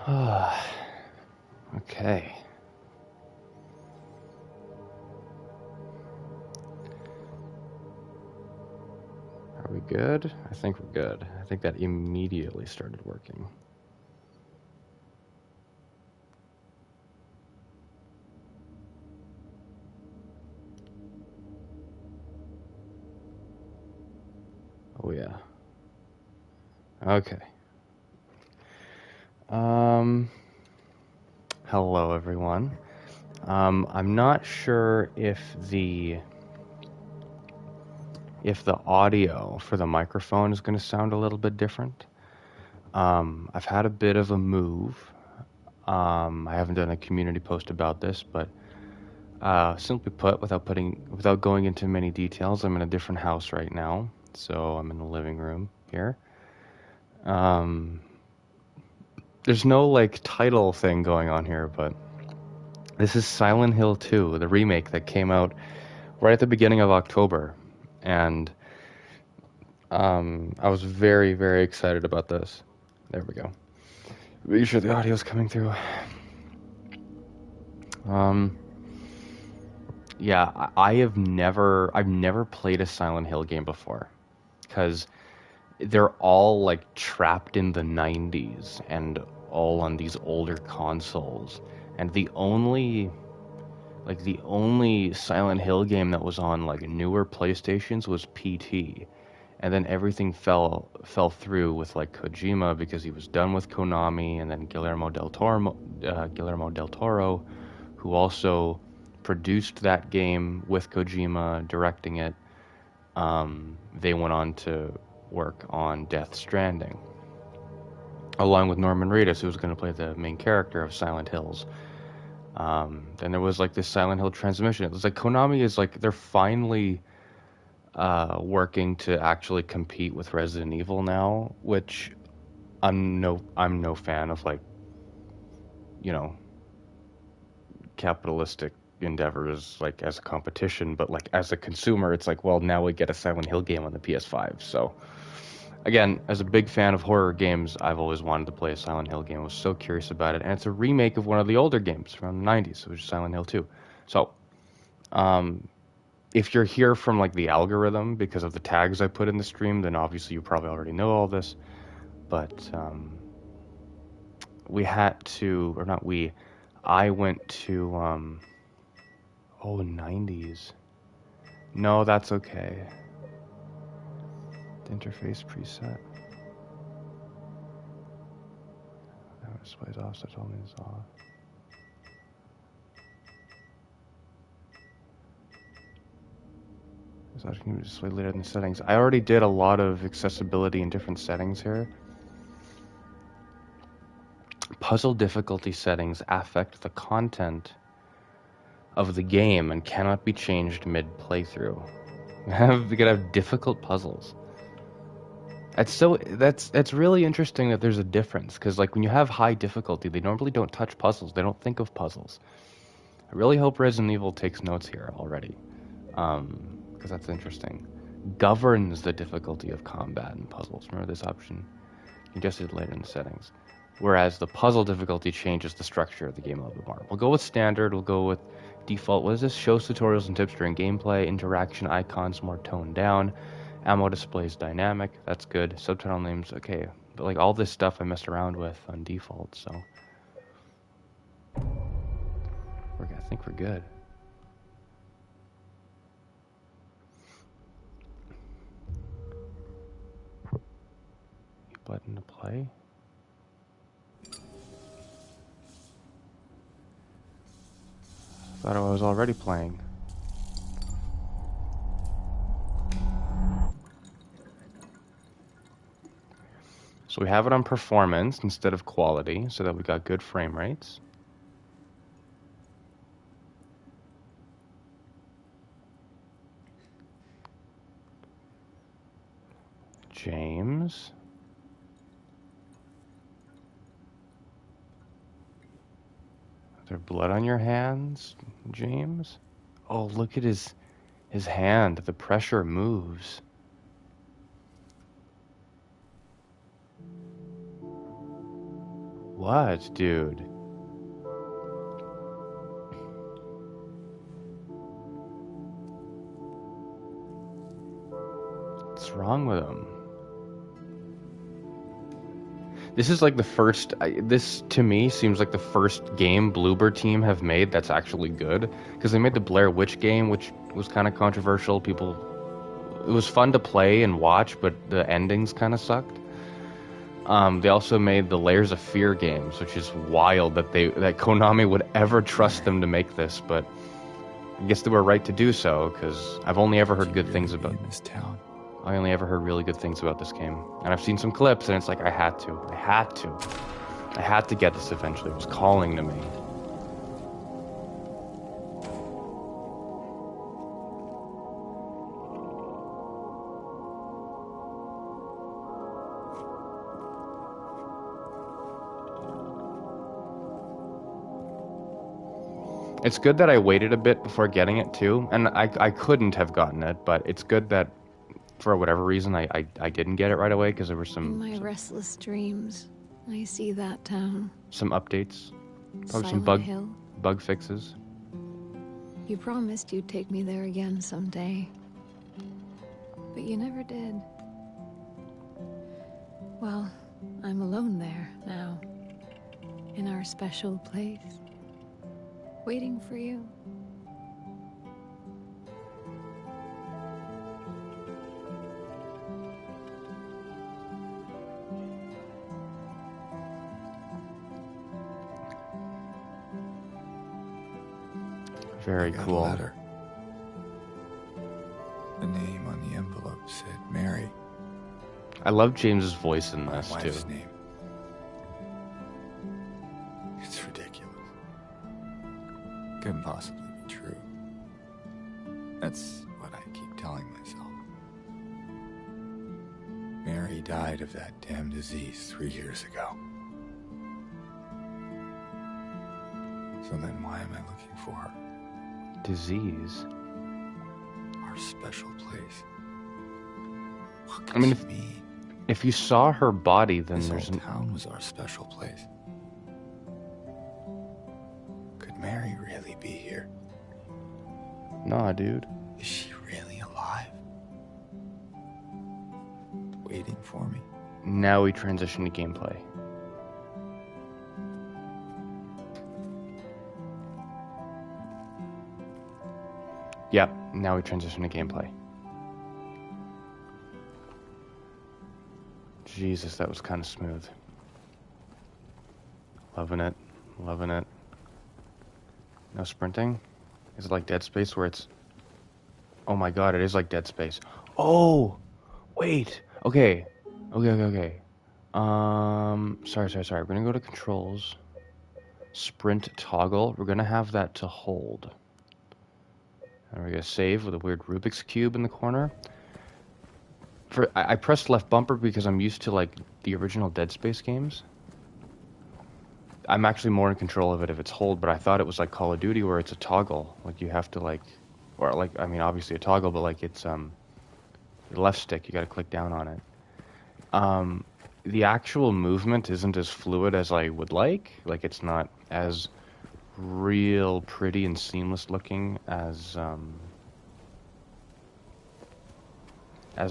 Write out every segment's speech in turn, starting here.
Okay. Are we good? I think we're good. I think that immediately started working. Oh yeah. Okay. Hello everyone. I'm not sure if the audio for the microphone is going to sound a little bit different. I've had a bit of a move. I haven't done a community post about this, but simply put, without going into many details, I'm in a different house right now. So I'm in the living room here. There's no like title thing going on here, but this is Silent Hill 2, the remake that came out right at the beginning of October, and I was very, very excited about this. There we go. Make sure the audio's coming through. Yeah, I've never played a Silent Hill game before, because they're all like trapped in the 90s and all on these older consoles, and the only Silent Hill game that was on like newer PlayStations was PT. And then everything fell through with like Kojima because he was done with Konami, and then Guillermo del Toro, who also produced that game with Kojima directing it. They went on to work on Death Stranding, along with Norman Reedus, who was going to play the main character of Silent Hills. Then there was like this Silent Hill transmission. It was like Konami is like they're finally working to actually compete with Resident Evil now, which I'm no fan of, like, you know, capitalistic endeavors like as a competition, but like as a consumer, it's like, well, now we get a Silent Hill game on the PS5. So again, as a big fan of horror games, I've always wanted to play a Silent Hill game. I was so curious about it, and it's a remake of one of the older games from the 90s, which is Silent Hill 2. So, if you're here from like the algorithm because of the tags I put in the stream, then obviously you probably already know all this. But we had to, or not we, I went to, 90s. No, that's okay. The interface preset. That displays off, so told me it's off. So I can display later in the settings. I already did a lot of accessibility in different settings here. Puzzle difficulty settings affect the content of the game and cannot be changed mid-playthrough. We could have difficult puzzles. That's really interesting that there's a difference, because like when you have high difficulty, they normally don't touch puzzles. They don't think of puzzles. I really hope Resident Evil takes notes here already, because that's interesting. Governs the difficulty of combat and puzzles. Remember this option? You can adjust it later in the settings. Whereas the puzzle difficulty changes the structure of the game a little bit more. We'll go with standard. We'll go with default. What is this? Shows tutorials and tips during gameplay. Interaction icons more toned down. Ammo displays dynamic. That's good. Subtitle names. Okay. But like all this stuff I messed around with on default, so I think we're good. Button to play. Thought I was already playing. So we have it on performance instead of quality, so that we got good frame rates. James. Is there blood on your hands, James? Oh, look at his hand. The pressure moves. What, dude? What's wrong with him? This is like the first. This to me seems like the first game Bloober Team have made that's actually good, because they made the Blair Witch game, which was kind of controversial. People, it was fun to play and watch, but the endings kind of sucked. They also made the Layers of Fear games, which is wild that Konami would ever trust them to make this, but I guess they were right to do so, because I've only ever heard good things about this town. I only ever heard really good things about this game. And I've seen some clips, and it's like, I had to get this eventually. It was calling to me. It's good that I waited a bit before getting it, too. And I couldn't have gotten it, but it's good that for whatever reason, I didn't get it right away, because there were In my restless dreams, I see that town. Some updates. Probably some bug fixes. You promised you'd take me there again someday. But you never did. Well, I'm alone there now. In our special place. Waiting for you. Very cool. A letter. The name on the envelope said Mary. I love James's voice in this My too. wife's name. It's ridiculous. Couldn't possibly be true. That's what I keep telling myself. Mary died of that damn disease 3 years ago. So then why am I looking for her? Disease. Our special place. What could I mean, she mean? If you saw her body, then This there's whole town was our special place. Could Mary really be here? Nah, dude. Is she really alive? Waiting for me? Now we transition to gameplay. Yep, now we transition to gameplay. Jesus, that was kind of smooth. Loving it. Loving it. No sprinting? Is it like Dead Space where it's... Oh my god, it is like Dead Space. Oh! Wait! Okay. Okay. Sorry. We're gonna go to controls. Sprint toggle. We're gonna have that to hold. And we're gonna save with a weird Rubik's Cube in the corner. I pressed left bumper because I'm used to like the original Dead Space games. I'm actually more in control of it if it's hold, but I thought it was like Call of Duty where it's a toggle. Like you have to like, or like, I mean obviously a toggle, but like it's the left stick, you gotta click down on it. The actual movement isn't as fluid as I would like. Like it's not as real pretty and seamless looking as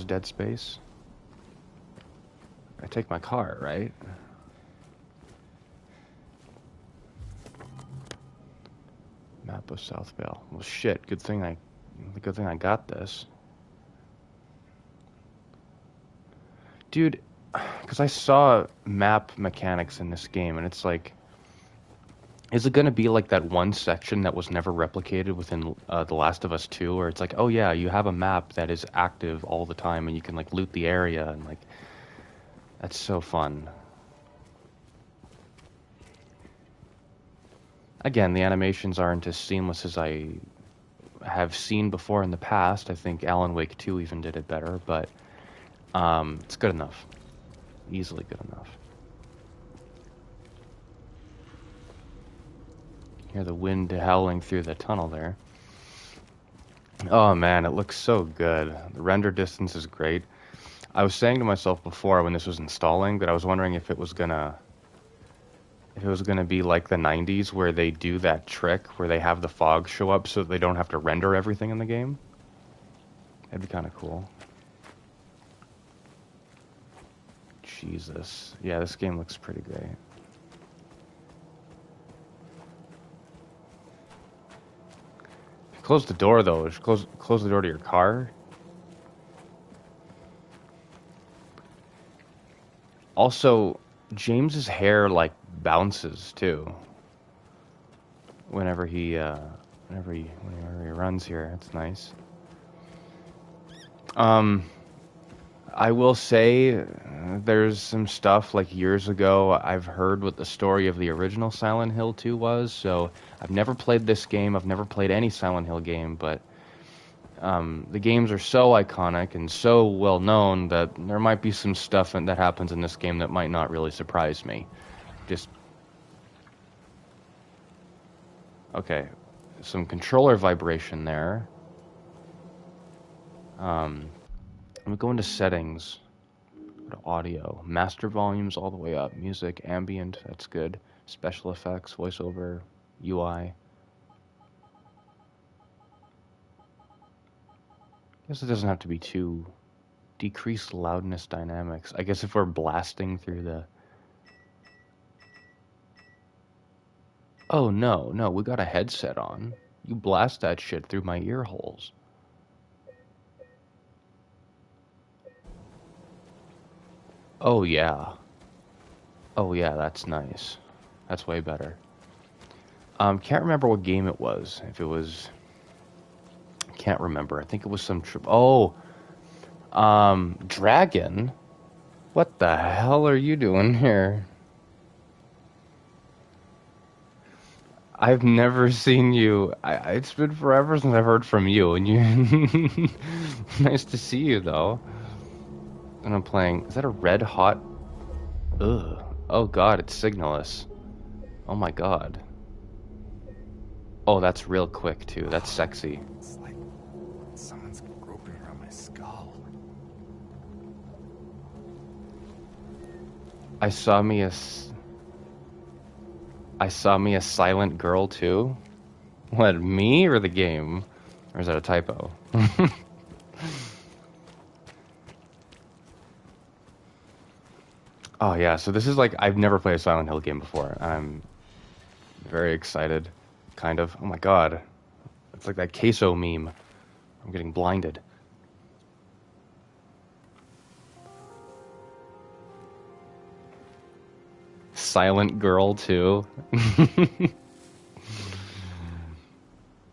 Dead Space. I take my car, right? Map of South Vale. Well, shit. Good thing I got this, dude. Because I saw map mechanics in this game, and it's like, is it gonna be like that one section that was never replicated within The Last of Us 2, where it's like, oh yeah, you have a map that is active all the time, and you can like loot the area, and like, that's so fun. Again, the animations aren't as seamless as I have seen before in the past. I think Alan Wake 2 even did it better, but it's good enough. Easily good enough. Hear the wind howling through the tunnel there. Oh man, it looks so good. The render distance is great. I was saying to myself before when this was installing that I was wondering if it was gonna if it was gonna be like the 90s where they do that trick where they have the fog show up so they don't have to render everything in the game. That'd be kind of cool. Jesus. Yeah, this game looks pretty great. Close the door though. Just close the door to your car. Also, James's hair like bounces too. Whenever he runs here. It's nice. I will say there's some stuff like years ago I've heard what the story of the original Silent Hill 2 was, so I've never played this game, I've never played any Silent Hill game, but the games are so iconic and so well known that there might be some stuff that happens in this game that might not really surprise me. Just okay, some controller vibration there. Let me go into settings. Go to audio. Master volumes all the way up. Music, ambient, that's good. Special effects, voiceover, UI. Guess it doesn't have to be too... Decreased loudness dynamics. I guess if we're blasting through the... Oh, no, we got a headset on. You blast that shit through my ear holes. Oh, yeah. Oh, yeah, that's nice. That's way better. Can't remember what game it was. If it was... Can't remember. I think it was some... Dragon? What the hell are you doing here? I've never seen you. It's been forever since I've heard from you, and you... Nice to see you, though. And I'm playing... Is that a red hot... Ugh. Oh god, it's Signalus. Oh my god. Oh, that's real quick, too. That's sexy. It's like someone's groping around my skull. I saw me a silent girl, too? What, me or the game? Or is that a typo? Oh yeah, so this is like, I've never played a Silent Hill game before. I'm very excited, kind of. Oh my god. It's like that queso meme. I'm getting blinded. Silent girl, too.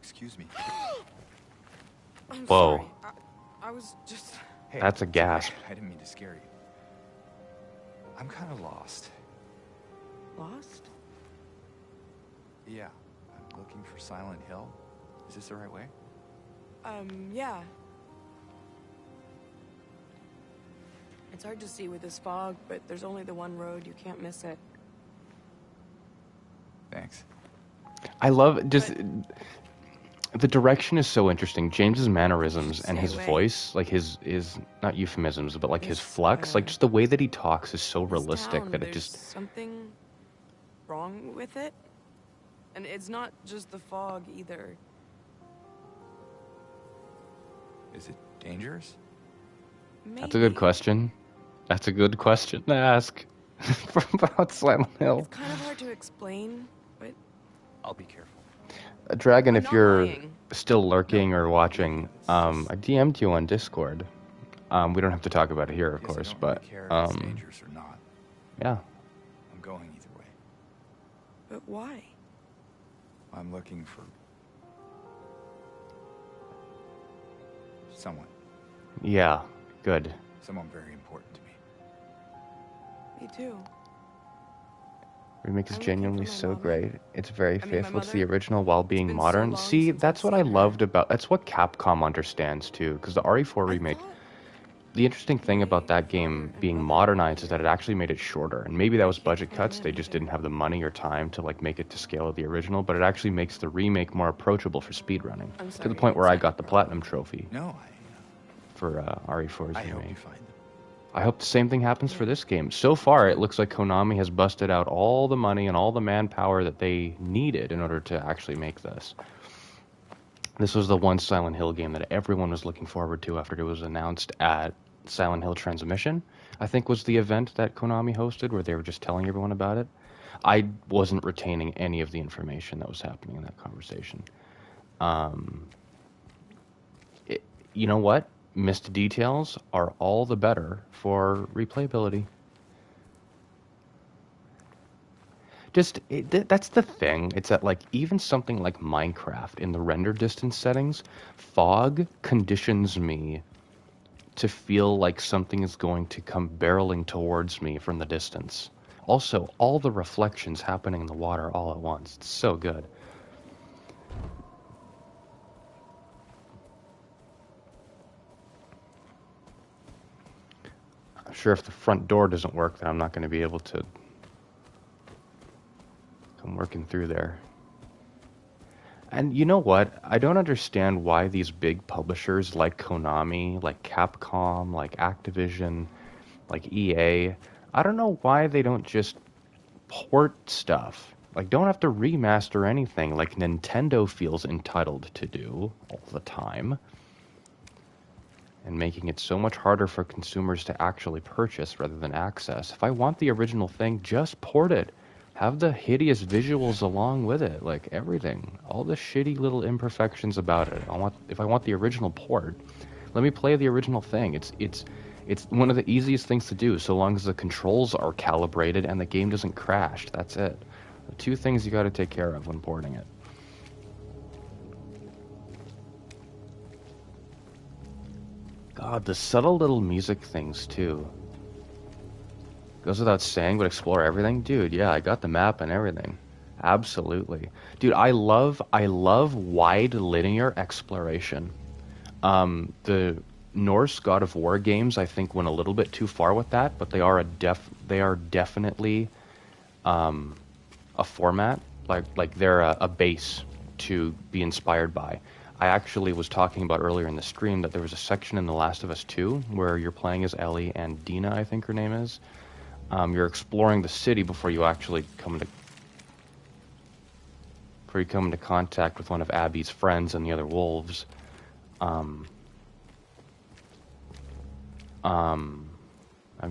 Excuse me. I'm Whoa. sorry. I was just... Hey, That's a it's okay. gasp. I didn't mean to scare you. I'm kind of lost. Lost? Yeah, I'm looking for Silent Hill. Is this the right way? Yeah. It's hard to see with this fog, but there's only the one road. You can't miss it. Thanks. I love just... The direction is so interesting. James's mannerisms and his Stay away. voice, like his not euphemisms, but like his This, flux, like just the way that he talks is so This realistic town, that it there's just... something wrong with it. And it's not just the fog either. Is it dangerous? Maybe. That's a good question. That's a good question to ask about Silent Hill. It's kind of hard to explain, but I'll be careful. Dragon, I'm if not you're lying. still lurking or watching, I It's DM'd you on Discord. We don't have to talk about it here, of Guess I course, don't but really care if it's dangerous or not. yeah. I'm going either way. But why? I'm looking for someone. Yeah, good. Someone very important to me. Me too. Remake is I'm looking genuinely for my so mama. great. It's very I mean, my faithful to the mother. original while It's being been so modern. long See, since that's I've what I seen her. loved about... That's what Capcom understands, too, because the RE4 I remake... thought The interesting thing about that my game father and being mother modernized is were that it actually made it shorter. And maybe that was can't budget find cuts. them They just either. didn't have the money or time to like make it to scale of the original. But it actually makes the remake more approachable for speedrunning. I'm To sorry, the point where it's I not got the your Platinum problem. trophy No, for RE4's I help you remake. find them. I hope the same thing happens for this game. So far, it looks like Konami has busted out all the money and all the manpower that they needed in order to actually make this. This was the one Silent Hill game that everyone was looking forward to after it was announced at Silent Hill Transmission, I think was the event that Konami hosted where they were just telling everyone about it. I wasn't retaining any of the information that was happening in that conversation. Um, you know what? Missed details are all the better for replayability. That's the thing. It's that, like, even something like Minecraft in the render distance settings, fog conditions me to feel like something is going to come barreling towards me from the distance. Also, all the reflections happening in the water all at once. It's so good. I'm sure if the front door doesn't work, then I'm not going to be able to come working through there. And you know what? I don't understand why these big publishers like Konami, like Capcom, like Activision, like EA, I don't know why they don't just port stuff. Like, don't have to remaster anything like Nintendo feels entitled to do all the time. And making it so much harder for consumers to actually purchase rather than access. If I want the original thing, just port it. Have the hideous visuals along with it, like everything. All the shitty little imperfections about it. If I want the original port, let me play the original thing. It's one of the easiest things to do, so long as the controls are calibrated and the game doesn't crash. That's it. The two things you got to take care of when porting it. God, the subtle little music things too. Goes without saying, but explore everything? Dude, yeah, I got the map and everything. Absolutely. Dude, I love wide linear exploration. The Norse God of War games, I think, went a little bit too far with that, but they are definitely a format, like they're a base to be inspired by. I actually was talking about earlier in the stream that there was a section in The Last of Us 2 where you're playing as Ellie and Dina, I think her name is. You're exploring the city before you actually come into contact with one of Abby's friends and the other wolves. I'm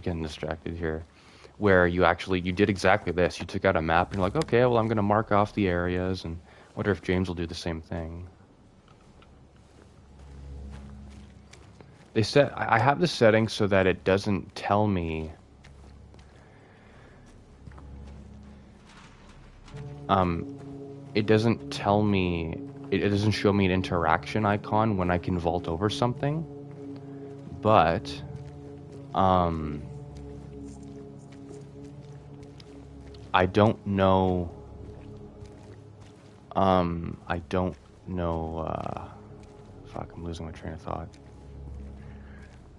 getting distracted here. Where you did exactly this. You took out a map and you're like, okay, well, I'm going to mark off the areas, and wonder if James will do the same thing. They said I have the setting so that it doesn't tell me. It doesn't tell me. It doesn't show me an interaction icon when I can vault over something. But, I don't know. Fuck, I'm losing my train of thought.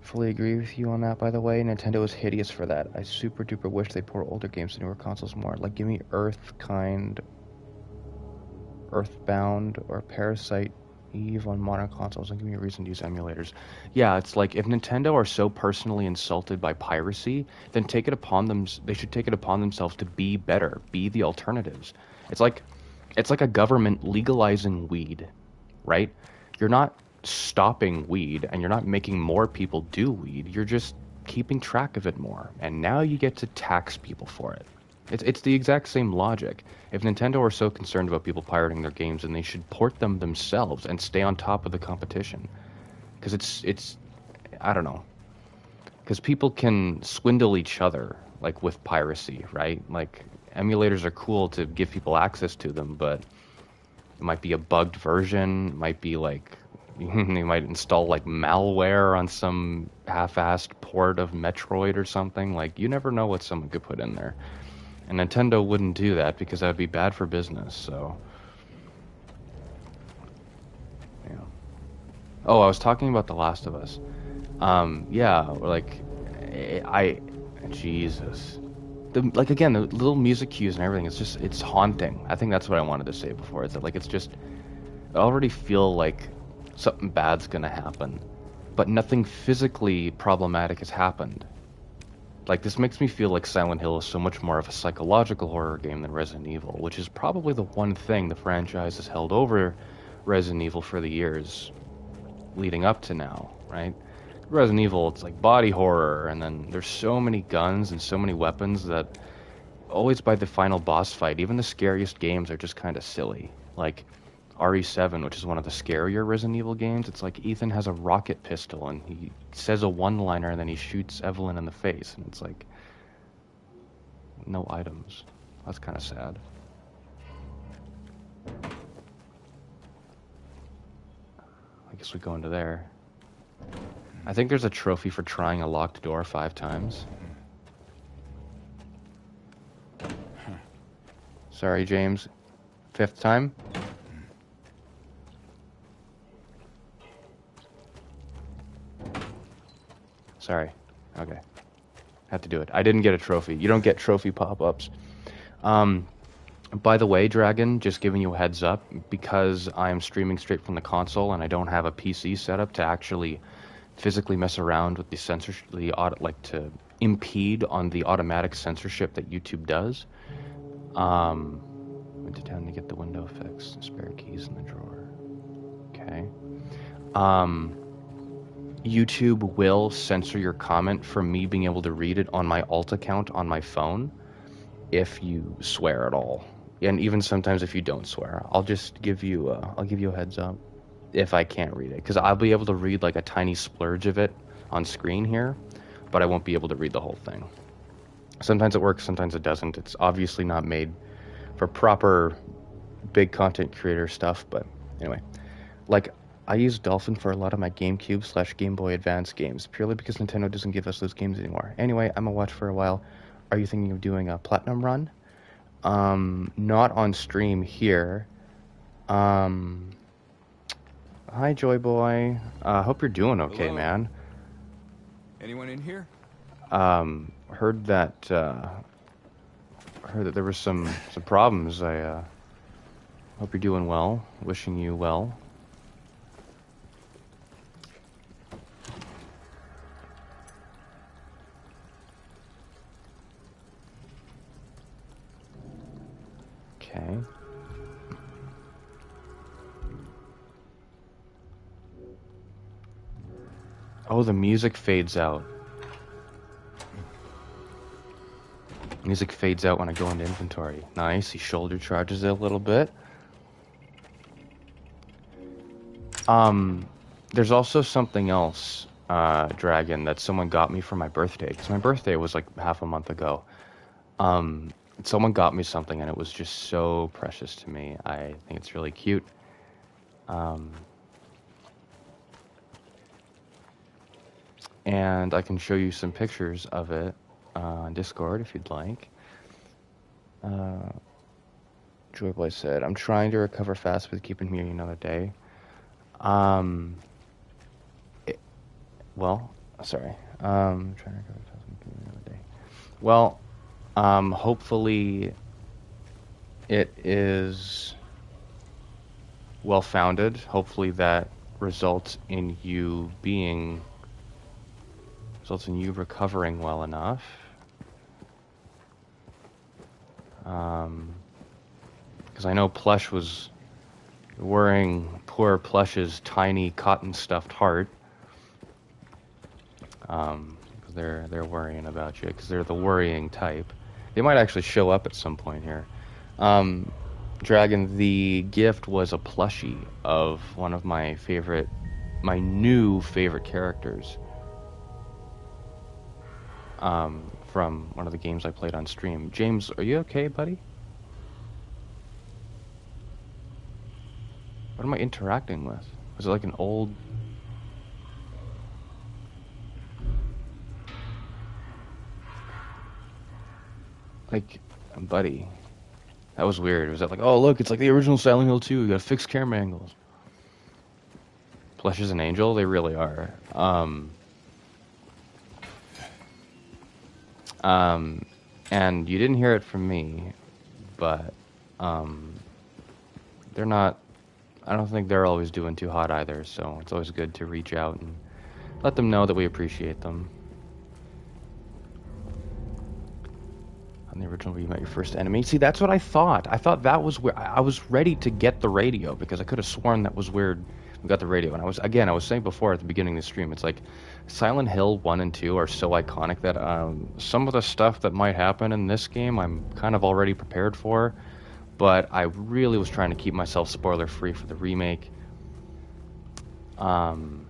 Fully agree with you on that, by the way. Nintendo is hideous for that. I super duper wish they port older games to newer consoles more. Like, give me Earthbound, or Parasite Eve on modern consoles and give me a reason to use emulators. Yeah, it's like, if Nintendo are so personally insulted by piracy, then they should take it upon themselves to be better, be the alternatives. It's like a government legalizing weed, right? You're not stopping weed and you're not making more people do weed. You're just keeping track of it more. And now you get to tax people for it. It's the exact same logic. If Nintendo are so concerned about people pirating their games, then they should port them themselves and stay on top of the competition. Because it's I don't know. Because people can swindle each other, like, with piracy, right? Like, emulators are cool to give people access to them, but it might be a bugged version, it might be like they might install like malware on some half-assed port of Metroid or something. Like, you never know what someone could put in there. And Nintendo wouldn't do that because that would be bad for business, so. Yeah. Oh, I was talking about The Last of Us. Yeah, like, Jesus. Like, again, the little music cues and everything, it's haunting. I think that's what I wanted to say before. It's that, like, I already feel like something bad's gonna happen, but nothing physically problematic has happened. Like, this makes me feel like Silent Hill is so much more of a psychological horror game than Resident Evil, which is probably the one thing the franchise has held over Resident Evil for the years leading up to now, right? Resident Evil, it's like body horror, and then there's so many guns and so many weapons that always by the final boss fight, even the scariest games are just kind of silly. Like RE7, which is one of the scarier Resident Evil games, it's like Ethan has a rocket pistol and he says a one-liner and then he shoots Evelyn in the face, and it's like no items. That's kind of sad. I guess we go into there. I think there's a trophy for trying a locked door 5 times. Sorry, James. 5th time? Sorry. Okay. Had to do it. I didn't get a trophy. You don't get trophy pop-ups. By the way, Dragon, just giving you a heads up, because I'm streaming straight from the console and I don't have a PC set up to actually physically mess around with the censorship, like to impede on the automatic censorship that YouTube does. Went to town to get the window fixed. Spare keys in the drawer. Okay. YouTube will censor your comment from me being able to read it on my alt account on my phone if you swear at all. And even sometimes if you don't swear, I'll just give you a heads up if I can't read it, because I'll be able to read like a tiny splurge of it on screen here, but I won't be able to read the whole thing. Sometimes it works, sometimes it doesn't. It's obviously not made for proper big content creator stuff, but anyway. Like, I use Dolphin for a lot of my GameCube / Game Boy Advance games, purely because Nintendo doesn't give us those games anymore. Anyway, I'm gonna watch for a while. Are you thinking of doing a Platinum run? Not on stream here. Hi, Joy Boy. Hope you're doing okay, Hello. man. Anyone in here? Heard that there were some problems. I hope you're doing well. Wishing you well. Okay. Oh, the music fades out. Music fades out when I go into inventory. Nice. He shoulder charges it a little bit. There's also something else, Dragon, that someone got me for my birthday. Because my birthday was like half a month ago. Someone got me something and it was just so precious to me. I think it's really cute. And I can show you some pictures of it on Discord if you'd like. Joyboy said, I'm trying to recover fast with keeping me another day. Well, sorry. Trying to recover fast with keeping me another day. Well, hopefully it is well-founded. Hopefully that results in you recovering well enough. Because I know Plush was worrying poor Plush's tiny cotton stuffed heart. Because they're worrying about you, because they're the worrying type. They might actually show up at some point here. Dragon, the gift was a plushie of one of my new favorite characters. From one of the games I played on stream. James, are you okay, buddy? What am I interacting with? Was it like an old... Like, buddy. That was weird. Was that like, oh look, it's like the original Silent Hill 2, you gotta fix camera angles. Plush is an angel? They really are. And you didn't hear it from me, but, they're not, I don't think they're always doing too hot either, so it's always good to reach out and let them know that we appreciate them. On the original where you met your first enemy. See, that's what I thought. I thought that was where I was ready to get the radio because I could have sworn that was where we got the radio. And I was saying before at the beginning of the stream, it's like Silent Hill 1 and 2 are so iconic that some of the stuff that might happen in this game I'm kind of already prepared for. But I really was trying to keep myself spoiler free for the remake. God,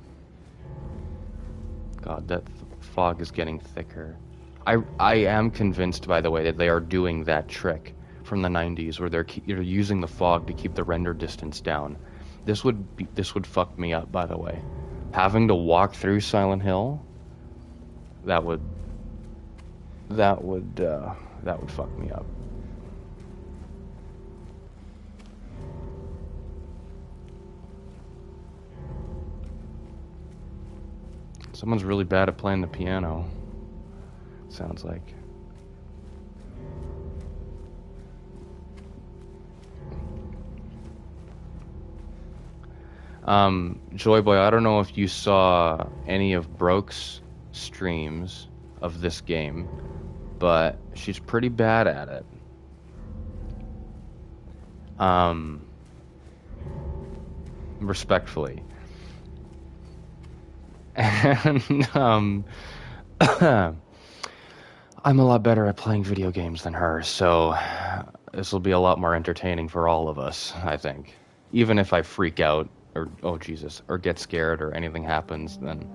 that fog is getting thicker. I am convinced, by the way, that they are doing that trick from the 90s where they're using the fog to keep the render distance down. This would fuck me up, by the way. Having to walk through Silent Hill, that would fuck me up. Someone's really bad at playing the piano. Sounds like. Joy Boy, I don't know if you saw any of Broke's streams of this game, but she's pretty bad at it. Respectfully. And, I'm a lot better at playing video games than her, so this will be a lot more entertaining for all of us, I think. Even if I freak out, or, oh Jesus, or get scared, or anything happens, then,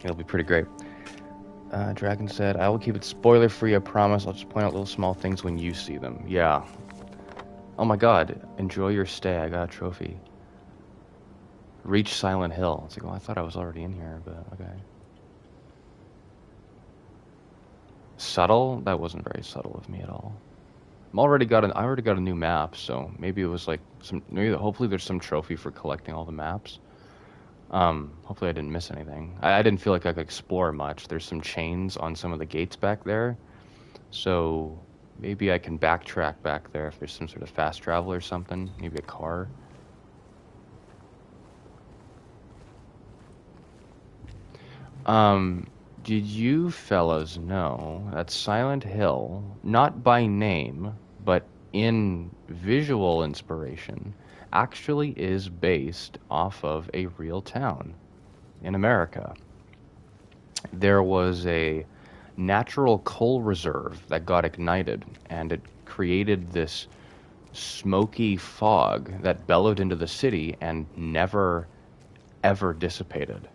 it'll be pretty great. Dragon said, I will keep it spoiler-free, I promise. I'll just point out little small things when you see them. Yeah. Oh my god, enjoy your stay, I got a trophy. Reach Silent Hill. It's like, well, I thought I was already in here, but okay. Subtle? That wasn't very subtle of me at all. I already got a new map, so maybe it was like hopefully there's some trophy for collecting all the maps. Hopefully I didn't miss anything. I didn't feel like I could explore much. There's some chains on some of the gates back there, so maybe I can backtrack back there if there's some sort of fast travel or something. Maybe a car. Did you fellas know that Silent Hill, not by name, but in visual inspiration, actually is based off of a real town in America? There was a natural coal reserve that got ignited, and it created this smoky fog that bellowed into the city and never, ever dissipated.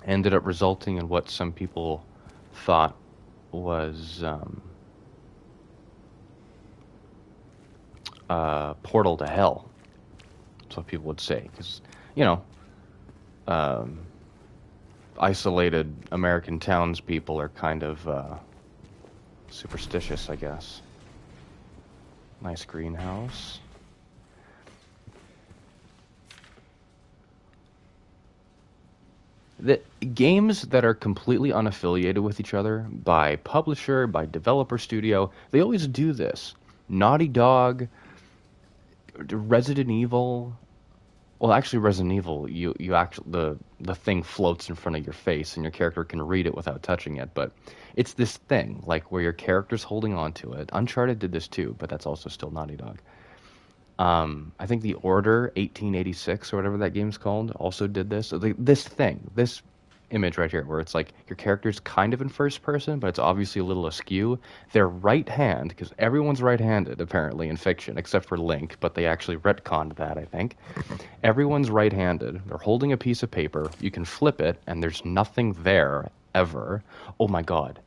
Ended up resulting in what some people thought was portal to hell. That's what people would say, because isolated American townspeople are kind of superstitious, I guess. Nice greenhouse. The games that are completely unaffiliated with each other by publisher, by developer studio, they always do this. Naughty Dog, Resident Evil. Well, actually, Resident Evil, you actually the thing floats in front of your face and your character can read it without touching it. But it's this thing, like where your character's holding on to it. Uncharted did this too, but that's also still Naughty Dog. I think The Order 1886 or whatever that game's called also did this. So this image right here, where it's like your character's kind of in first person, but it's obviously a little askew. Their right hand, because everyone's right-handed apparently in fiction, except for Link, but they actually retconned that, I think. Everyone's right-handed. They're holding a piece of paper. You can flip it, and there's nothing there ever. Oh my god.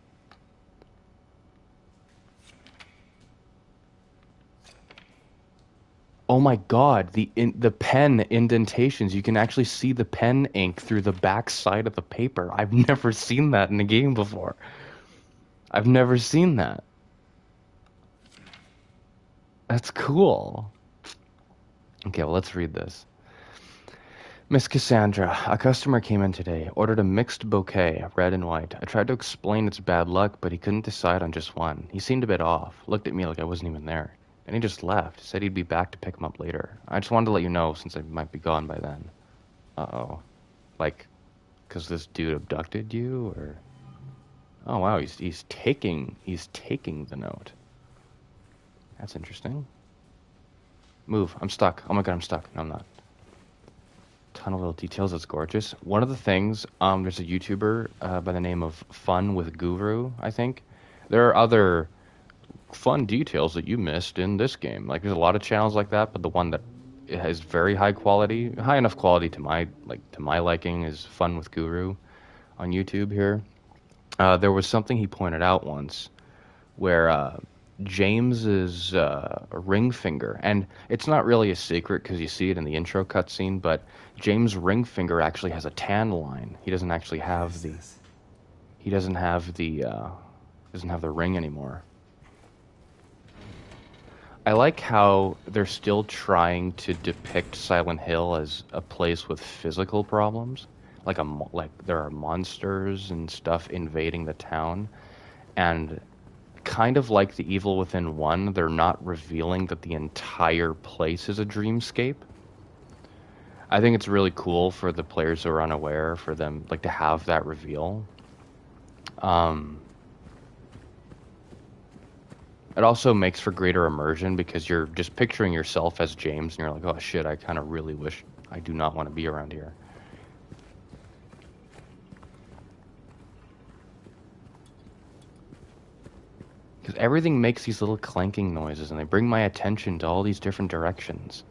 Oh my god, the pen indentations, you can actually see the pen ink through the back side of the paper. I've never seen that in a game before. I've never seen that. That's cool. Okay, well, let's read this. Miss Cassandra, a customer came in today, ordered a mixed bouquet, red and white. I tried to explain it's bad luck, but he couldn't decide on just one. He seemed a bit off, looked at me like I wasn't even there. And he just left. Said he'd be back to pick him up later. I just wanted to let you know since I might be gone by then. Uh-oh. Like, because this dude abducted you, or... Oh wow, he's taking the note. That's interesting. Move. I'm stuck. Oh my god, I'm stuck. No, I'm not. Ton of little details. That's gorgeous. One of the things, there's a YouTuber by the name of Fun with Guru, I think. There are other fun details that you missed in this game. Like there's a lot of channels like that, but the one that has very high quality, high enough quality to my liking, is Fun with Guru on YouTube here. There was something he pointed out once where James's ring finger, and it's not really a secret because you see it in the intro cutscene, but James' ring finger actually has a tan line. He doesn't actually What have is the this? he doesn't have the ring anymore. I like how they're still trying to depict Silent Hill as a place with physical problems, like there are monsters and stuff invading the town, and kind of like the Evil Within 1, they're not revealing that the entire place is a dreamscape. I think it's really cool for the players who are unaware, for them like to have that reveal. Um, it also makes for greater immersion because you're just picturing yourself as James, and you're like, oh shit, I kind of really wish I do not want to be around here. Because everything makes these little clanking noises, and they bring my attention to all these different directions.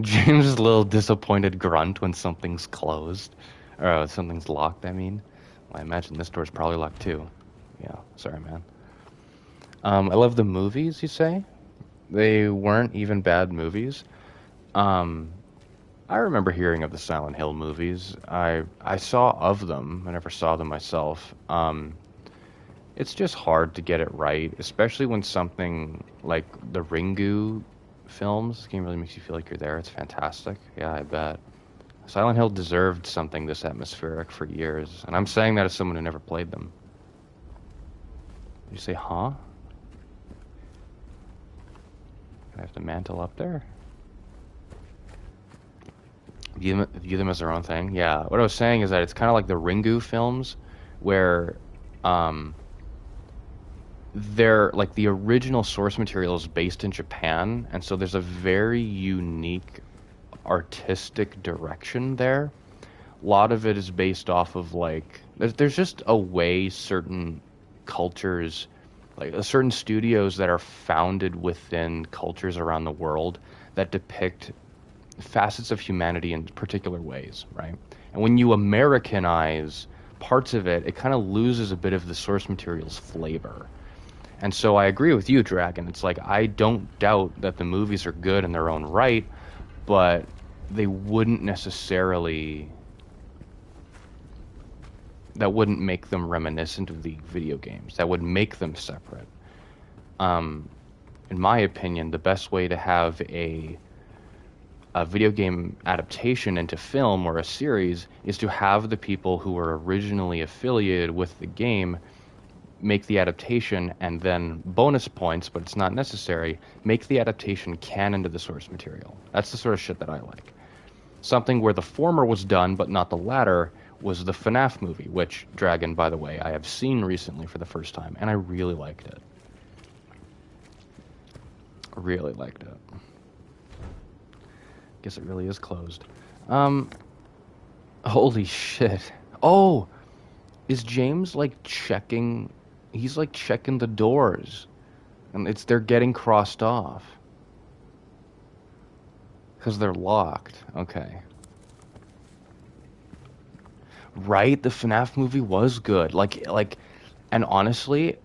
James' little disappointed grunt when something's closed. Or something's locked, I mean. Well, I imagine this door's probably locked too. Yeah, sorry, man. I love the movies, you say? They weren't even bad movies. Um, I remember hearing of the Silent Hill movies. I saw of them. I never saw them myself. It's just hard to get it right, especially when something like the Ringu films, this game really makes you feel like you're there. It's fantastic. Yeah, I bet. Silent Hill deserved something this atmospheric for years, and I'm saying that as someone who never played them. Did you say, huh? I have to mantle up there? View them as their own thing? Yeah. What I was saying is that it's kind of like the Ringu films, where um, they're like the original source material is based in Japan, and so there's a very unique artistic direction there. A lot of it is based off of like there's just a way certain cultures, like certain studios that are founded within cultures around the world that depict facets of humanity in particular ways, right? And when you Americanize parts of it, it kind of loses a bit of the source material's flavor. And so I agree with you, Dragon. It's like I don't doubt that the movies are good in their own right, but they wouldn't necessarily that wouldn't make them reminiscent of the video games. That would make them separate. Um, in my opinion, the best way to have a video game adaptation into film or a series is to have the people who were originally affiliated with the game make the adaptation, and then bonus points, but it's not necessary, make the adaptation canon to the source material. That's the sort of shit that I like. Something where the former was done, but not the latter, was the FNAF movie, which, Dragon, by the way, I have seen recently for the first time, and I really liked it. Really liked it. Guess it really is closed. Holy shit. Oh, is James like checking? He's like checking the doors, and they're getting crossed off because they're locked. Okay. Right, the FNAF movie was good. And honestly,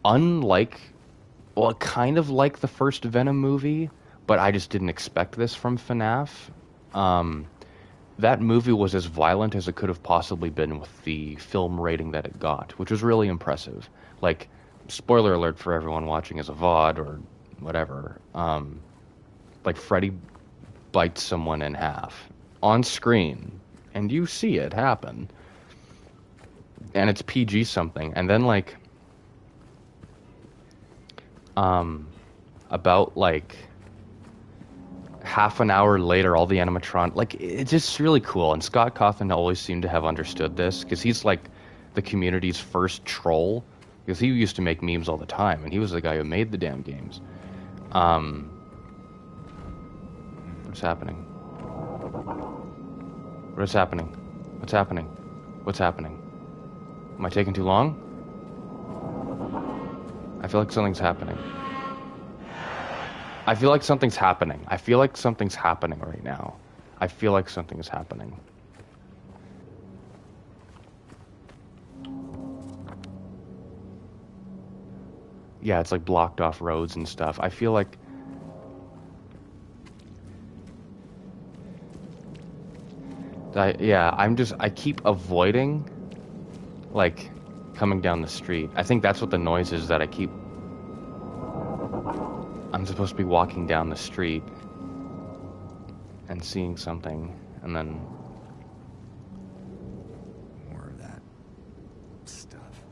unlike, well, kind of like the first Venom movie, but I just didn't expect this from FNAF. Um, that movie was as violent as it could have possibly been with the film rating that it got, which was really impressive. Like, spoiler alert for everyone watching as a VOD or whatever. Like Freddy bites someone in half on screen, and you see it happen. And it's PG something, and then like about like half an hour later, all the animatron, like, it's just really cool. And Scott Cawthon always seemed to have understood this, because he's like the community's first troll, because he used to make memes all the time, and he was the guy who made the damn games. What's happening? What is happening? What's happening? What's happening? Am I taking too long? I feel like something's happening. I feel like something's happening. I feel like something's happening right now. I feel like something is happening. Yeah, it's like blocked off roads and stuff. I feel like... I keep avoiding, like, coming down the street. I think that's what the noise is that I keep... I'm supposed to be walking down the street and seeing something, and then... More of that stuff.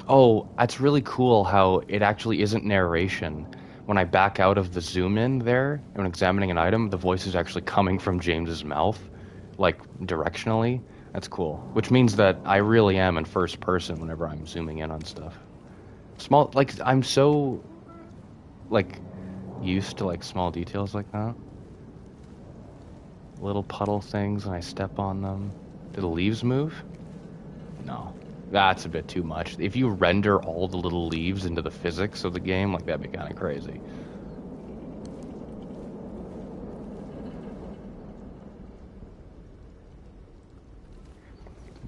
Oh, that's really cool how it actually isn't narration. When I back out of the zoom in there, and when examining an item, the voice is actually coming from James's mouth, like, directionally. That's cool. Which means that I really am in first person whenever I'm zooming in on stuff. Small, like, I'm so... like, used to, like, small details like that. Little puddle things, and I step on them. Do the leaves move? No. That's a bit too much. If you render all the little leaves into the physics of the game, like, that'd be kind of crazy.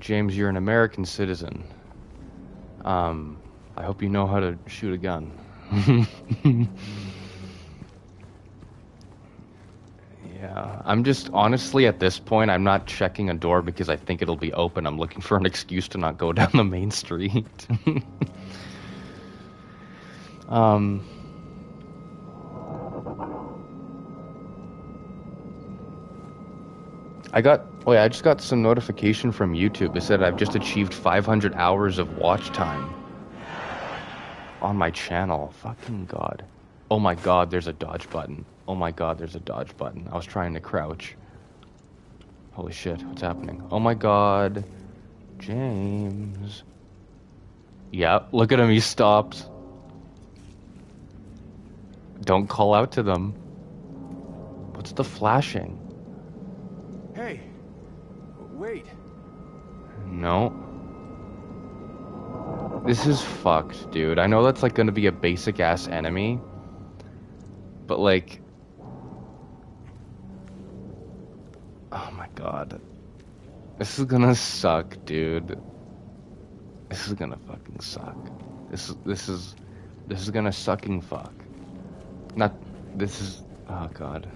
James, you're an American citizen. I hope you know how to shoot a gun. Yeah, I'm just, honestly, at this point, I'm not checking a door because I think it'll be open. I'm looking for an excuse to not go down the main street. I just got some notification from YouTube. It said I've just achieved 500 hours of watch time on my channel. Fucking God. Oh my God, there's a dodge button. Oh my God, there's a dodge button. I was trying to crouch. Holy shit, what's happening? Oh my God. James. Yeah, look at him, he stopped. Don't call out to them. What's the flashing? Hey, wait. No. This is fucked, dude. I know that's like gonna be a basic ass enemy. But like... oh my God. This is gonna suck, dude. This is gonna fucking suck. This is gonna sucking fuck. Not... this is... oh God.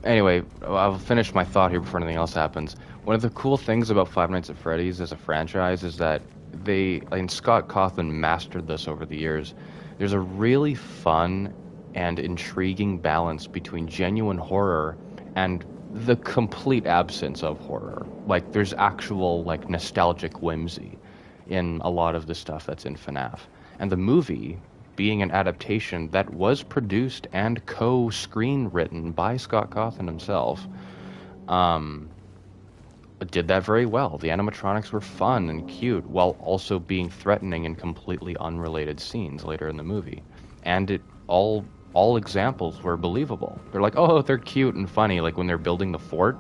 Anyway, I'll finish my thought here before anything else happens. One of the cool things about Five Nights at Freddy's as a franchise is that and Scott Cawthon mastered this over the years. There's a really fun and intriguing balance between genuine horror and the complete absence of horror. Like, there's actual, like, nostalgic whimsy in a lot of the stuff that's in FNAF. And the movie, being an adaptation that was produced and co-screenwritten by Scott Cawthon himself, did that very well. The animatronics were fun and cute, while also being threatening in completely unrelated scenes later in the movie. And all examples were believable. They're like, oh, they're cute and funny, like when they're building the fort.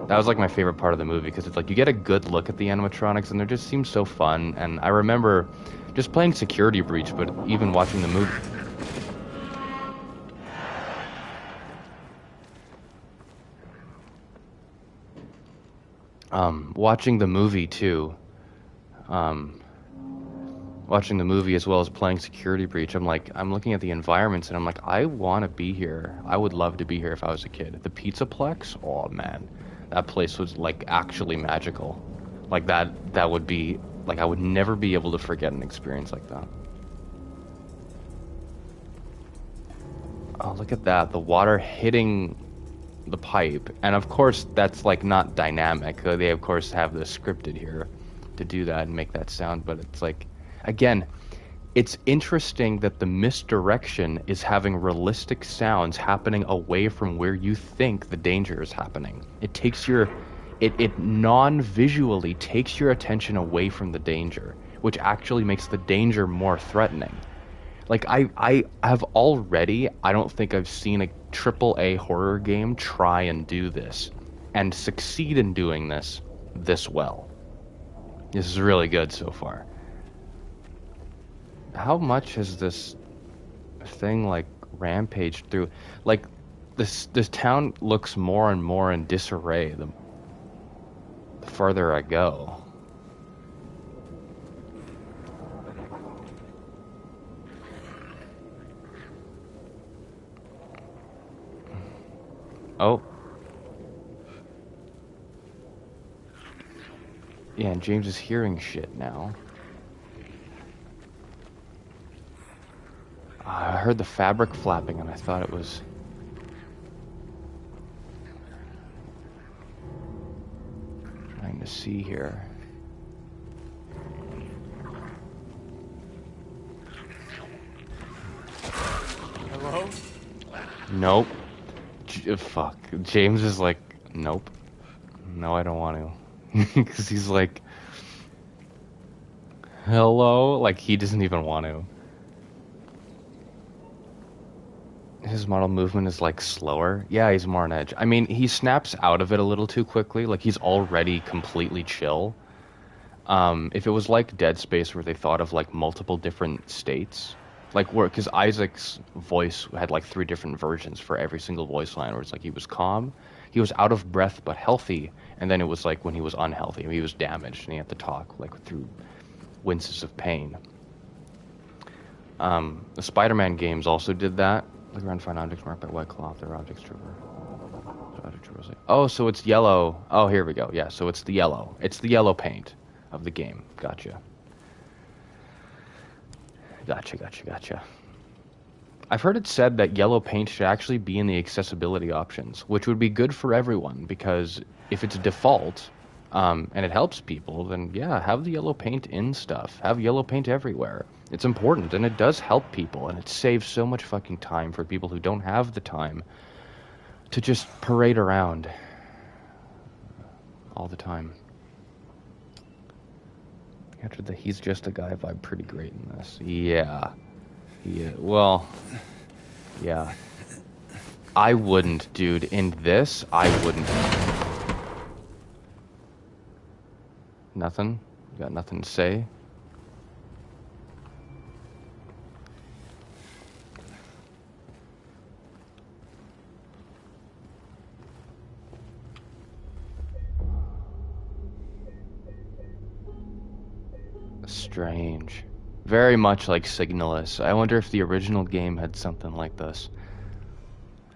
That was like my favorite part of the movie, because it's like you get a good look at the animatronics and they just seem so fun. And I remember just playing Security Breach, but even watching the movie. Watching the movie too. Watching the movie as well as playing Security Breach, I'm looking at the environments and I'm like, I want to be here. I would love to be here if I was a kid. The Pizzaplex, oh man, that place was like actually magical. Like that would be, like, I would never be able to forget an experience like that. Oh, look at that, the water hitting the pipe. And of course, that's like not dynamic. They of course have this scripted here. to do that and make that sound, but it's like, again, it's interesting that the misdirection is having realistic sounds happening away from where you think the danger is happening. It takes it non-visually takes your attention away from the danger, which actually makes the danger more threatening. Like, I have already, I don't think I've seen a AAA horror game try and do this and succeed in doing this well. This is really good so far. How much has this thing, like, rampaged through? Like, this town looks more and more in disarray the farther I go. Oh. Yeah, and James is hearing shit now. I heard the fabric flapping and I thought it was... Trying to see here. Hello? Nope. Fuck. James is like, nope. No, I don't want to. Because he's like, hello? Like, he doesn't even want to. His model movement is, like, slower. Yeah, he's more on edge. I mean, he snaps out of it a little too quickly. Like, he's already completely chill. If it was like Dead Space where they thought of, like, multiple different states, like, where, because Isaac's voice had, like, 3 different versions for every single voice line, where it's like he was calm, he was out of breath but healthy, and then it was like when he was unhealthy, he was damaged and he had to talk, like, through winces of pain. The Spider-Man games also did that. Look around, find objects marked by white cloth or objects trigger. Oh, so it's yellow. Oh, here we go. Yeah, so it's the yellow. It's the yellow paint of the game. Gotcha. Gotcha. I've heard it said that yellow paint should actually be in the accessibility options, which would be good for everyone, because if it's default, and it helps people, then yeah, have the yellow paint in stuff. Have yellow paint everywhere. It's important, and it does help people, and it saves so much fucking time for people who don't have the time to just parade around all the time. After the he's just a guy vibe, pretty great in this. Yeah. Well, yeah. I wouldn't, dude. In this, I wouldn't. Nothing? You got nothing to say? Strange. Very much like Signalis. I wonder if the original game had something like this.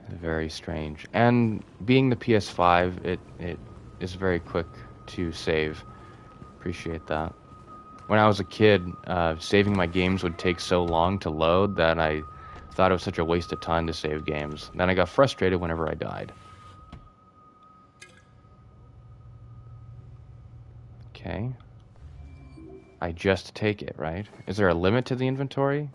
Very strange. And being the PS5, it is very quick to save. Appreciate that. When I was a kid, saving my games would take so long to load that I thought it was such a waste of time to save games. Then I got frustrated whenever I died. Okay. I just take it, right? Is there a limit to the inventory?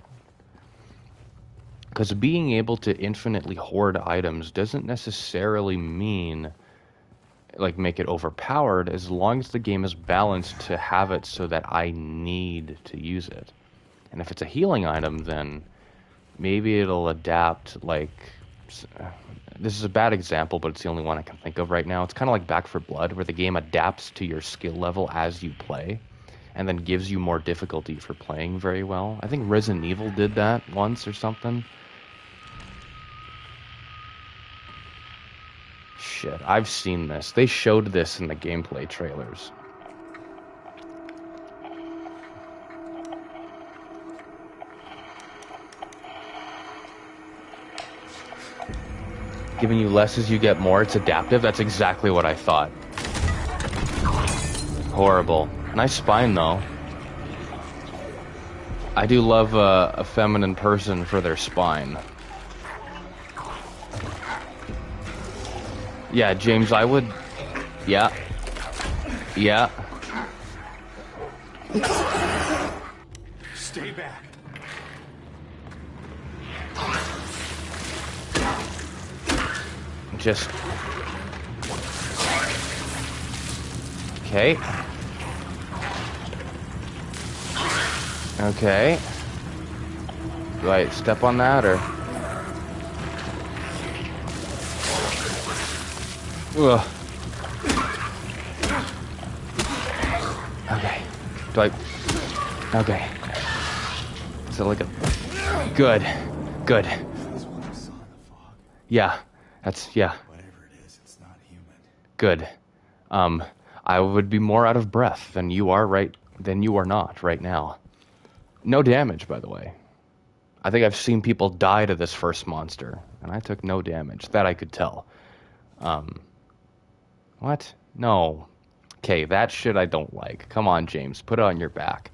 Because being able to infinitely hoard items doesn't necessarily mean, like, make it overpowered, as long as the game is balanced to have it so that I need to use it. And if it's a healing item, then maybe it'll adapt, like... This is a bad example, but it's the only one I can think of right now. It's kind of like Back 4 Blood, where the game adapts to your skill level as you play, and then gives you more difficulty for playing very well. I think Resident Evil did that once or something. Shit, I've seen this. They showed this in the gameplay trailers. Giving you less as you get more, it's adaptive. That's exactly what I thought. Horrible. Nice spine, though. I do love a feminine person for their spine. Yeah, James, I would... Yeah. Stay back. Just... Okay. Okay. Do I step on that, or... Ugh. Okay. Do I... Okay. Is it like a... Good. Good. That's what I saw in the fog. Yeah. That's... Yeah. Whatever it is, it's not human. Good. I would be more out of breath than you are not right now. No damage, by the way. I think I've seen people die to this first monster, and I took no damage. That I could tell. What? No. Okay, that shit I don't like. Come on, James, put it on your back.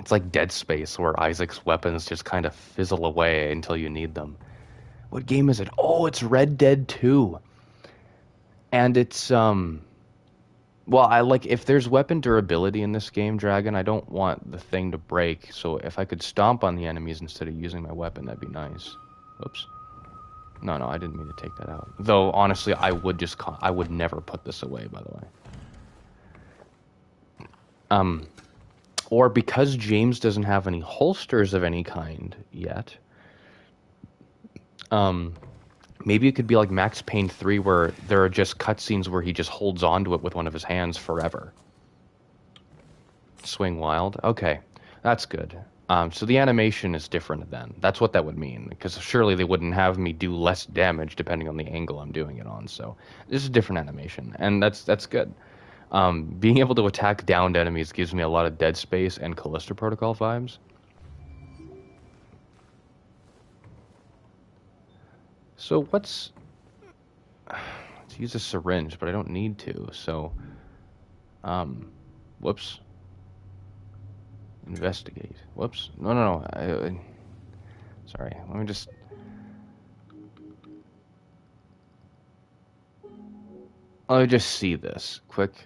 It's like Dead Space, where Isaac's weapons just kind of fizzle away until you need them. What game is it? Oh, it's Red Dead 2. And it's, well, I like, if there's weapon durability in this game, Dragon, I don't want the thing to break, so if I could stomp on the enemies instead of using my weapon, that'd be nice. Oops. No, I didn't mean to take that out. Though, honestly, I would never put this away, by the way. Or because James doesn't have any holsters of any kind yet, maybe it could be like Max Payne 3, where there are just cutscenes where he just holds onto it with one of his hands forever. Swing wild? Okay, that's good. So the animation is different then. That's what that would mean, because surely they wouldn't have me do less damage depending on the angle I'm doing it on. So this is a different animation, and that's good. Being able to attack downed enemies gives me a lot of Dead Space and Callisto Protocol vibes. So let's use a syringe, but I don't need to, so, whoops. Investigate. Whoops. No. Sorry, let me just... Let me just see this. Quick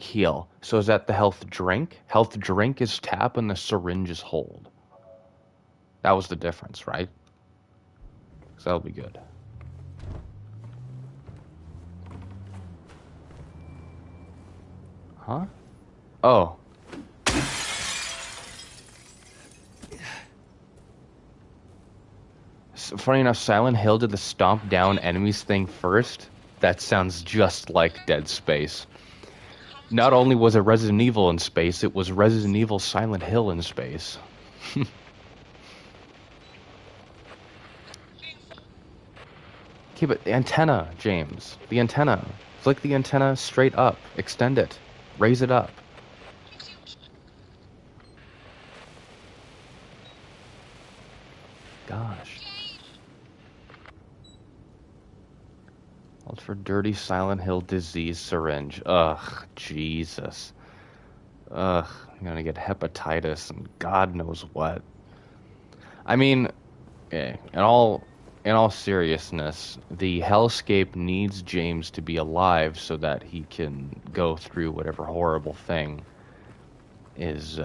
heal. So is that the health drink? Health drink is tap and the syringe is hold. That was the difference, right? So that'll be good. Huh? Oh. So, funny enough, Silent Hill did the stomp down enemies thing first. That sounds just like Dead Space. Not only was it Resident Evil in space, it was Resident Evil Silent Hill in space. Okay, but the antenna, James. The antenna. Flick the antenna straight up. Extend it. Raise it up. Gosh. Hold for dirty Silent Hill disease syringe. Ugh, Jesus. Ugh, I'm gonna get hepatitis and God knows what. I mean, okay, in all seriousness, the hellscape needs James to be alive so that he can go through whatever horrible thing is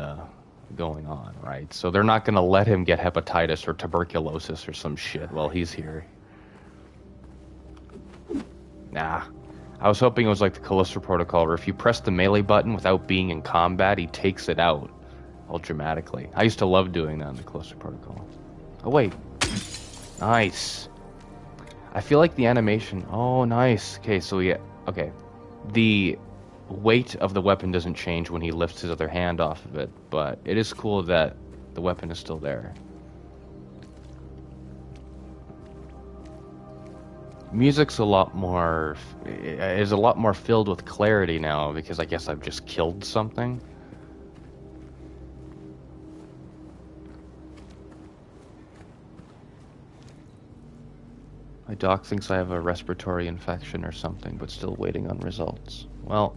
going on, right? So they're not gonna let him get hepatitis or tuberculosis or some shit while he's here. Nah. I was hoping it was like the Callisto Protocol, where if you press the melee button without being in combat, he takes it out all dramatically. I used to love doing that in the Callisto Protocol. Oh, wait. Nice. I feel like the animation... Oh, nice. Okay, so okay. The weight of the weapon doesn't change when he lifts his other hand off of it, but it is cool that the weapon is still there. Music's a lot more filled with clarity now, because I guess I've just killed something. My doc thinks I have a respiratory infection or something, but still waiting on results. Well,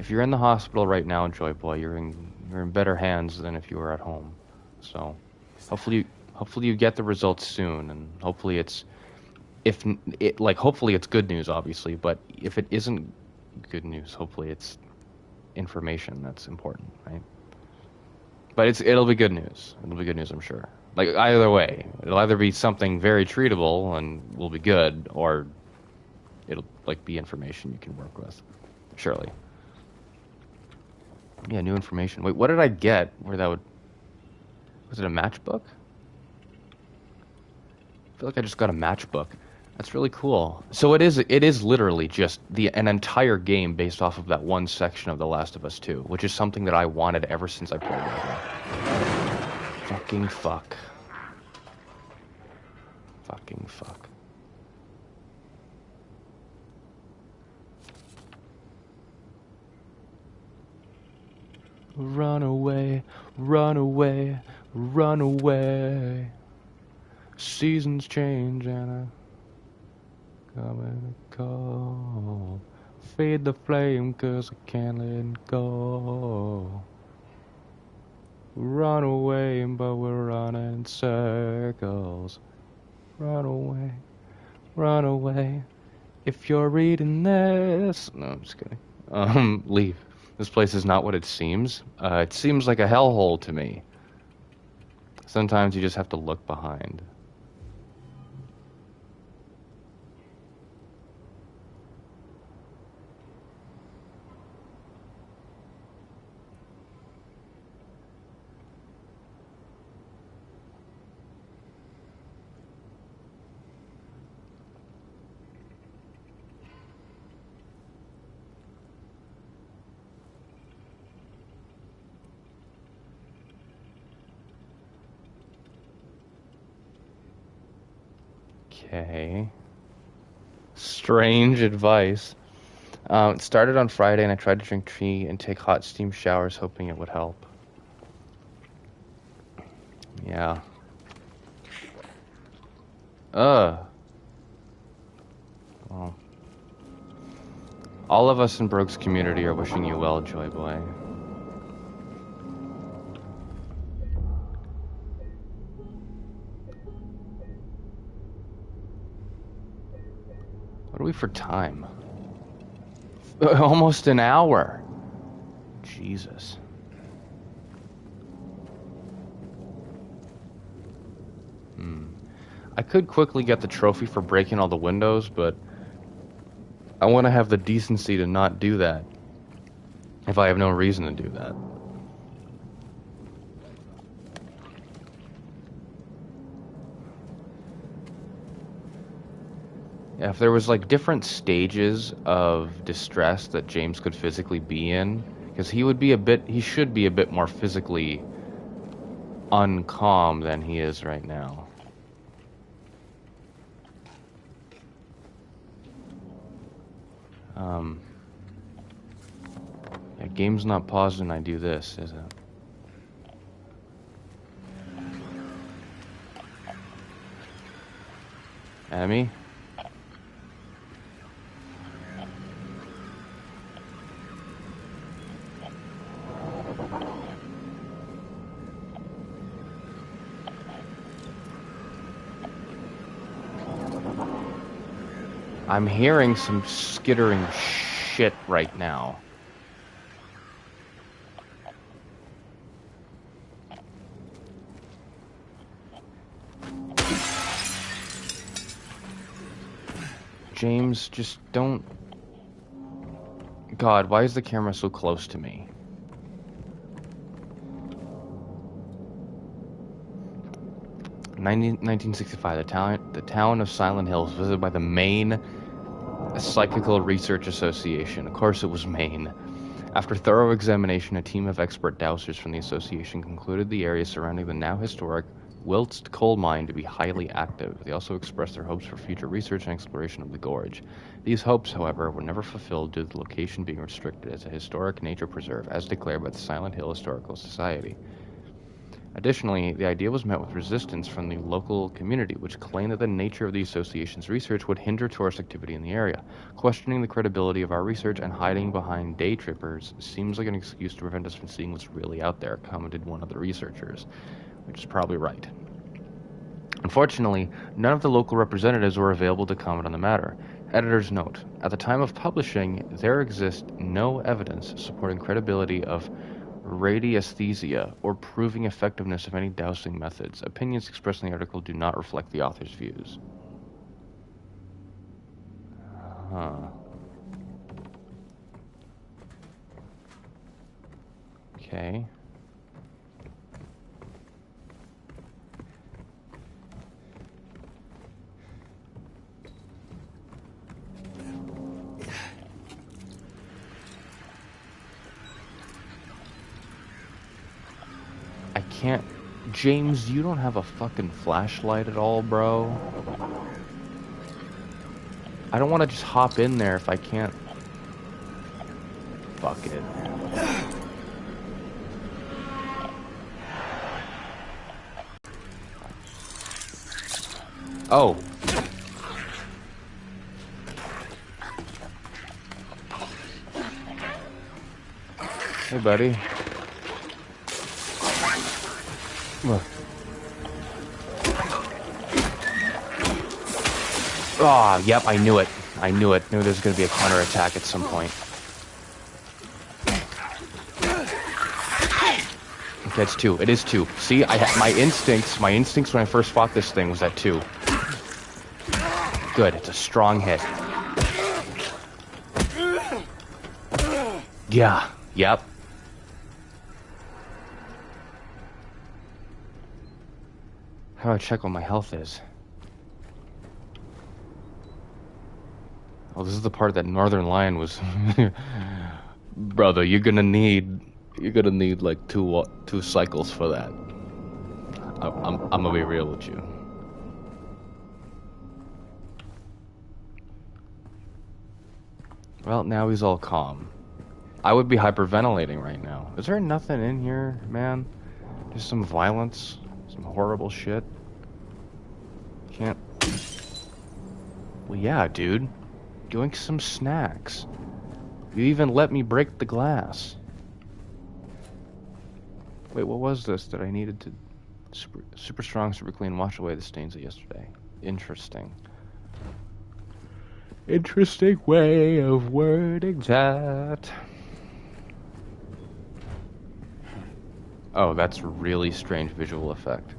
if you're in the hospital right now, Joy Boy, you're in better hands than if you were at home. So, hopefully you get the results soon, and hopefully it's hopefully it's good news, obviously, but if it isn't good news, hopefully it's information that's important, right? But it'll be good news. It'll be good news, I'm sure. Like either way, it'll either be something very treatable and will be good, or it'll like be information you can work with. Surely. Yeah, new information. Wait, what did I get? Where that would? Was it a matchbook? I feel like I just got a matchbook. That's really cool. So it is literally just an entire game based off of that one section of The Last of Us 2, which is something that I wanted ever since I played it. Fucking fuck. Fucking fuck. Run away, run away, run away. Seasons change and I come and go. Feed the flame 'cause I can't let it go. Run away, but we're running in circles. Run away, run away. If you're reading this... No, I'm just kidding. Leave. This place is not what it seems. It seems like a hellhole to me. Sometimes you just have to look behind. Okay. Strange advice. It started on Friday and I tried to drink tea and take hot steam showers hoping it would help. Yeah. Well. All of us in Brooks community are wishing you well, Joy Boy. What are we for time? Almost an hour. Jesus. I could quickly get the trophy for breaking all the windows, but I want to have the decency to not do that if I have no reason to do that. Yeah, if there was like different stages of distress that James could physically be in, because he should be a bit more physically uncalm than he is right now. Yeah, game's not paused when I do this, is it? Enemy? I'm hearing some skittering shit right now. James, just don't... God, why is the camera so close to me? In 1965, the town of Silent Hill was visited by the Maine Psychical Research Association. Of course it was Maine. After thorough examination, a team of expert dowsers from the association concluded the area surrounding the now historic Wiltst coal mine to be highly active. They also expressed their hopes for future research and exploration of the gorge. These hopes, however, were never fulfilled due to the location being restricted as a historic nature preserve, as declared by the Silent Hill Historical Society. Additionally, the idea was met with resistance from the local community, which claimed that the nature of the association's research would hinder tourist activity in the area. Questioning the credibility of our research and hiding behind day trippers seems like an excuse to prevent us from seeing what's really out there, commented one of the researchers, which is probably right. Unfortunately, none of the local representatives were available to comment on the matter. Editor's note. At the time of publishing, there exists no evidence supporting credibility of radiesthesia or proving effectiveness of any dowsing methods. Opinions expressed in the article do not reflect the author's views. Huh. Okay. I can't... James, you don't have a fucking flashlight at all, bro? I don't want to just hop in there if I can't... Fuck it. Oh. Hey, buddy. Oh, yep, I knew it. I knew it. Knew there was going to be a counterattack at some point. Okay, it's 2. It is 2. See, my instincts when I first fought this thing was at 2. Good, it's a strong hit. Yeah, yep. How do I check what my health is? Oh, this is the part that Northern Lion was... Brother, you're gonna need like two cycles for that. I'm gonna be real with you. Well, now he's all calm. I would be hyperventilating right now. Is there nothing in here, man? Just some violence, some horrible shit. Can't... Well, yeah, dude. Doing some snacks. You even let me break the glass. Wait, what was this that I needed to... Super strong, super clean, wash away the stains of yesterday. Interesting. Interesting way of wording that. Oh, that's a really strange visual effect.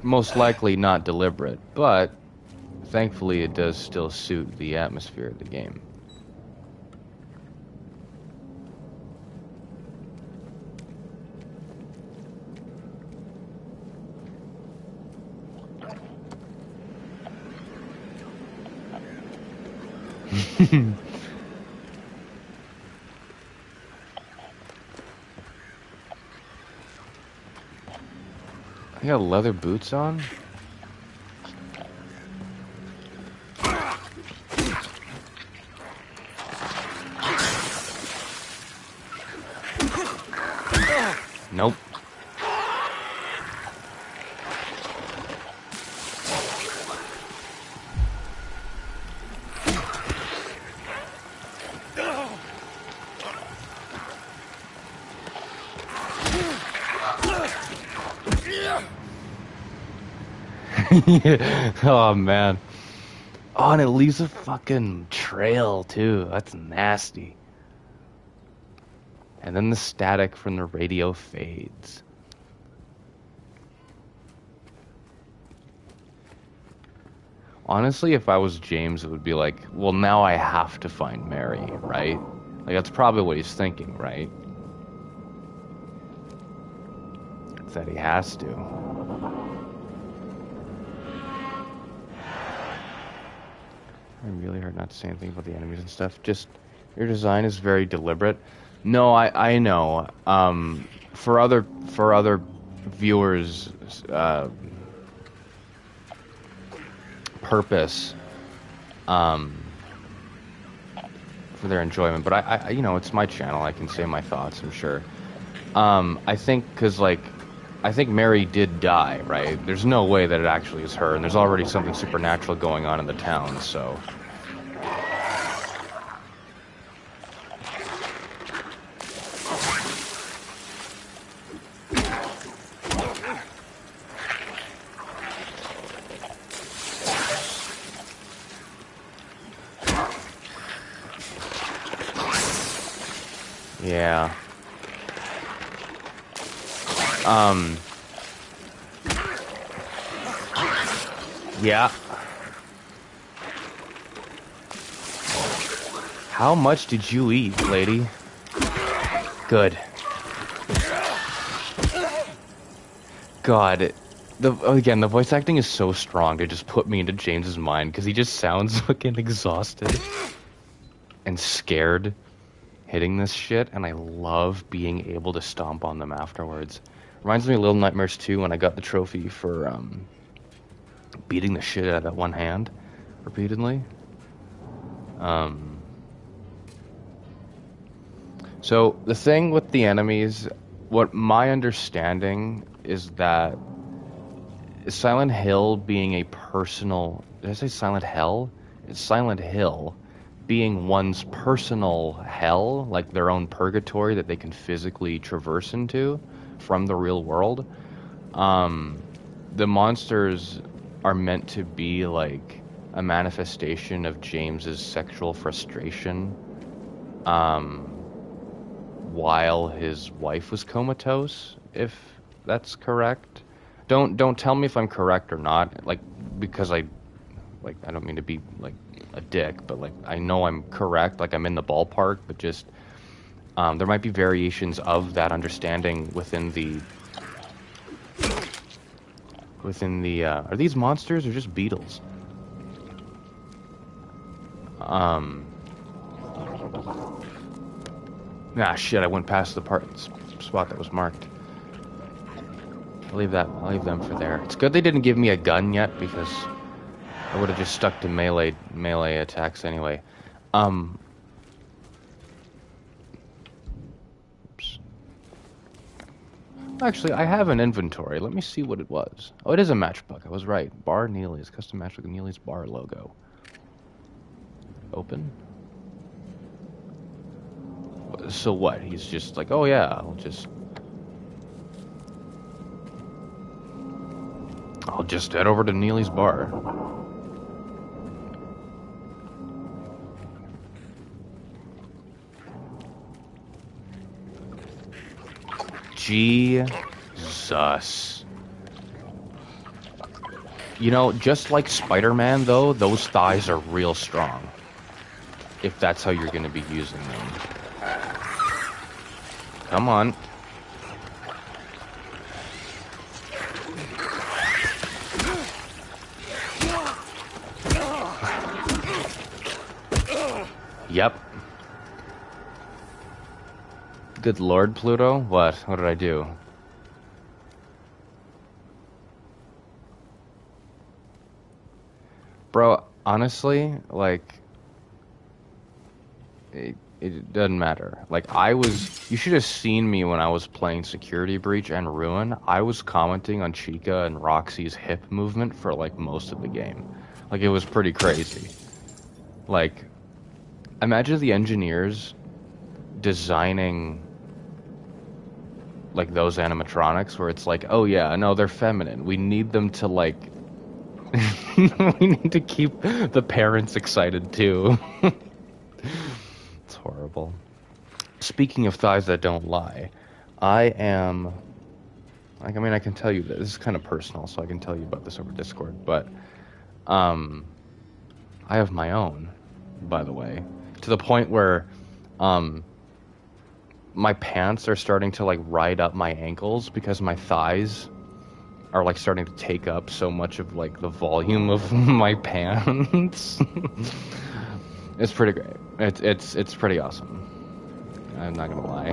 Most likely not deliberate, but thankfully it does still suit the atmosphere of the game. I got leather boots on? Nope. Oh man. Oh, and it leaves a fucking trail too. That's nasty. And then the static from the radio fades. Honestly, if I was James, it would be like, well, now I have to find Mary, right? Like, that's probably what he's thinking, right? That he has to. I'm really hard not to say anything about the enemies and stuff. Just, your design is very deliberate. No, I know. For other viewers, purpose, for their enjoyment. But I, you know, it's my channel. I can say my thoughts, I'm sure. I think, I think Mary did die, right? There's no way that it actually is her, and there's already something supernatural going on in the town, so... Yeah. Yeah. How much did you eat, lady? Good. God. Again, the voice acting is so strong to just put me into James's mind because he just sounds fucking exhausted and scared hitting this shit, and I love being able to stomp on them afterwards. Reminds me of Little Nightmares 2 when I got the trophy for beating the shit out of that one hand repeatedly. So the thing with the enemies, what my understanding is that Silent Hill being a personal, did I say Silent Hell? It's Silent Hill being one's personal hell, like their own purgatory that they can physically traverse into from the real world. The monsters are meant to be like a manifestation of James's sexual frustration while his wife was comatose, if that's correct. Don't tell me if I'm correct or not, like, because I don't mean to be like a dick, but like I know I'm correct, like I'm in the ballpark, but just there might be variations of that understanding within the are these monsters or just beetles? Ah, shit, I went past the spot that was marked. I'll leave them for there. It's good they didn't give me a gun yet, because I would have just stuck to melee attacks anyway. Oops. Actually, I have an inventory. Let me see what it was. Oh, it is a matchbook. I was right. Bar Neely's. Custom matchbook Neely's bar logo. Open. So what? He's just like, oh yeah, I'll just head over to Neely's bar. Jesus. You know, just like Spider-Man, though, those thighs are real strong. If that's how you're going to be using them. Come on. Yep. Good Lord, Pluto? What? What did I do? Bro, honestly, like, it doesn't matter. Like, you should have seen me when I was playing Security Breach and Ruin. I was commenting on Chica and Roxy's hip movement for, like, most of the game. Like, it was pretty crazy. Like, imagine the engineers designing, like, those animatronics where it's like, oh yeah, no, they're feminine. We need them to, like, we need to keep the parents excited, too. It's horrible. Speaking of thighs that don't lie, I am... Like, I mean, I can tell you that this is kind of personal, so I can tell you about this over Discord, but I have my own, by the way, to the point where my pants are starting to, like, ride up my ankles because my thighs are, like, starting to take up so much of, like, the volume of my pants. It's pretty great. It's pretty awesome. I'm not gonna lie.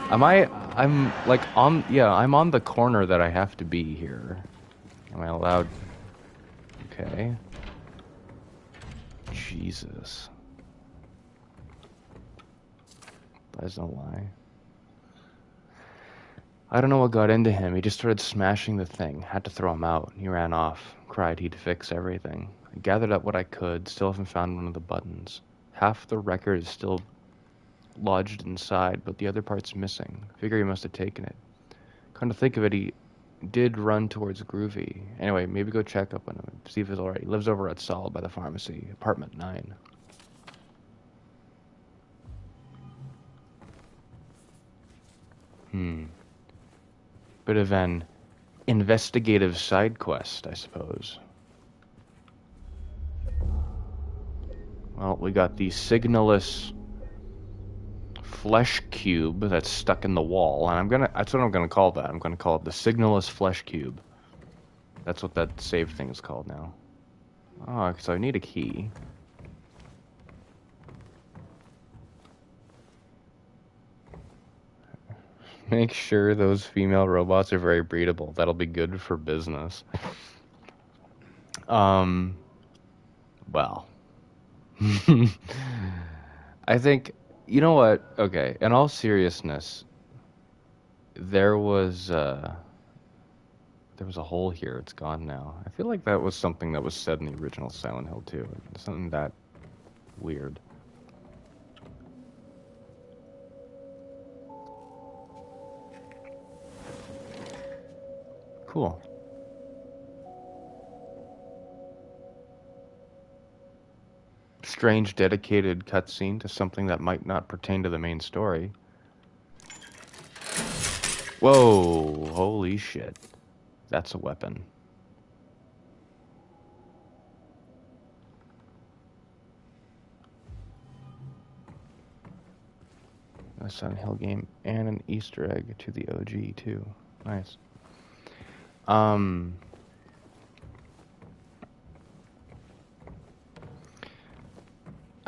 I'm like I'm on the corner that I have to be here. Am I allowed? Okay. Jesus. That's no lie. I don't know what got into him. He just started smashing the thing. Had to throw him out. He ran off. Cried he'd fix everything. I gathered up what I could. Still haven't found one of the buttons. Half the record is still lodged inside, but the other part's missing. Figure he must have taken it. Come to think of it, he did run towards Groovy. Anyway, maybe go check up on him, see if he's alright. He lives over at Sol by the pharmacy, apartment 9. Bit of an investigative side quest, I suppose. Well, we got the signalless flesh cube that's stuck in the wall, and that's what I'm gonna call that. I'm gonna call it the signalless flesh cube. That's what that save thing is called now. Oh, so I need a key. Make sure those female robots are very breedable. That'll be good for business. Well. I think, you know what? Okay, in all seriousness, there was a hole here. It's gone now. I feel like that was something that was said in the original Silent Hill 2. Something that weird. Cool. Strange dedicated cutscene to something that might not pertain to the main story. Whoa, holy shit. That's a weapon. A Silent Hill game and an Easter egg to the OG too. Nice. I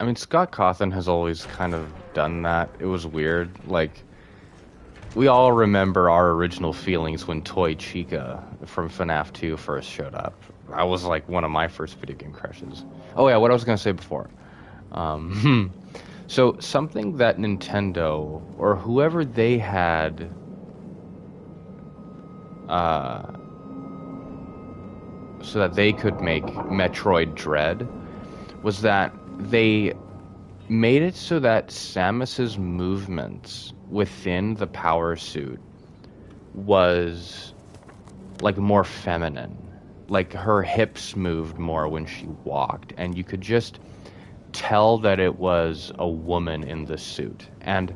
mean, Scott Cawthon has always kind of done that. It was weird. Like, we all remember our original feelings when Toy Chica from FNAF 2 first showed up. That was like one of my first video game crushes. Oh yeah, what I was gonna say before. So something that Nintendo or whoever they had so that they could make Metroid Dread was that they made it so that Samus's movements within the power suit was like more feminine. Like her hips moved more when she walked, and you could just tell that it was a woman in the suit. And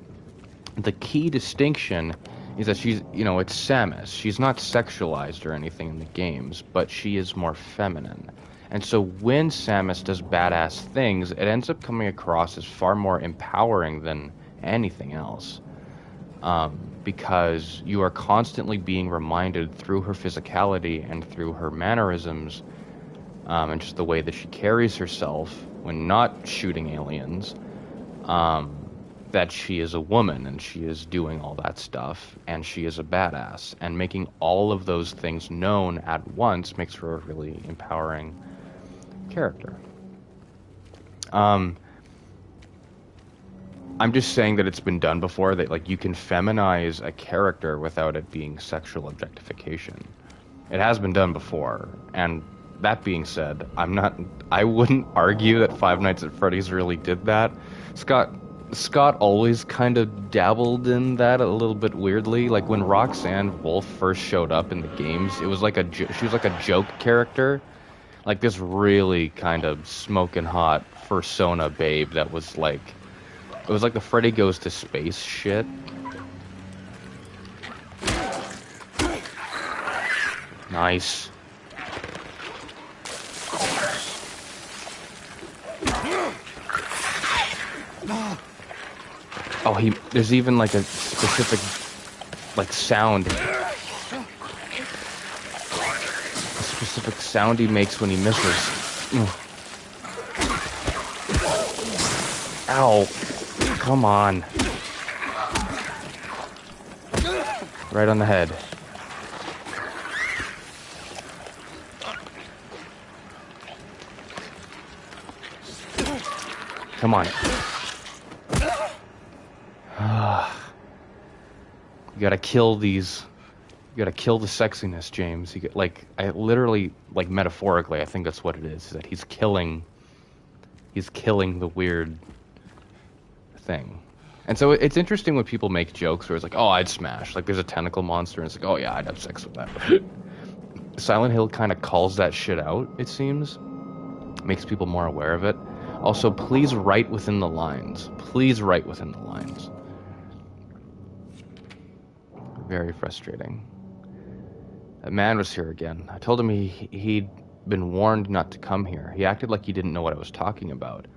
the key distinction is that she's, you know, it's Samus. She's not sexualized or anything in the games, but she is more feminine. And so when Samus does badass things, it ends up coming across as far more empowering than anything else. Because you are constantly being reminded through her physicality and through her mannerisms, and just the way that she carries herself when not shooting aliens, that she is a woman and she is doing all that stuff and she is a badass. And making all of those things known at once makes her a really empowering character. I'm just saying that it's been done before, that like you can feminize a character without it being sexual objectification. It has been done before, and that being said, I wouldn't argue that Five Nights at Freddy's really did that. Scott always kind of dabbled in that a little bit weirdly. Like when Roxanne Wolf first showed up in the games, it was like she was like a joke character. Like this really kind of smoking hot fursona babe that was like, it was like the Freddy Goes to Space shit. Nice. Oh, there's even like a specific, like sound. A specific sound he makes when he misses. Ow. Come on. Right on the head. Come on. You gotta kill these. You gotta kill the sexiness, James. I literally, like metaphorically, I think that's what it is that he's killing the weird thing. And so it's interesting when people make jokes where it's like, oh, I'd smash. Like there's a tentacle monster, and it's like, oh yeah, I'd have sex with that. Silent Hill kind of calls that shit out, it seems. Makes people more aware of it. Also, please write within the lines. Please write within the lines. Very frustrating. That man was here again. I told him he'd been warned not to come here. He acted like he didn't know what I was talking about.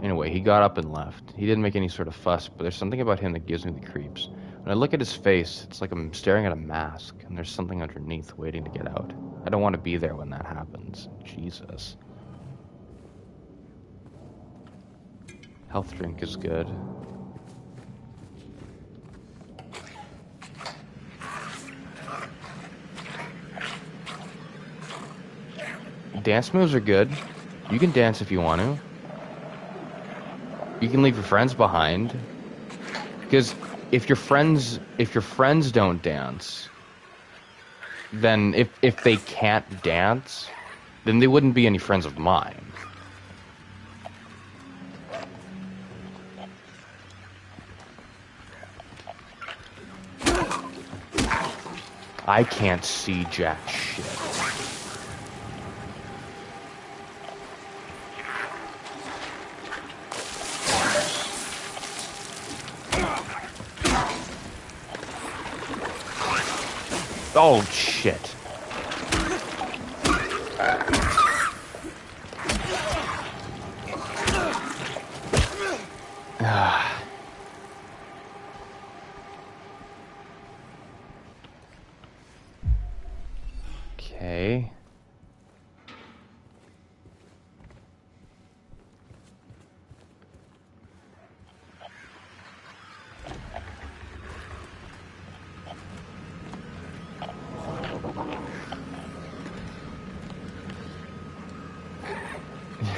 Anyway, he got up and left. He didn't make any sort of fuss, but there's something about him that gives me the creeps. When I look at his face, it's like I'm staring at a mask, and there's something underneath waiting to get out. I don't want to be there when that happens. Jesus. Health drink is good. Dance moves are good. You can dance if you want to. You can leave your friends behind. Because if your friends don't dance, then if they can't dance, then they wouldn't be any friends of mine. I can't see jack shit. Oh, shit. Okay.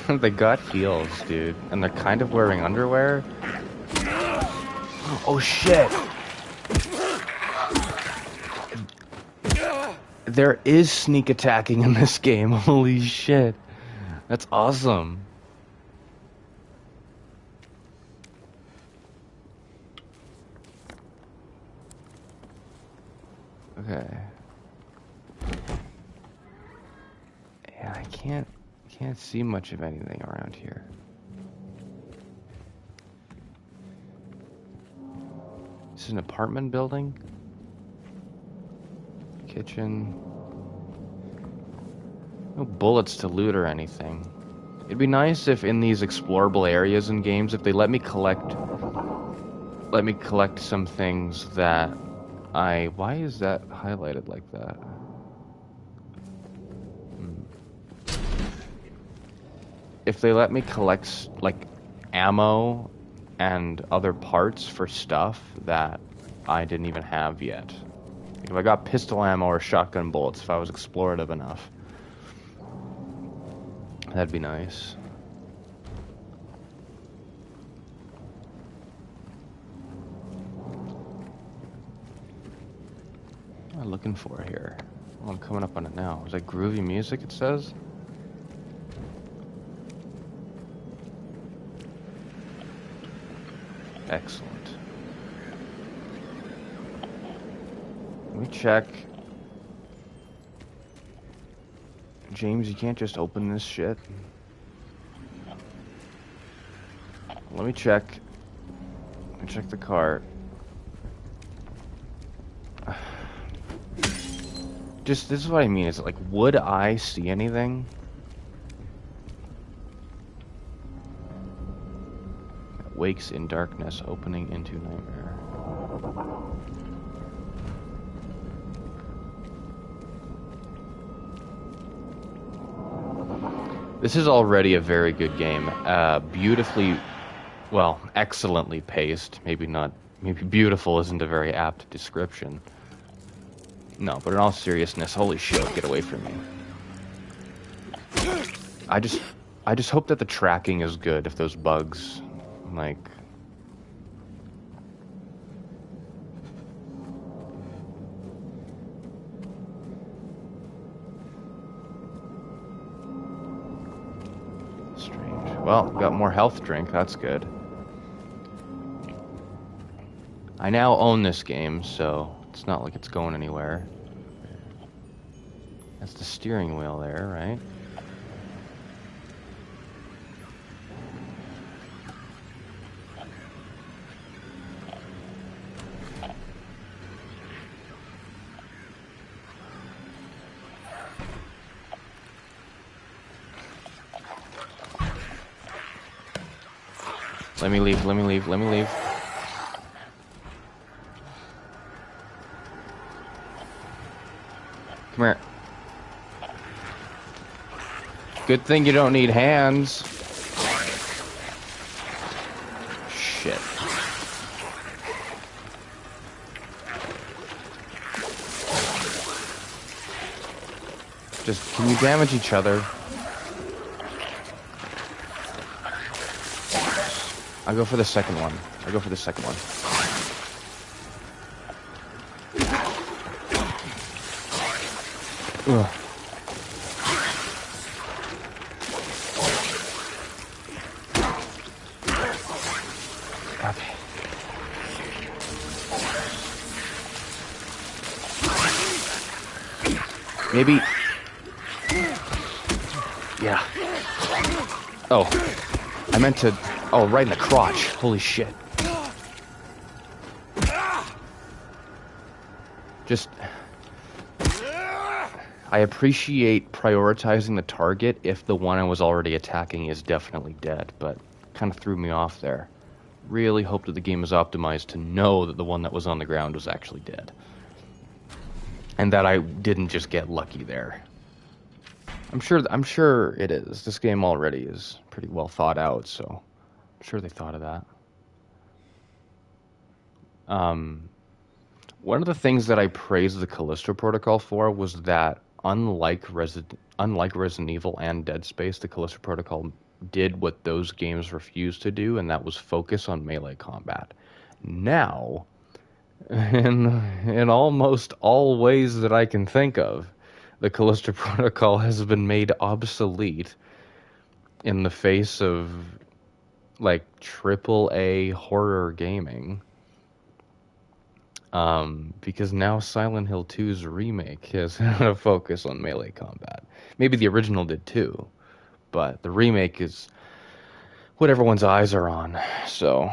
They got heels, dude. And they're kind of wearing underwear. Oh, shit. There is sneak attacking in this game. Holy shit. That's awesome. Okay. Yeah, I can't see much of anything around here. This is an apartment building. Kitchen. No bullets to loot or anything. It'd be nice if in these explorable areas in games, if they let me collect some things that why is that highlighted like that? If they let me collect like ammo and other parts for stuff that I didn't even have yet. Like if I got pistol ammo or shotgun bullets, if I was explorative enough, that'd be nice. What am I looking for here? Oh, I'm coming up on it now. Is that groovy music it says? Excellent. Let me check. James, you can't just open this shit. Let me check. Let me check the cart. Just, this is what I mean. Is it like, would I see anything? Wakes in darkness, opening into nightmare. This is already a very good game. Beautifully, well, excellently paced. Maybe beautiful isn't a very apt description. No, but in all seriousness, holy shit, get away from me. I just hope that the tracking is good if those bugs, like... Strange. Well, got more health drink, that's good. I now own this game, so it's not like it's going anywhere. That's the steering wheel there, right? Let me leave, let me leave, let me leave. Come here. Good thing you don't need hands. Shit. Just, can you damage each other? I'll go for the second one. I'll go for the second one. Ugh. Okay. Maybe. Yeah. Oh. I meant to. Oh, right in the crotch. Holy shit. Just. I appreciate prioritizing the target if the one I was already attacking is definitely dead, but kind of threw me off there. Really hope that the game is optimized to know that the one that was on the ground was actually dead. And that I didn't just get lucky there. I'm sure it is. This game already is pretty well thought out, so I'm sure they thought of that. One of the things that I praised the Callisto Protocol for was that unlike Resident Evil and Dead Space, the Callisto Protocol did what those games refused to do, and that was focus on melee combat. Now, in almost all ways that I can think of, the Callisto Protocol has been made obsolete in the face of, like, AAA horror gaming. Because now Silent Hill 2's remake has a focus on melee combat. Maybe the original did too, but the remake is what everyone's eyes are on, so...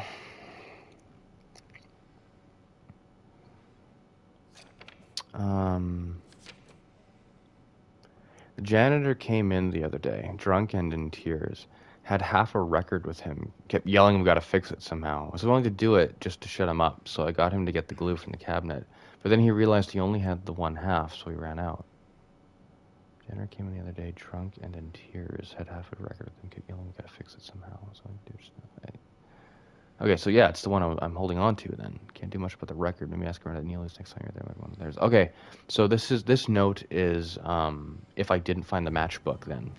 The janitor came in the other day, drunk and in tears. Had half a record with him. Kept yelling we gotta fix it somehow. I was willing to do it just to shut him up, so I got him to get the glue from the cabinet. But then he realized he only had the one half, so he ran out. Janitor came in the other day, drunk and in tears. Had half a record with him. Kept yelling we gotta fix it somehow. So I do stuff. Okay, so yeah, it's the one I'm holding on to then. Can't do much about the record. Maybe ask around at Neely's next time you're there. One of theirs. Okay, so this note is if I didn't find the matchbook then.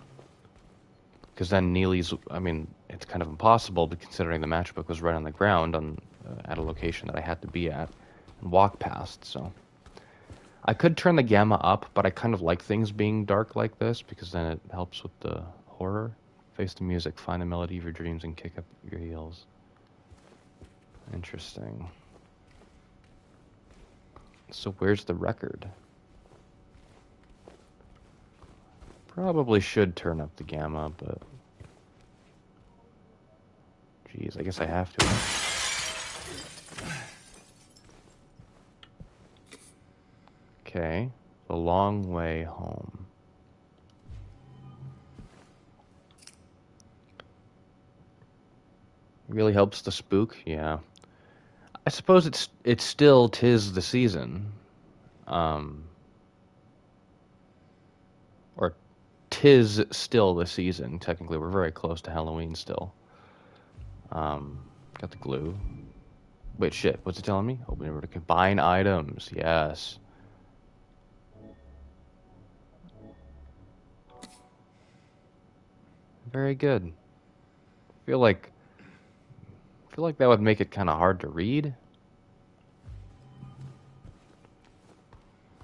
Because then Neely's, I mean, it's kind of impossible considering the matchbook was right on the ground at a location that I had to be at and walk past, so. I could turn the gamma up, but I kind of like things being dark like this because then it helps with the horror. Face the music, find the melody of your dreams, and kick up your heels. Interesting. So where's the record? Probably should turn up the gamma, but... Jeez, I guess I have to. Okay. The long way home. Really helps the spook? Yeah. I suppose it's still 'tis the season. Or 'tis still the season. Technically, we're very close to Halloween still. Got the glue. Wait, shit. What's it telling me? Open it to combine items. Yes. Very good. I feel like that would make it kind of hard to read.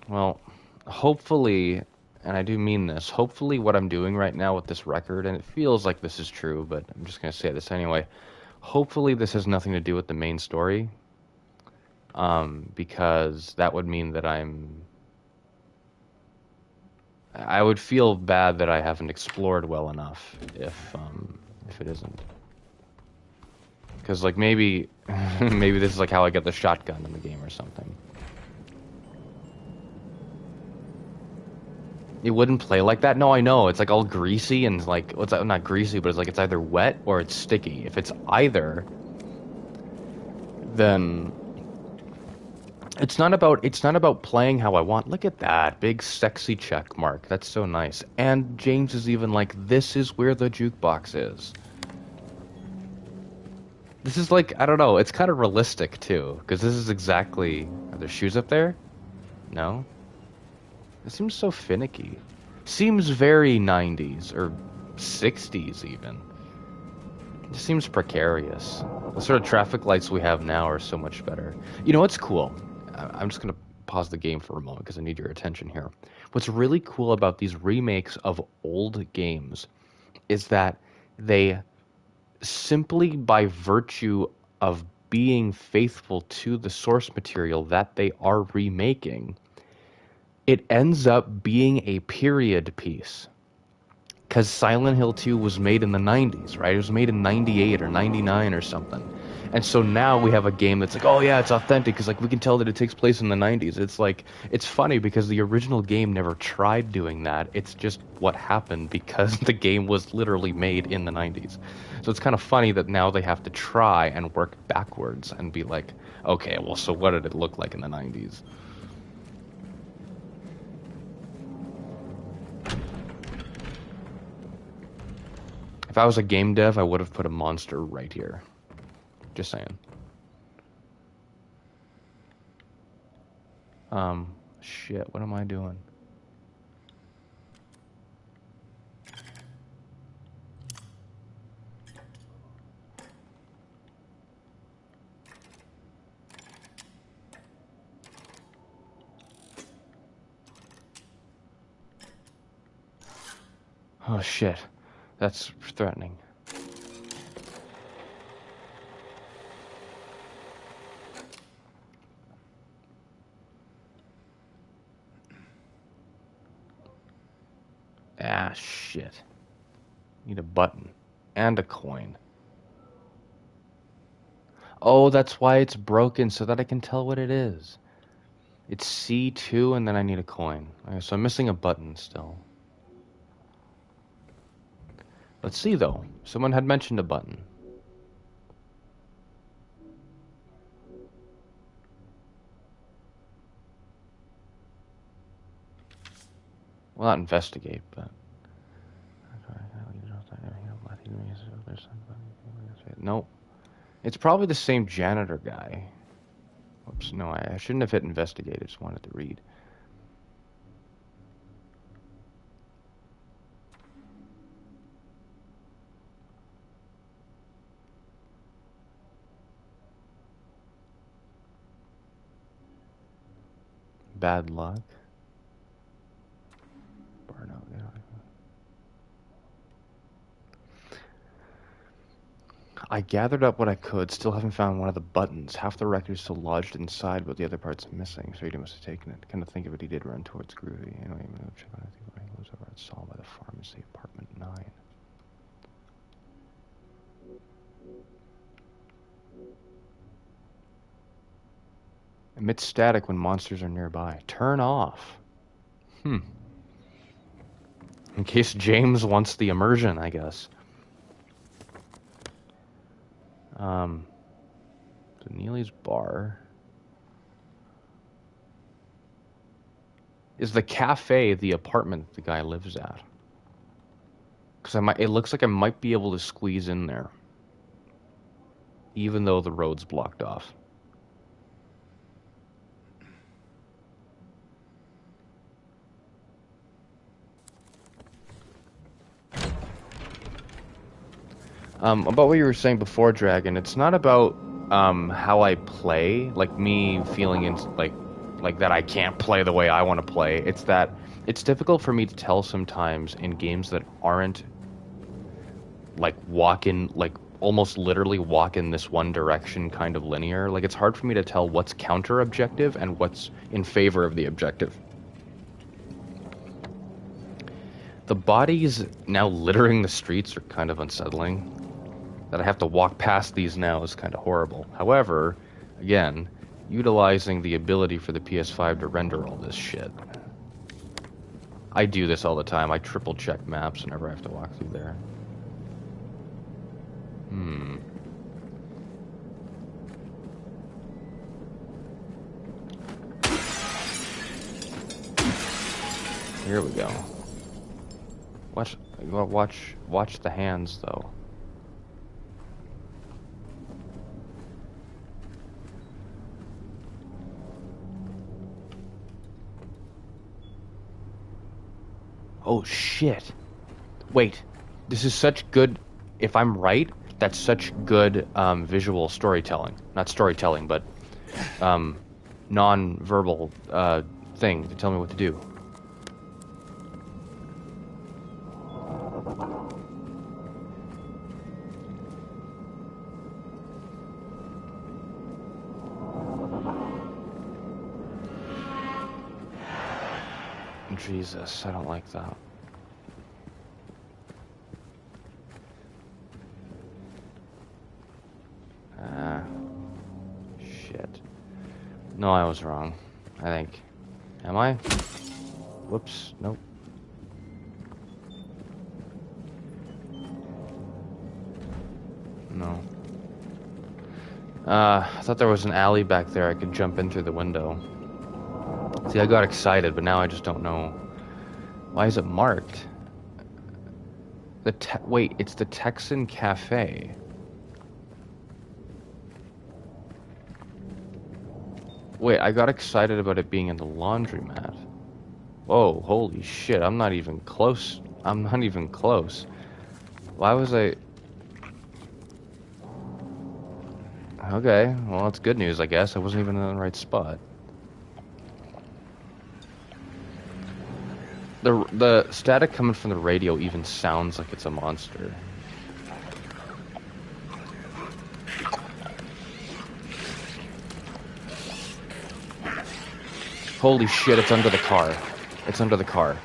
Well, hopefully, and I do mean this, hopefully what I'm doing right now with this record, and it feels like this is true, but I'm just going to say this anyway, hopefully this has nothing to do with the main story, because that would mean that I would feel bad that I haven't explored well enough if it isn't. Because, like, maybe this is like how I get the shotgun in the game or something. It wouldn't play like that? No, I know. It's like all greasy and like, what's that? Not greasy, but it's like it's either wet or it's sticky. If it's either, then it's not about playing how I want. Look at that big sexy check mark. That's so nice. And James is even like, this is where the jukebox is. This is like, I don't know. It's kind of realistic too, because this is exactly. Are there shoes up there? No. It seems so finicky. Seems very 90s or 60s even. It just seems precarious. The sort of traffic lights we have now are so much better. You know what's cool? I'm just going to pause the game for a moment because I need your attention here. What's really cool about these remakes of old games is that they simply by virtue of being faithful to the source material that they are remaking, it ends up being a period piece. Because Silent Hill 2 was made in the 90s, right? It was made in 98 or 99 or something. And so now we have a game that's like, oh yeah, it's authentic because like we can tell that it takes place in the 90s. It's like, it's funny because the original game never tried doing that. It's just what happened because the game was literally made in the 90s. So it's kind of funny that now they have to try and work backwards and be like, okay, well, so what did it look like in the 90s? If I was a game dev, I would have put a monster right here. Just saying. Shit, what am I doing? Oh shit, that's threatening. Ah, shit. Need a button. And a coin. Oh, that's why it's broken, so that I can tell what it is. It's C2, and then I need a coin. Okay, so I'm missing a button still. Let's see, though. Someone had mentioned a button. Well, not investigate, but... Nope. It's probably the same janitor guy. Whoops, no, I shouldn't have hit investigate. I just wanted to read. Bad luck. Burnout. I gathered up what I could, still haven't found one of the buttons. Half the record is still lodged inside, but the other part's missing, so he must have taken it. Kind of think of it, he did run towards Groovy. Anyway, I'm gonna check on it. I think he lives over at Saul by the pharmacy, apartment 9. Emit static when monsters are nearby. Turn off. In case James wants the immersion, I guess. So Neely's bar. Is the cafe the apartment the guy lives at? Because it looks like I might be able to squeeze in there. Even though the road's blocked off. About what you were saying before, Dragon, it's not about how I play, like me feeling like that I can't play the way I want to play. It's that it's difficult for me to tell sometimes in games that aren't like almost literally walk in this one direction kind of linear. Like it's hard for me to tell what's counter objective and what's in favor of the objective. The bodies now littering the streets are kind of unsettling. That I have to walk past these now is kind of horrible. However, again, utilizing the ability for the PS5 to render all this shit. I do this all the time. I triple check maps whenever I have to walk through there. Here we go. Watch the hands, though. Oh shit! Wait, this is such good. If I'm right, that's such good visual storytelling. Not storytelling, but non-verbal thing to tell me what to do. Jesus, I don't like that. Shit. No, I was wrong. I think. Am I? Whoops. Nope. No. I thought there was an alley back there I could jump in through the window. See, I got excited, but now I just don't know. Why is it marked? Wait, it's the Texan Cafe. Wait, I got excited about it being in the laundromat. Whoa, holy shit, I'm not even close. I'm not even close. Why was I... Okay, well, that's good news, I guess. I wasn't even in the right spot. The static coming from the radio even sounds like it's a monster. Holy shit, it's under the car. It's under the car.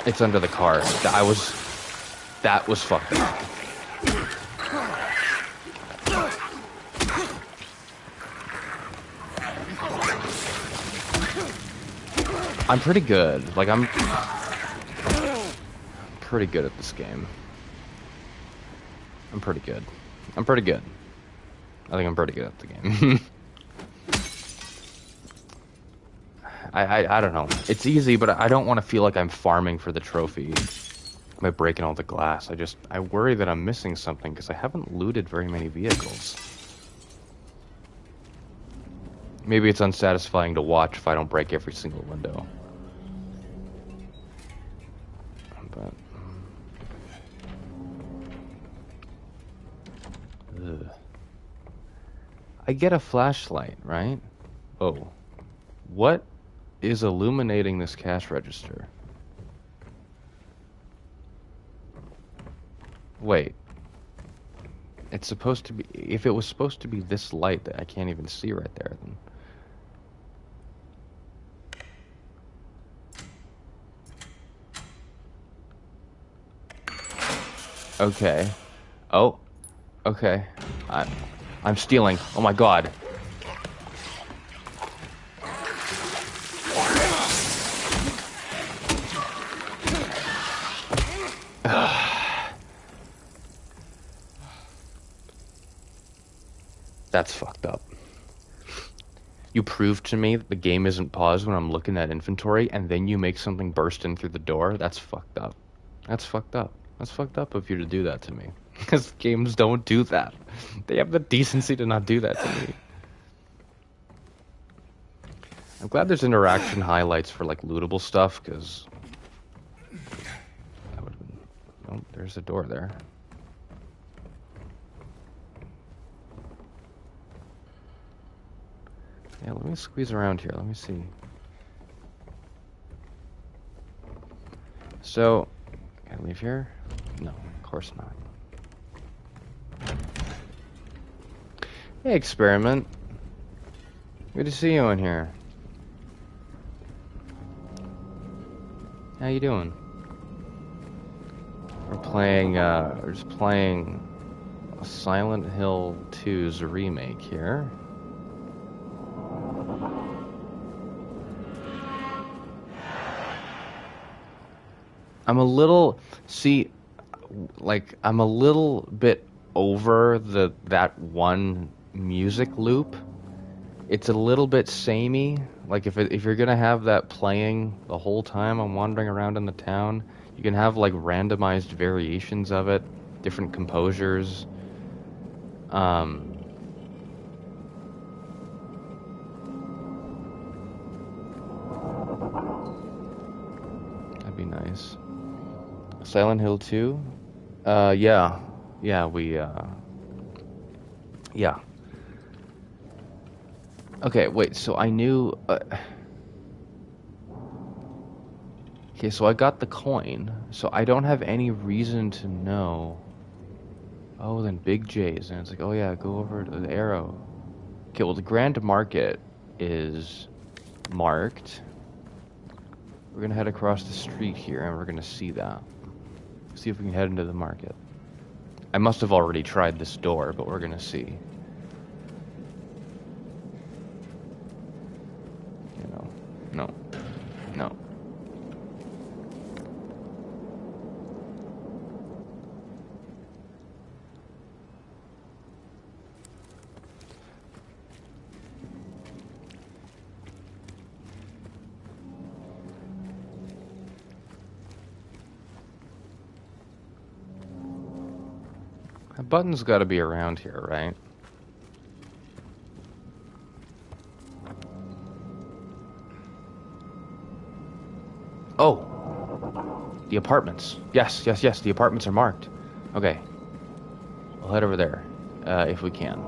It's under the car. That was fucked up. I'm pretty good. Like, I'm pretty good at this game. I'm pretty good. I'm pretty good. I think I'm pretty good at the game. I don't know. It's easy, but I don't want to feel like I'm farming for the trophy by breaking all the glass. I worry that I'm missing something because I haven't looted very many vehicles. Maybe it's unsatisfying to watch if I don't break every single window. But... Ugh. I get a flashlight, right? Oh. What is illuminating this cash register? Wait. It's supposed to be... If it was supposed to be this light that I can't even see right there, then... Okay. Oh. Okay. I'm stealing. Oh my god. That's fucked up. You proved to me that the game isn't paused when I'm looking at inventory, and then you make something burst in through the door? That's fucked up. That's fucked up. That's fucked up of you to do that to me. Because games don't do that. They have the decency to not do that to me. I'm glad there's interaction highlights for, like, lootable stuff, because... That would have been... Oh, there's a door there. Yeah, let me squeeze around here. Let me see. So, can I leave here? No, of course not. Hey, Experiment. Good to see you in here. How you doing? We're just playing Silent Hill 2's remake here. I'm a little see, like I'm a little bit over that one music loop. It's a little bit samey. Like if you're gonna have that playing the whole time I'm wandering around in the town, you can have like randomized variations of it, different composers. Um, that'd be nice. Silent Hill 2? Yeah. Yeah, yeah. Okay, wait, so I knew... okay, so I got the coin, so I don't have any reason to know... Oh, then Big J's, and it's like, oh yeah, go over to the arrow. Okay, well the Grand Market is marked. We're gonna head across the street here, and we're gonna see that. See if we can head into the market. I must have already tried this door, but we're gonna see. You know, no, no. A button's got to be around here, right? Oh, the apartments. Yes, yes, yes. The apartments are marked. Okay, we'll head over there if we can.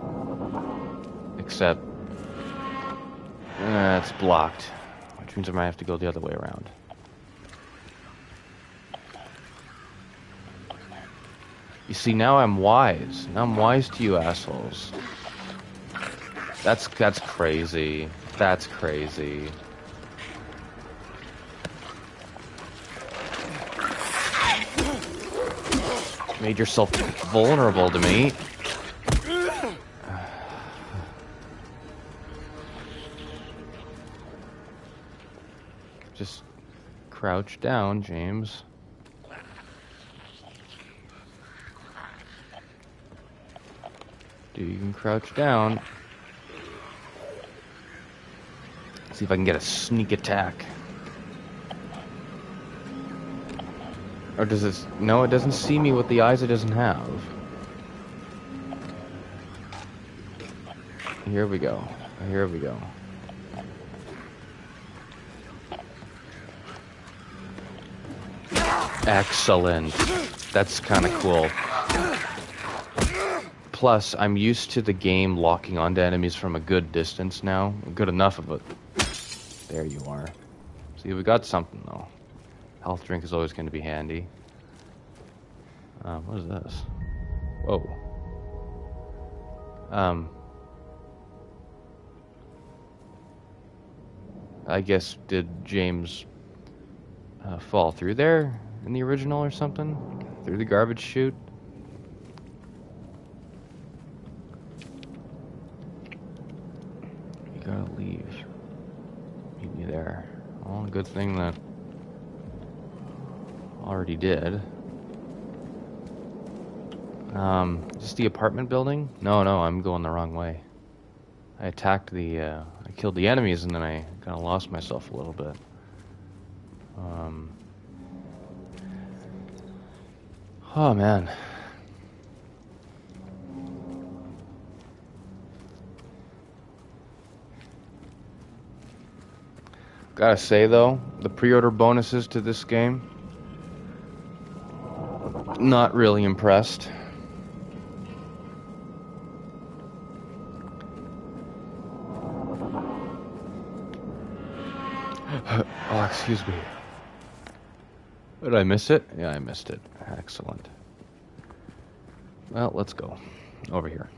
Except it's blocked, which means I might have to go the other way around. You see, now I'm wise. Now I'm wise to you assholes. That's crazy. That's crazy. Made yourself vulnerable to me. Just crouch down, James. Dude, you can crouch down. See if I can get a sneak attack. Or does this... No, it doesn't see me with the eyes it doesn't have. Here we go. Here we go. Excellent. That's kind of cool. Plus, I'm used to the game locking onto enemies from a good distance now. Good enough of it. There you are. See, we got something, though. Health drink is always going to be handy. What is this? Whoa. I guess, did James fall through there in the original or something? Through the garbage chute? You gotta leave. Meet me there. Well, good thing that already did. Is this the apartment building? No, I'm going the wrong way. I attacked I killed the enemies and then I kind of lost myself a little bit. Oh man. Gotta say though, the pre-order bonuses to this game, not really impressed. Oh, excuse me. Did I miss it? Yeah, I missed it. Excellent. Well, let's go. Over here.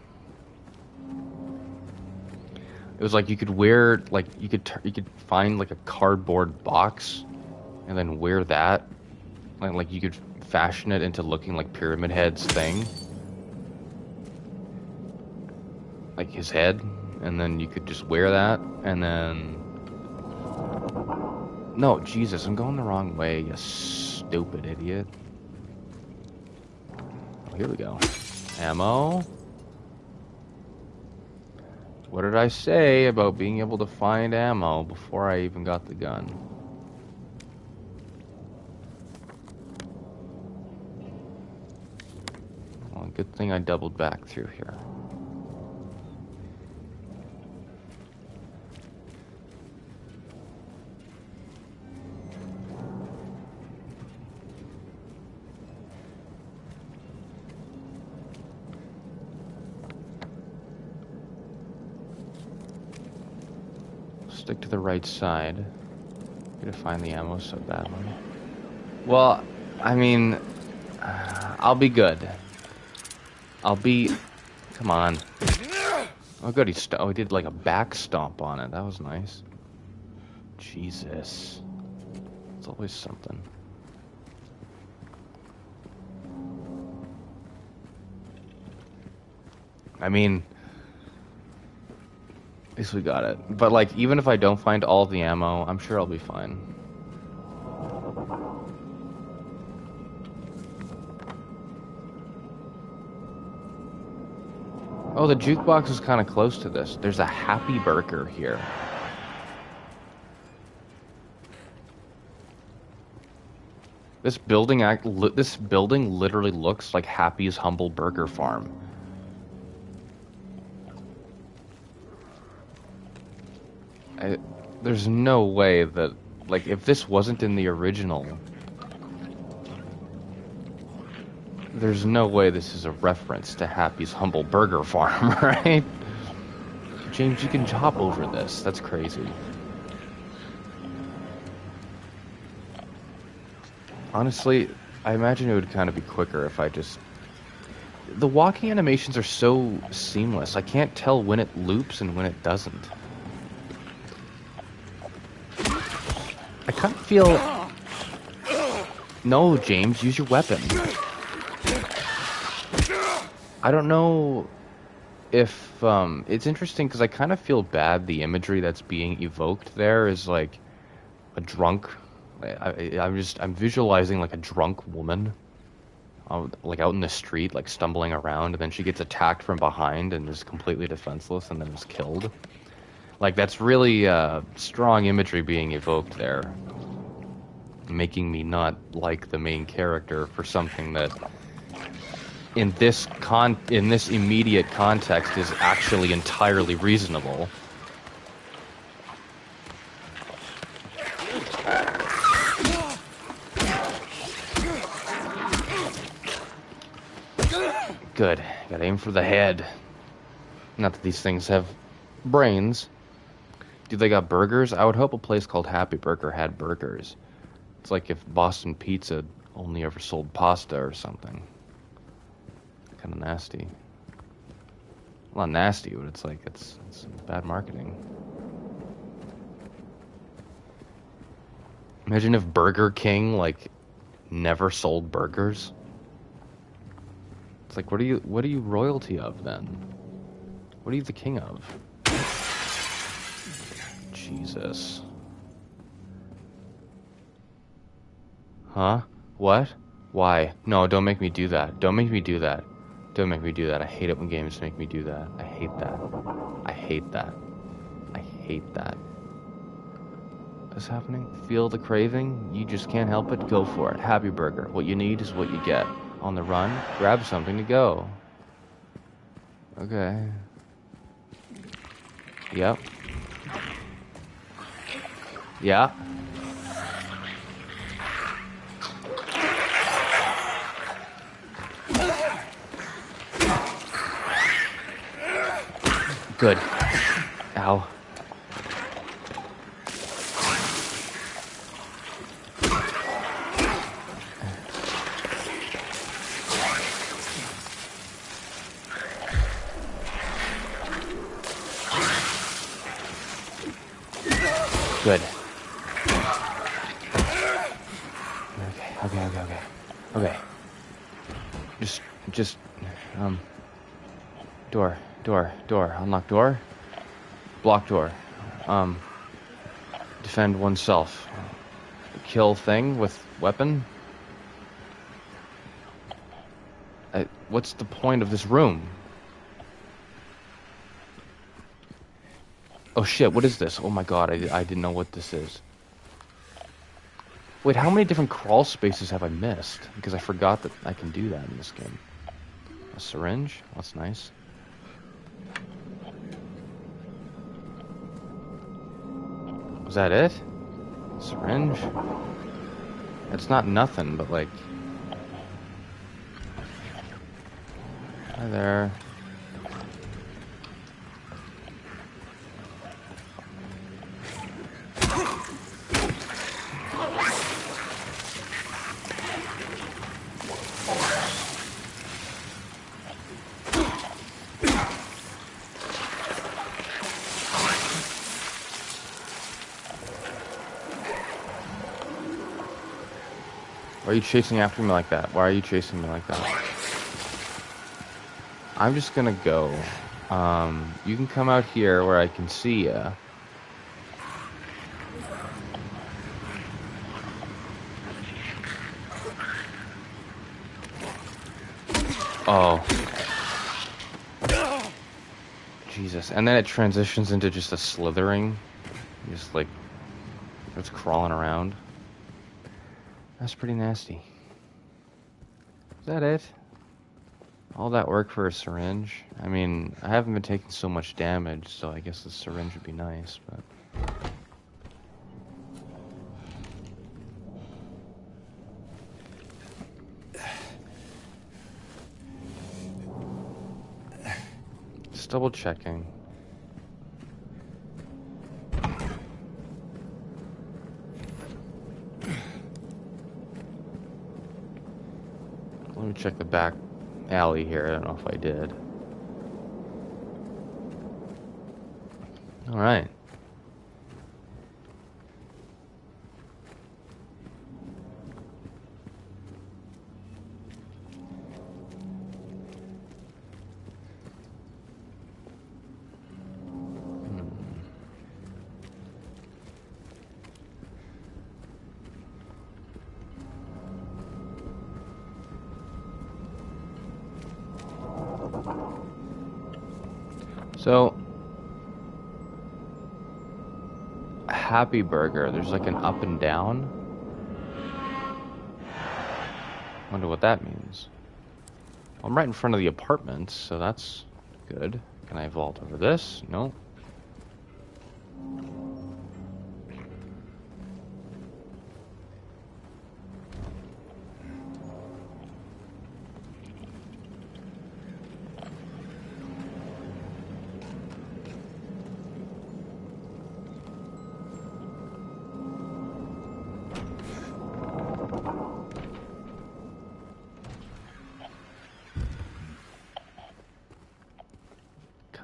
It was like you could wear, like, you could find, like, a cardboard box and then wear that. Like you could fashion it into looking like Pyramid Head's thing. Like his head. And then you could just wear that. And then... No, Jesus, I'm going the wrong way, you stupid idiot. Oh, here we go. Ammo. What did I say about being able to find ammo before I even got the gun? Well, good thing I doubled back through here. Stick to the right side. I'm gonna find the ammo so badly. Well, I mean, I'll be good. I'll be... Come on. Oh, good. He did like a back stomp on it. That was nice. Jesus. It's always something. I mean... At least we got it. But, like, even if I don't find all the ammo, I'm sure I'll be fine. Oh, the jukebox is kind of close to this. There's a Happy Burger here. This building literally looks like Happy's Humble Burger Farm. There's no way that, like, if this wasn't in the original, there's no way this is a reference to Happy's Humble Burger Farm, right? James, you can hop over this. That's crazy. Honestly, I imagine it would kind of be quicker if I just... The walking animations are so seamless. I can't tell when it loops and when it doesn't. I kind of feel... No, James, use your weapon. I don't know if... it's interesting because I kind of feel bad the imagery that's being evoked there is like a drunk... I'm visualizing like a drunk woman, like out in the street, like stumbling around, and then she gets attacked from behind and is completely defenseless and then is killed. Like, that's really strong imagery being evoked there, making me not like the main character for something that, in this immediate context, is actually entirely reasonable. Good. Gotta aim for the head. Not that these things have brains. Do they got burgers? I would hope a place called Happy Burger had burgers. It's like if Boston Pizza only ever sold pasta or something. Kind of nasty. Well, not nasty, but it's like, it's bad marketing. Imagine if Burger King, like, never sold burgers. It's like, what are you royalty of then? What are you the king of? Jesus. Huh? What? Why? No, don't make me do that. Don't make me do that. Don't make me do that. I hate it when games make me do that. I hate that. I hate that. I hate that. What's happening? Feel the craving? You just can't help it? Go for it. Happy Burger. What you need is what you get. On the run, grab something to go. Okay. Yep. Yeah. Good. Ow. Good. Okay. Just, door. Unlock door. Block door. Defend oneself. Kill thing with weapon. What's the point of this room? Oh shit, what is this? Oh my god, I didn't know what this is. Wait, how many different crawl spaces have I missed? Because I forgot that I can do that in this game. A syringe? That's nice. Was that it? Syringe? It's not nothing, but like... Hi there. Why are you chasing after me like that? Why are you chasing me like that? I'm just gonna go. You can come out here where I can see ya. Oh. Jesus. And then it transitions into just a slithering. Just like, it's crawling around. That's pretty nasty. Is that it? All that work for a syringe? I mean, I haven't been taking so much damage, so I guess the syringe would be nice, but... Just double checking. Let me check the back alley here. I don't know if I did. Alright. So, Happy Burger, there's like an up and down. Wonder what that means. Well, I'm right in front of the apartments, so that's good. Can I vault over this? No.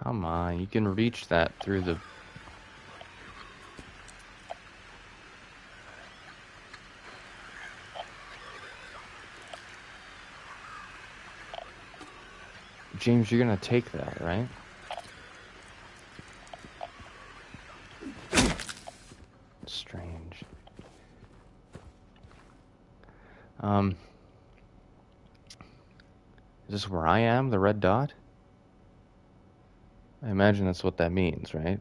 Come on, you can reach that through the... James, you're gonna take that, right? Strange. Is this where I am, the red dot? I imagine that's what that means, right?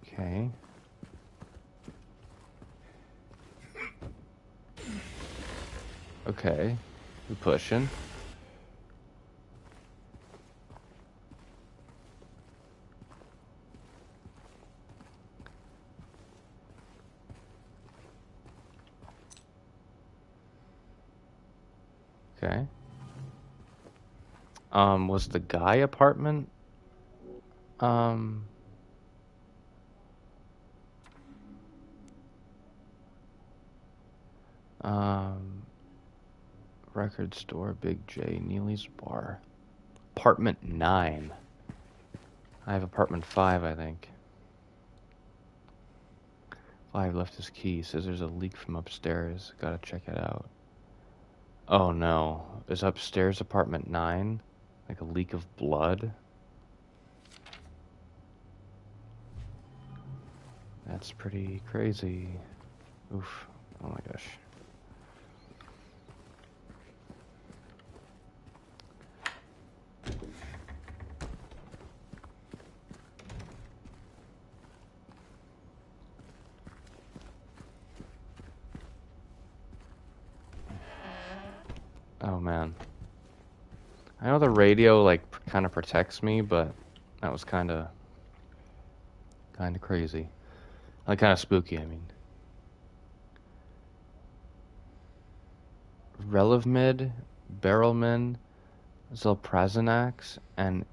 Okay. Okay. We're pushing. Okay. Was the guy apartment? Um... Record store, Big J, Neely's bar. Apartment 9. I have apartment 5, I think. 5 left his key. Says there's a leak from upstairs. Gotta check it out. Oh no. Is upstairs apartment 9? Like a leak of blood? That's pretty crazy. Oof. Oh my gosh. Oh man. I know the radio like kind of protects me, but that was kind of crazy. Like kind of spooky, I mean. Relevmid, Barrelman, Zelprazanax, and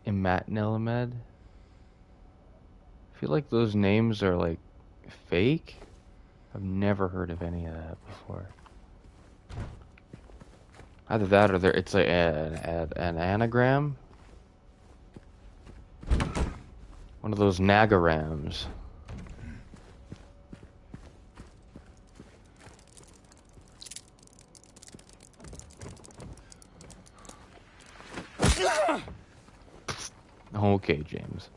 Imatnilamed. I feel like those names are like fake. I've never heard of any of that before. Either that or it's like an anagram. One of those nagarams. Okay, James.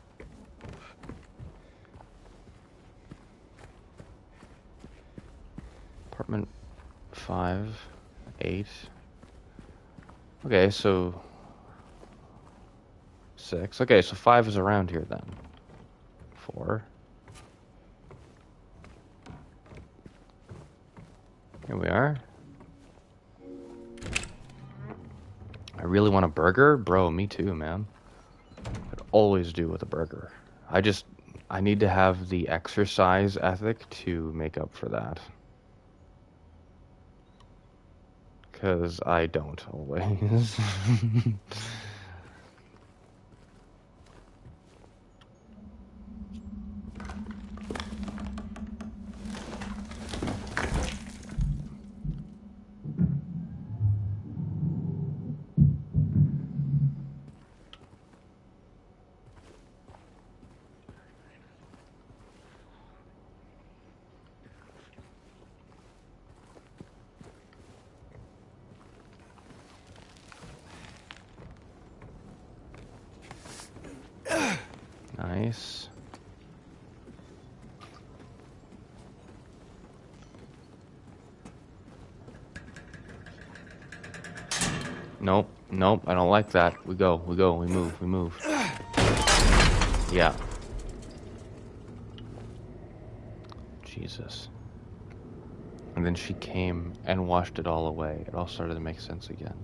Apartment 5, 8. Okay, so 6. Okay, so 5 is around here then. 4. Here we are. I really want a burger? Bro, me too, man. Could always do with a burger. I need to have the exercise ethic to make up for that. Because I don't always. Nice. Nope, nope, I don't like that. We move. Yeah. Jesus. And then she came and washed it all away. It all started to make sense again.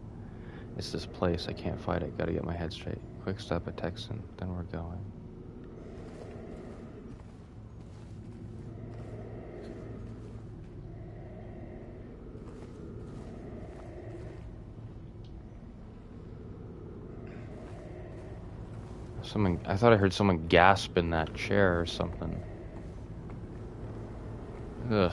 It's this place, I can't fight it, gotta get my head straight. Quick step at Texan, then we're going. I thought I heard someone gasp in that chair or something. Ugh.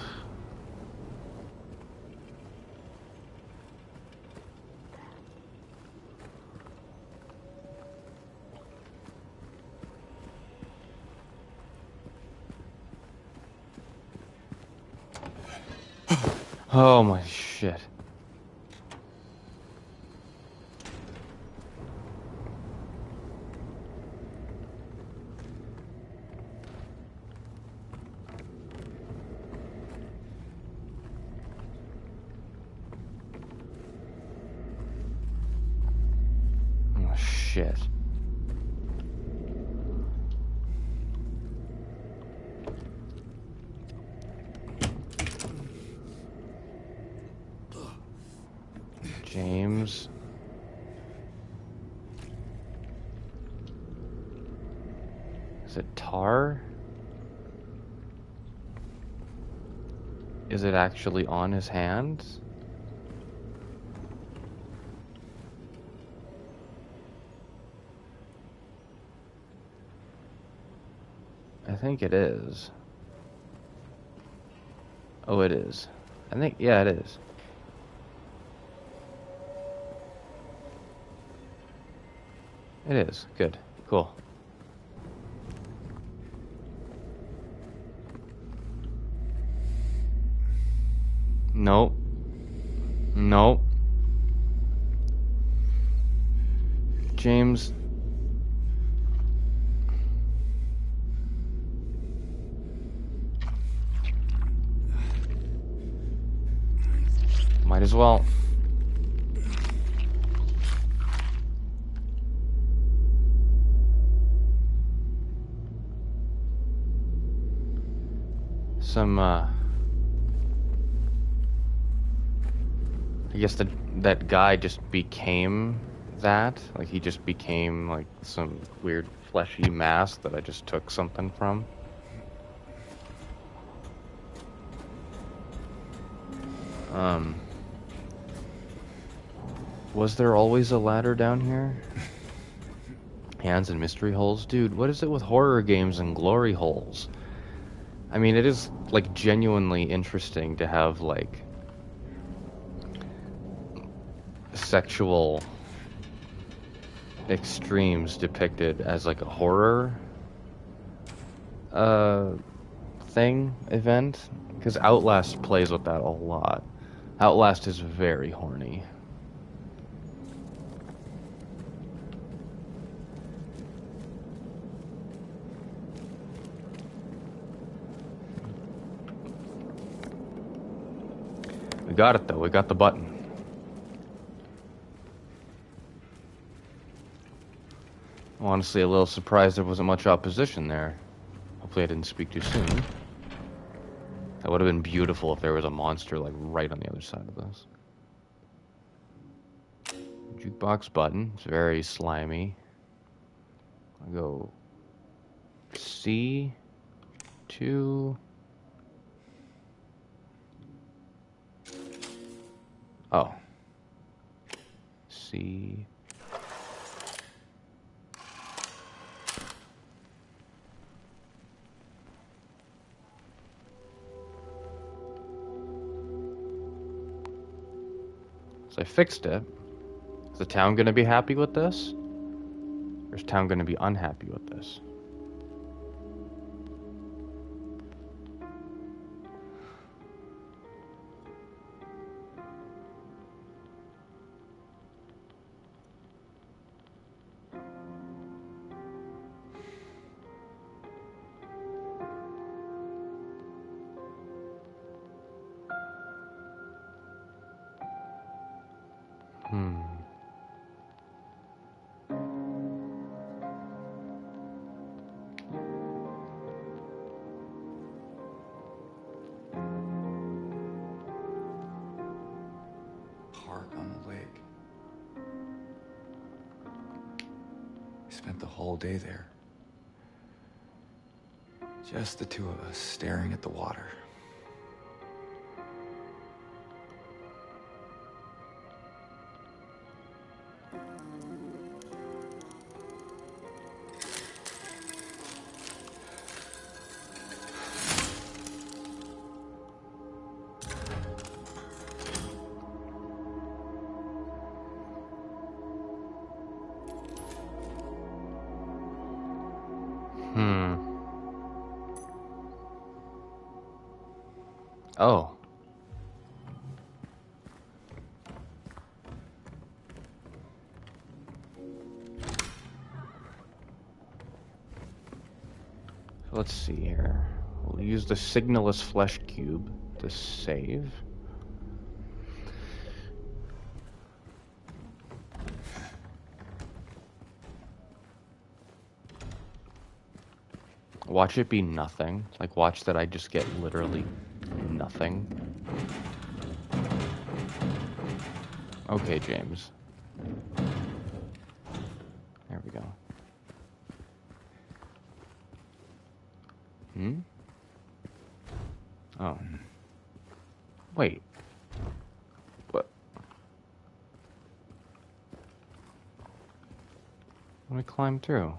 Oh my shit. Oh shit. James. Is it tar? Is it actually on his hands? I think it is. Oh, it is. I think, yeah, it is. It is. Good. Cool. Nope. Nope. James. Might as well. I guess that guy just became that. Like, he just became, like, some weird fleshy mass that I just took something from. Was there always a ladder down here? Hands and mystery holes? Dude, what is it with horror games and glory holes? I mean, it is, like, genuinely interesting to have, like, sexual extremes depicted as, like, a horror event. Because Outlast plays with that a lot. Outlast is very horny. We got it, though. We got the button. I'm honestly a little surprised there wasn't much opposition there. Hopefully I didn't speak too soon. That would have been beautiful if there was a monster, like, right on the other side of this. Jukebox button. It's very slimy. I go C2. Oh. C. So I fixed it. Is the town gonna be happy with this? Or is town gonna be unhappy with this? Park on the lake. We spent the whole day there. Just the two of us staring at the water. Oh. So let's see here. We'll use the signalless flesh cube to save. Watch it be nothing. Like, watch that I just get literally nothing. Okay, James. There we go. Oh. Wait. What? Let me climb through.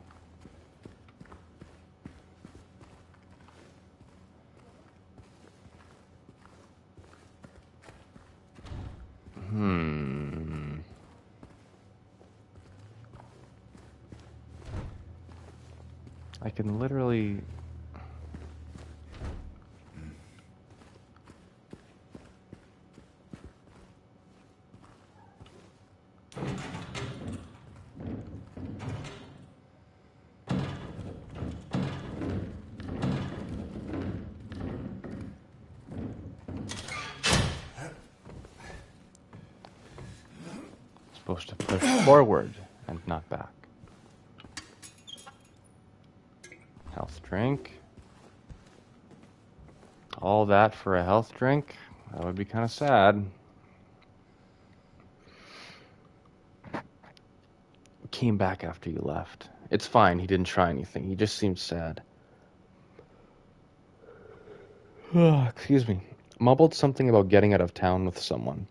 I can literally... supposed to push forward and not back. Health drink. All that for a health drink? That would be kind of sad. Came back after you left. It's fine, he didn't try anything. He just seemed sad. Excuse me. Mumbled something about getting out of town with someone.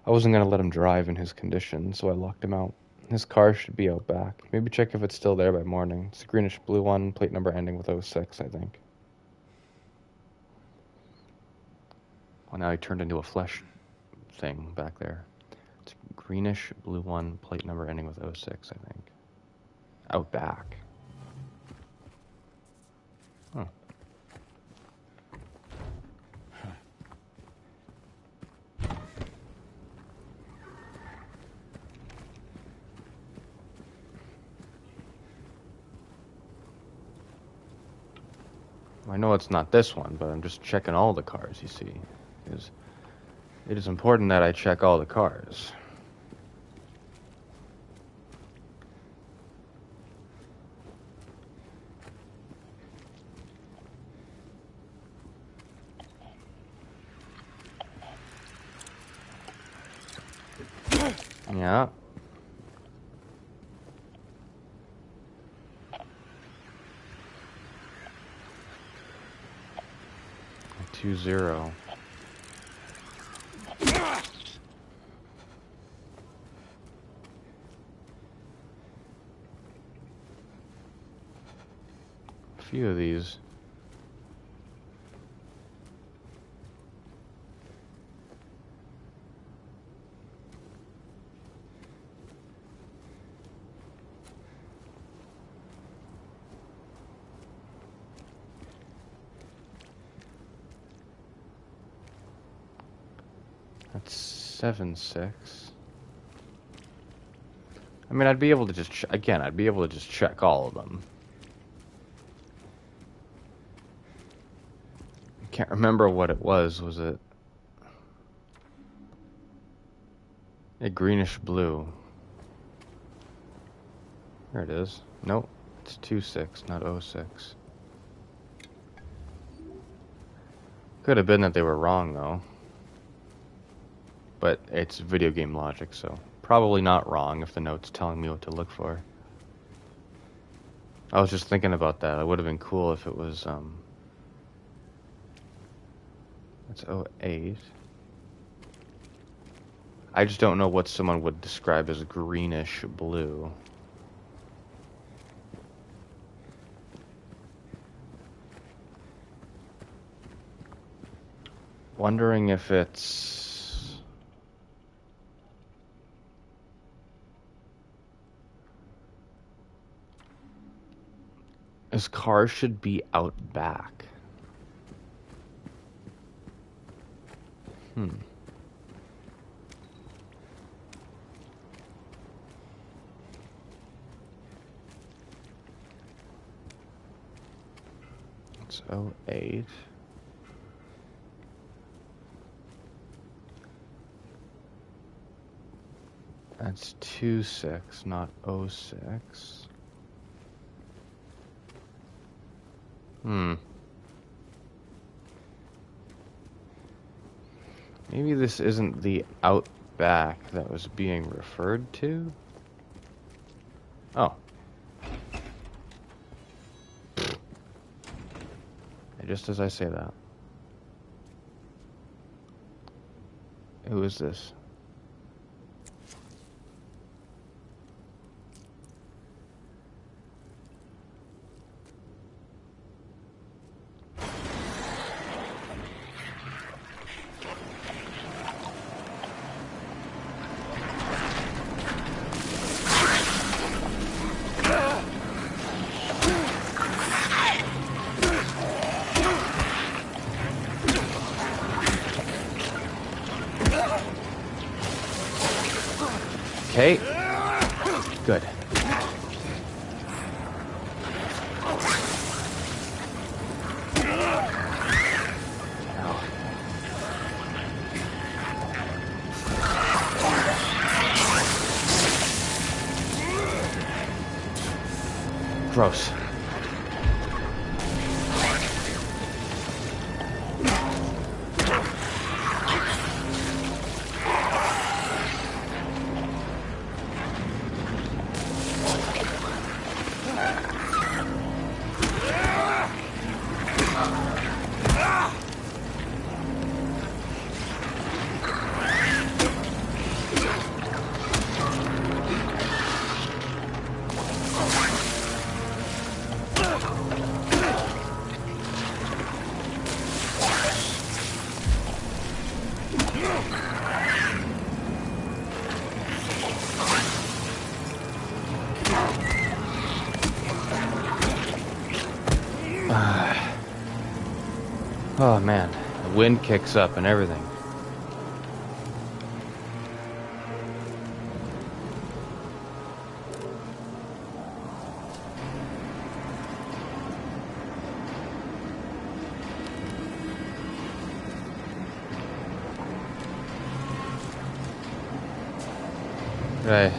I wasn't going to let him drive in his condition, so I locked him out. His car should be out back. Maybe check if it's still there by morning. It's a greenish blue one, plate number ending with 06, I think. Well, now he turned into a flesh thing back there. It's a greenish blue one, plate number ending with 06, I think. Out back. Huh. I know it's not this one, but I'm just checking all the cars, you see. Because it is important that I check all the cars. Yeah. A 2-0. A few of these. That's 7-6. I mean, I'd be able to just again, I'd be able to just check all of them. I can't remember what it was. Was it a greenish blue? There it is. Nope, it's 2-6, not 06. Could have been that they were wrong though. But it's video game logic, so probably not wrong if the note's telling me what to look for. I was just thinking about that. It would have been cool if it was, it's 08. I just don't know what someone would describe as greenish blue. Wondering if it's... His car should be out back. It's 08. That's 2-6, not 06. Maybe this isn't the Outback that was being referred to? Oh. Just as I say that. Who is this? Okay. Good. Gross. Oh man, the wind kicks up and everything. Right.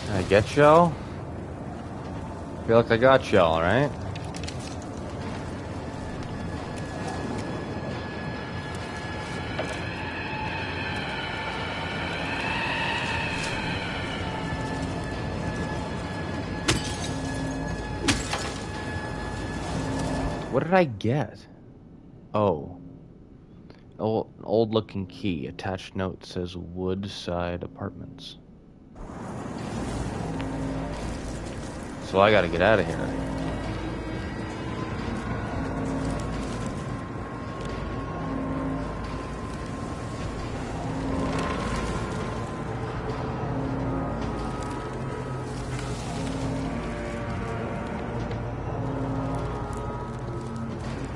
Can I get y'all? I feel like I got y'all, right? What did I get? Oh. Old looking key. Attached note says Woodside Apartments. So I gotta get out of here.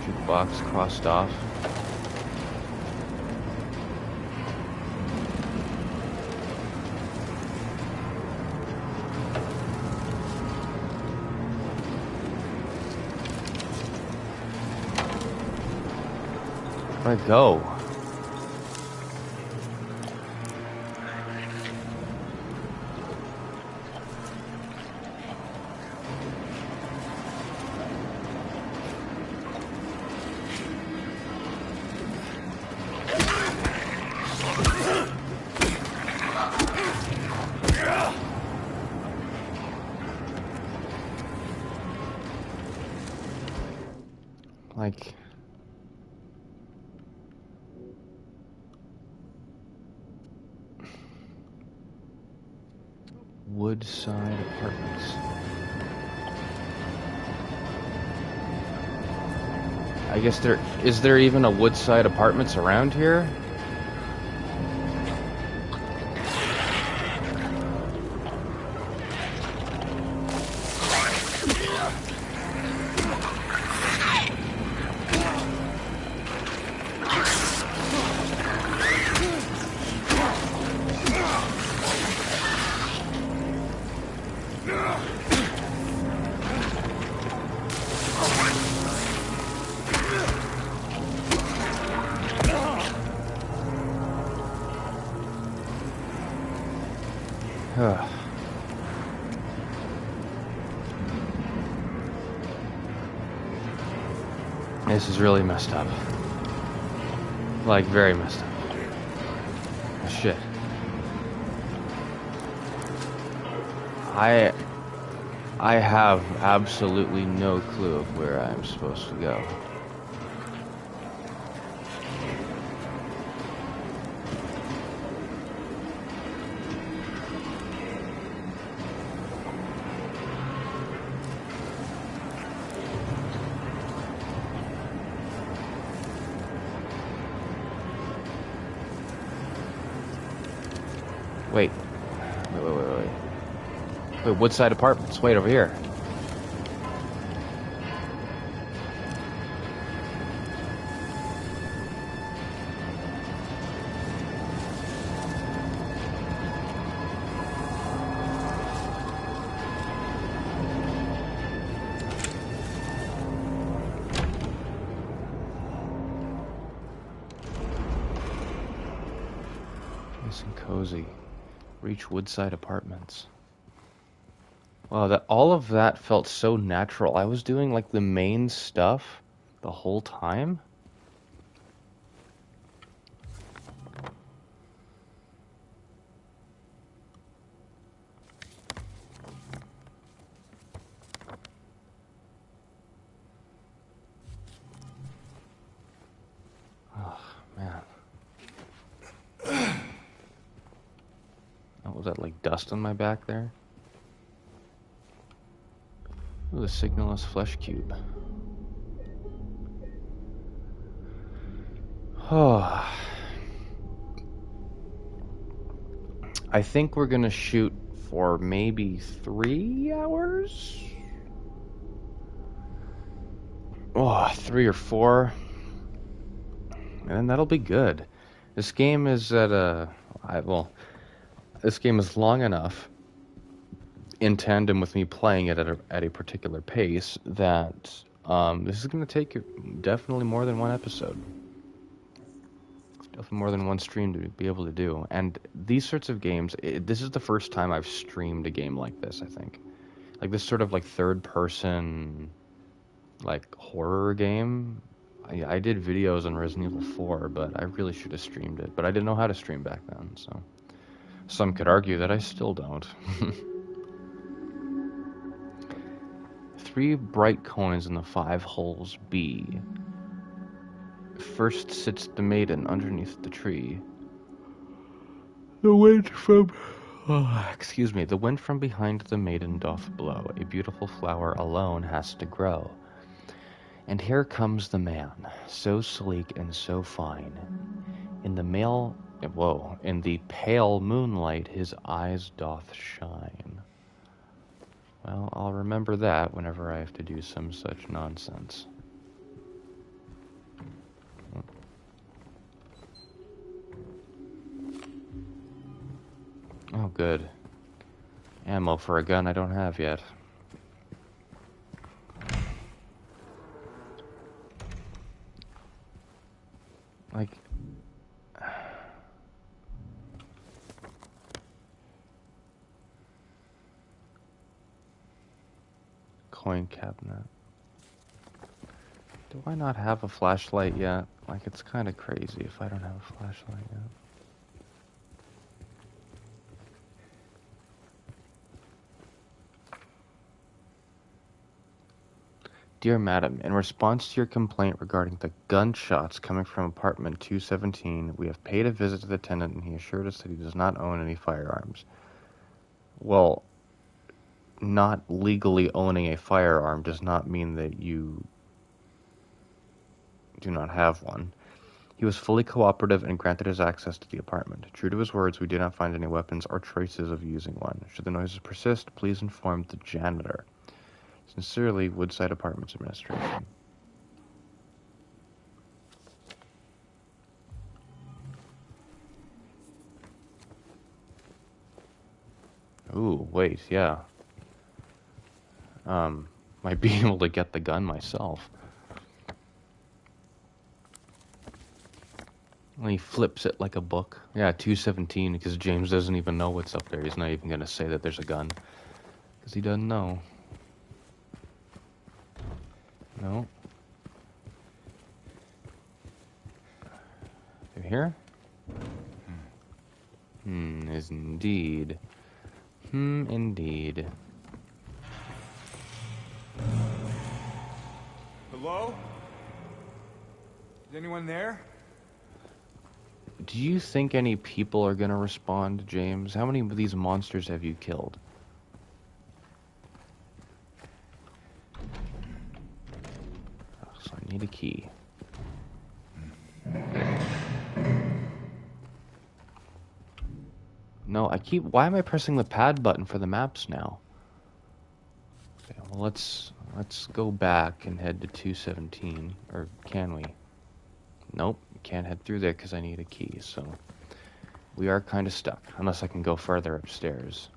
Jukebox crossed off. Where'd I go? Like... Woodside Apartments. I guess is there even a Woodside Apartments around here? This is really messed up. Like, very messed up. Oh, shit. I have absolutely no clue of where I'm supposed to go. Wait, Woodside Apartments. Wait, over here. Nice and cozy. Reach Woodside Apartments. Wow, that all of that felt so natural. I was doing like the main stuff the whole time. Oh, man. Oh, was that like dust on my back there? Ooh, the signalless flesh cube. Oh. I think we're gonna shoot for maybe 3 hours? Oh, 3 or 4. And then that'll be good. This game is at this game is long enough in tandem with me playing it at a particular pace that this is going to take definitely more than one episode. Definitely more than one stream to be able to do. And these sorts of games, this is the first time I've streamed a game like this, I think. Like this sort of like third person like horror game. I did videos on Resident Evil 4, but I really should have streamed it. But I didn't know how to stream back then, so some could argue that I still don't. 3 bright coins in the 5 holes B. First sits the maiden underneath the tree. The wind from... excuse me. The wind from behind the maiden doth blow. A beautiful flower alone has to grow. And here comes the man, so sleek and so fine. In the pale moonlight his eyes doth shine. Well, I'll remember that whenever I have to do some such nonsense. Oh, good. Ammo for a gun I don't have yet. Like... coin cabinet. Do I not have a flashlight yet? Like, it's kind of crazy if I don't have a flashlight yet. Dear Madam, in response to your complaint regarding the gunshots coming from apartment 217, we have paid a visit to the tenant and he assured us that he does not own any firearms. Well, not legally owning a firearm does not mean that you do not have one. He was fully cooperative and granted us access to the apartment. True to his words, we did not find any weapons or traces of using one. Should the noises persist, please inform the janitor. Sincerely, Woodside Apartments Administration. Ooh, wait, yeah. Might be able to get the gun myself. And he flips it like a book. Yeah, 217, because James doesn't even know what's up there. He's not even going to say that there's a gun. Because he doesn't know. No. Through here? Is indeed. Indeed. Hello? Is anyone there? Do you think any people are gonna respond, James? How many of these monsters have you killed? Oh, so I need a key. No, why am I pressing the pad button for the maps now? Okay, well, let's go back and head to 217, or can we? Nope, can't head through there because I need a key, so we are kind of stuck, unless I can go further upstairs.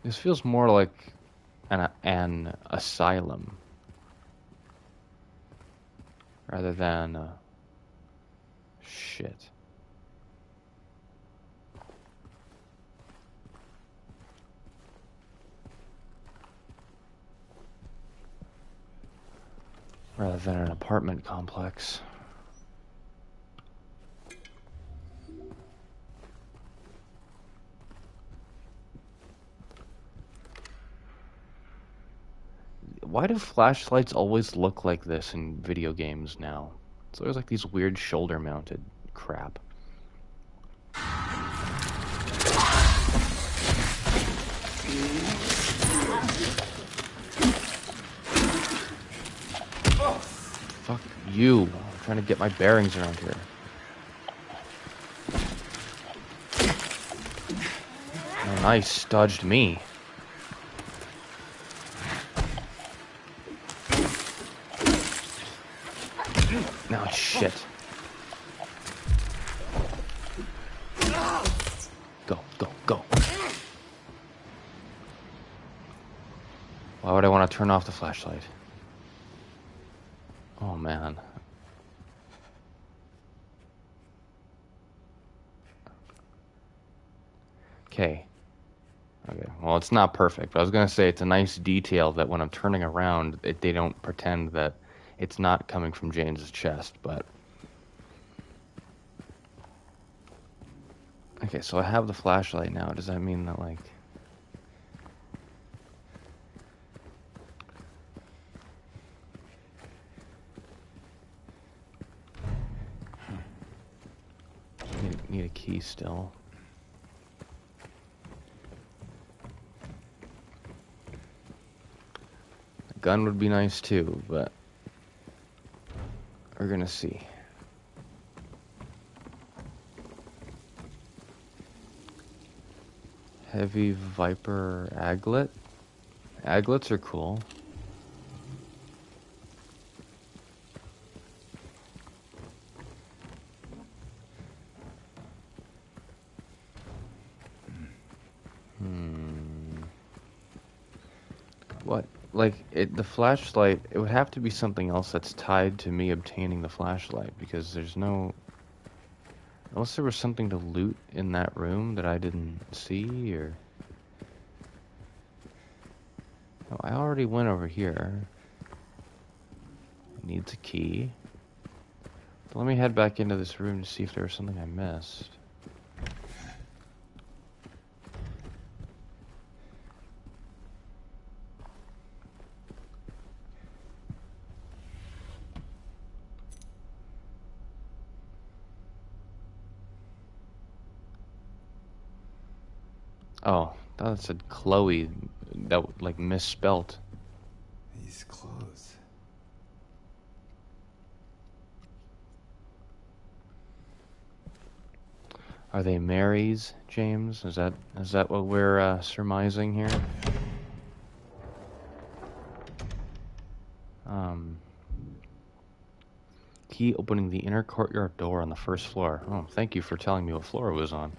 This feels more like an asylum. rather than shit. Rather than an apartment complex. Why do flashlights always look like this in video games now? It's always like these weird shoulder-mounted crap. Fuck you. I'm trying to get my bearings around here. Oh, nice, dodged me. No, shit. Go, go, go. Why would I want to turn off the flashlight? Oh, man. Okay. Okay, well, it's not perfect, but I was going to say it's a nice detail that when I'm turning around, they don't pretend that it's not coming from James's chest, but... Okay, so I have the flashlight now. Does that mean that, like... Need a key still. A gun would be nice too, but... We're gonna see. Heavy Viper aglet. Aglets are cool. What? Like, the flashlight, it would have to be something else that's tied to me obtaining the flashlight, because there's no... Unless there was something to loot in that room that I didn't see, or... Oh, I already went over here. Needs a key. But let me head back into this room to see if there was something I missed. Oh, I thought it said Chloe. That, like, misspelt. These clothes. Are they Mary's, James? Is that what we're surmising here? Key opening the inner courtyard door on the first floor. Oh, thank you for telling me what floor it was on.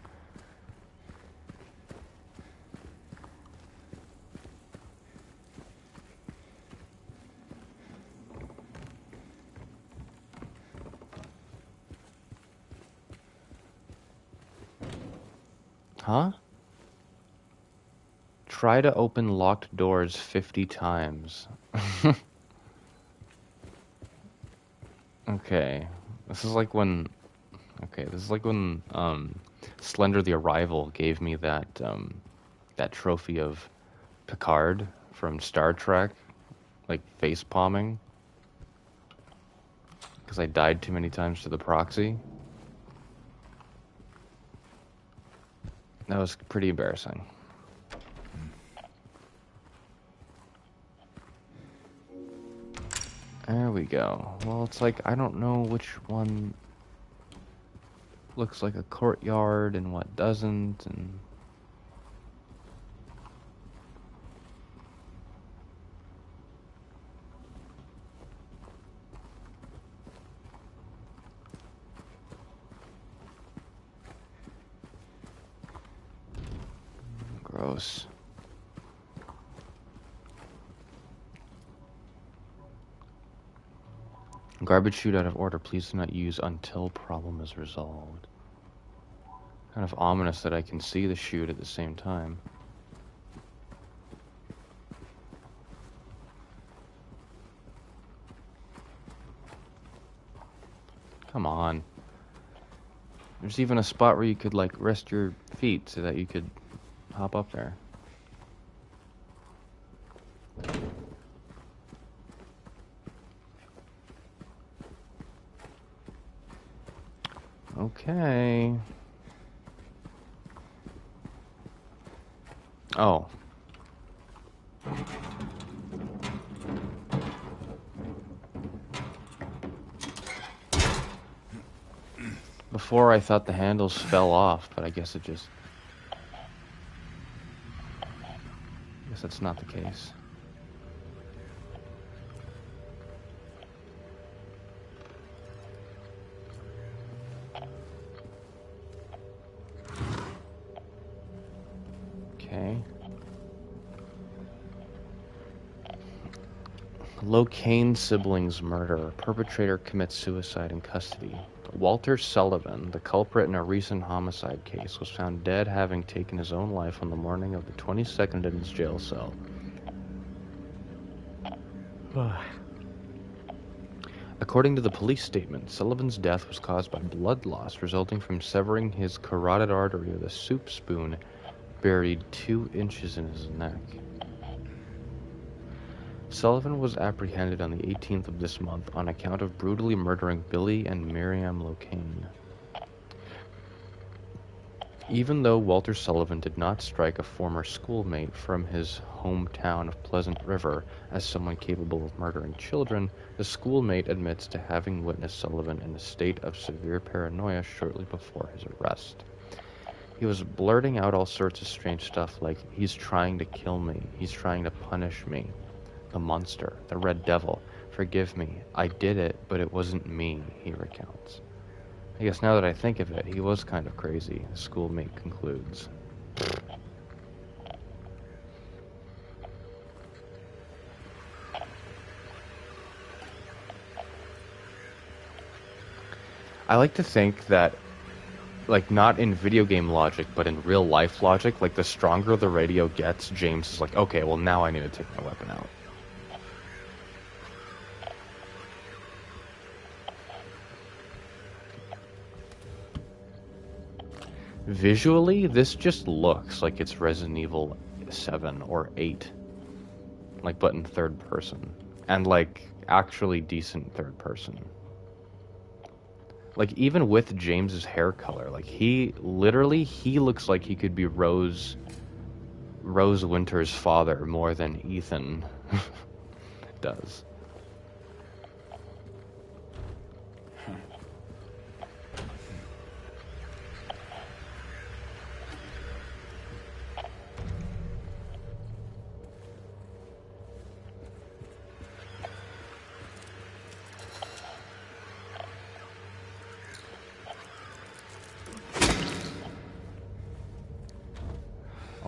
Huh? Try to open locked doors 50 times. Okay. This is like when... Okay, this is like when, Slender the Arrival gave me that, that trophy of Picard from Star Trek, like, face palming. Because I died too many times to the proxy. That was pretty embarrassing. There we go. Well, it's like, I don't know which one looks like a courtyard and what doesn't, and... Gross. Garbage chute out of order. Please do not use until problem is resolved. Kind of ominous that I can see the chute at the same time. Come on. There's even a spot where you could, like, rest your feet so that you could hop up there. Okay. Oh. Before I thought the handles fell off, but I guess it just... I guess that's not the case. Okay. Locaine siblings murder. Perpetrator commits suicide in custody. Walter Sullivan, the culprit in a recent homicide case, was found dead having taken his own life on the morning of the 22nd in his jail cell. According to the police statement, Sullivan's death was caused by blood loss resulting from severing his carotid artery with a soup spoon buried 2 inches in his neck. Sullivan was apprehended on the 18th of this month on account of brutally murdering Billy and Miriam Locaine. Even though Walter Sullivan did not strike a former schoolmate from his hometown of Pleasant River as someone capable of murdering children, the schoolmate admits to having witnessed Sullivan in a state of severe paranoia shortly before his arrest. He was blurting out all sorts of strange stuff like, "He's trying to kill me, he's trying to punish me. The monster, the red devil, forgive me, I did it, but it wasn't me," he recounts. I guess now that I think of it, he was kind of crazy, the schoolmate concludes. I like to think that, like, not in video game logic, but in real life logic, like, the stronger the radio gets, James is like, okay, well, now I need to take my weapon out. Visually, this just looks like it's Resident Evil 7 or 8. Like, but in third person. And, like, actually decent third person. Like, even with James's hair color, like, he looks like he could be Rose Winter's father more than Ethan does.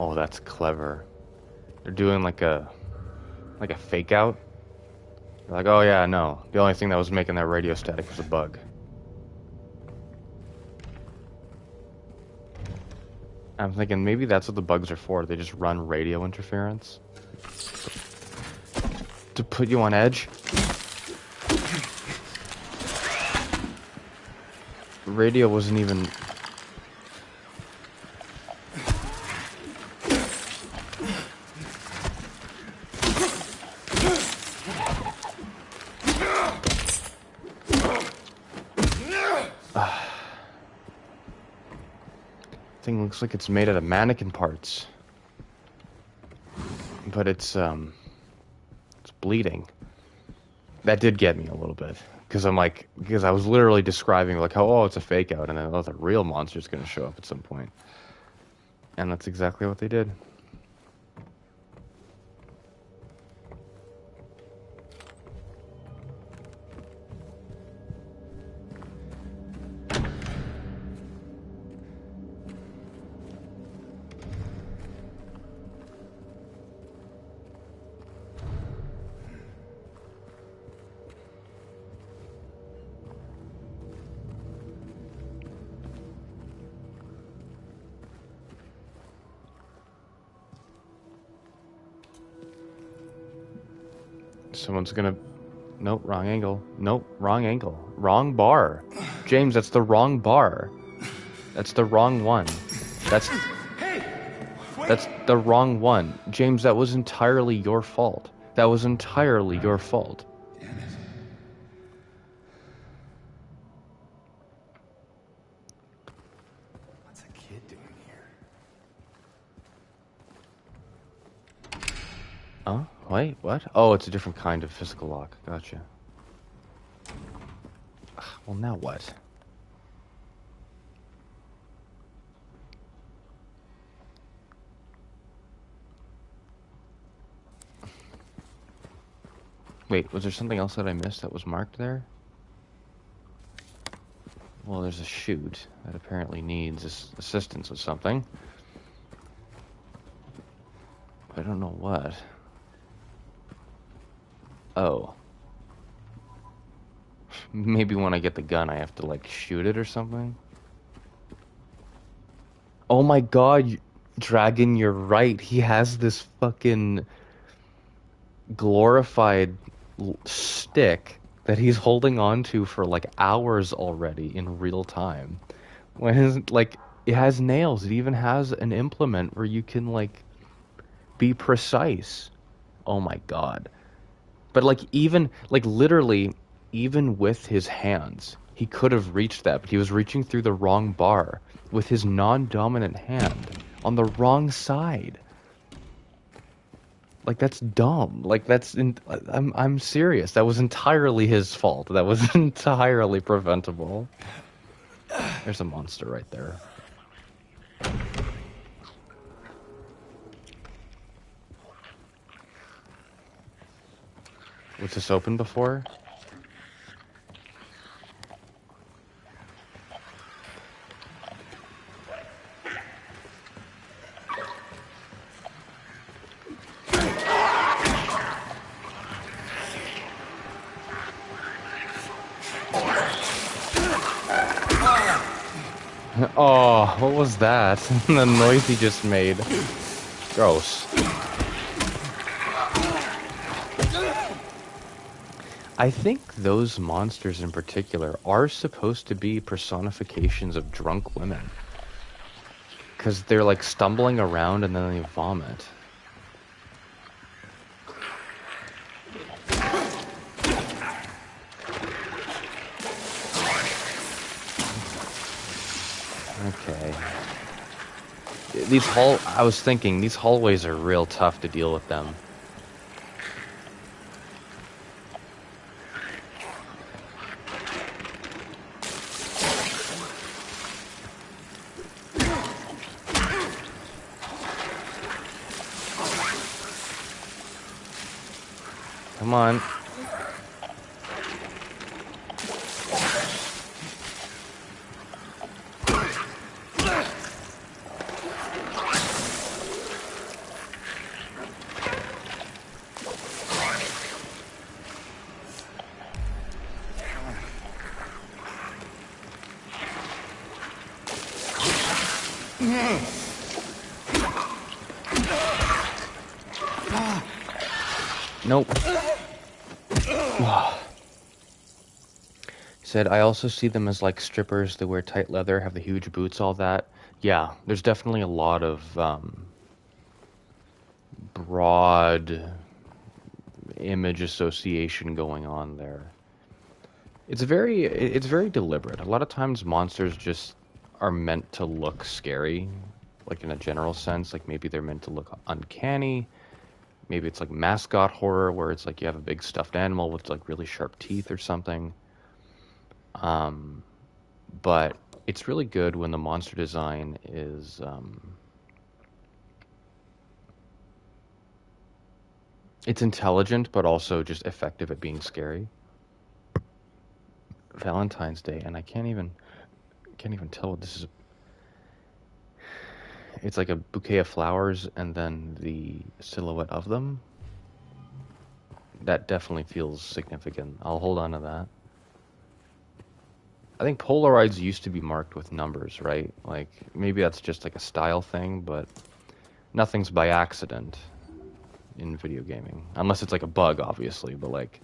Oh, that's clever. They're doing like a fake out. They're like, oh yeah, no. The only thing that was making that radio static was a bug. I'm thinking maybe that's what the bugs are for. They just run radio interference. To put you on edge. Radio wasn't even... Thing looks like it's made out of mannequin parts. But it's bleeding. That did get me a little bit. Because I was literally describing like how, oh, it's a fake out, and then, oh, the real monster's gonna show up at some point. And that's exactly what they did. Someone's gonna... Nope, wrong angle. Nope, wrong angle. Wrong bar. James, that's the wrong bar. That's the wrong one. That's... Hey! Wait! That's the wrong one. James, that was entirely your fault. That was entirely your fault. Damn it. What's a kid doing here? Oh, wait, what? Oh, it's a different kind of physical lock. Gotcha. Well, now what? Wait, was there something else that I missed that was marked there? Well, there's a chute that apparently needs assistance with something. I don't know what. Oh. Maybe when I get the gun, I have to, like, shoot it or something? Oh my god, Dragon, you're right. He has this fucking glorified stick that he's holding on to for, like, hours already in real time. When, like, it has nails. It even has an implement where you can, like, be precise. Oh my god. But, like, even, like, literally, even with his hands, he could have reached that, but he was reaching through the wrong bar with his non-dominant hand on the wrong side. Like, that's dumb. Like, I'm serious. That was entirely his fault. That was entirely preventable. There's a monster right there. Was this open before? Oh, what was that? The noise he just made. Gross. I think those monsters in particular are supposed to be personifications of drunk women. Because they're like stumbling around and then they vomit. Okay. I was thinking, these hallways are real tough to deal with them. Come on. Nope. Said, I also see them as like strippers. They wear tight leather, have the huge boots, all that. Yeah, there's definitely a lot of broad image association going on there. It's very deliberate. A lot of times monsters just are meant to look scary, like in a general sense. Like maybe they're meant to look uncanny. Maybe it's like mascot horror where it's like you have a big stuffed animal with like really sharp teeth or something. But it's really good when the monster design is it's intelligent but also just effective at being scary. Valentine's Day, and I can't even tell what this is. It's like a bouquet of flowers and then the silhouette of them. That definitely feels significant. I'll hold on to that. I think Polaroids used to be marked with numbers, right? Like, maybe that's just like a style thing, but nothing's by accident. in video gaming, unless it's like a bug, obviously. But like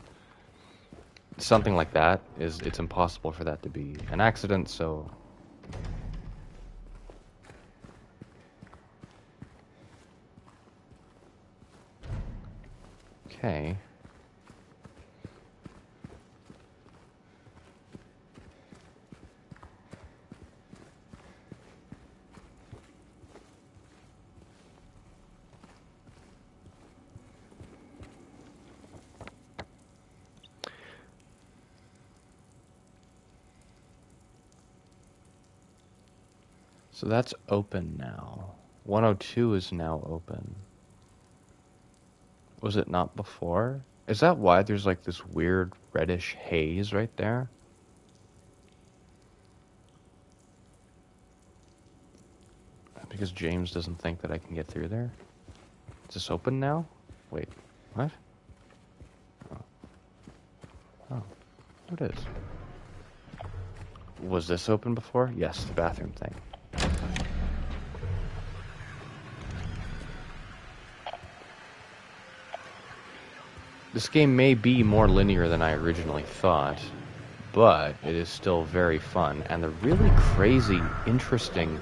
something like that it's impossible for that to be an accident. So okay. So that's open now. 102 is now open. Was it not before? Is that why there's like this weird reddish haze right there? Because James doesn't think that I can get through there? Is this open now? Wait, what? Oh, it is. Was this open before? Yes, the bathroom thing. This game may be more linear than I originally thought, but it is still very fun. And the really crazy, interesting,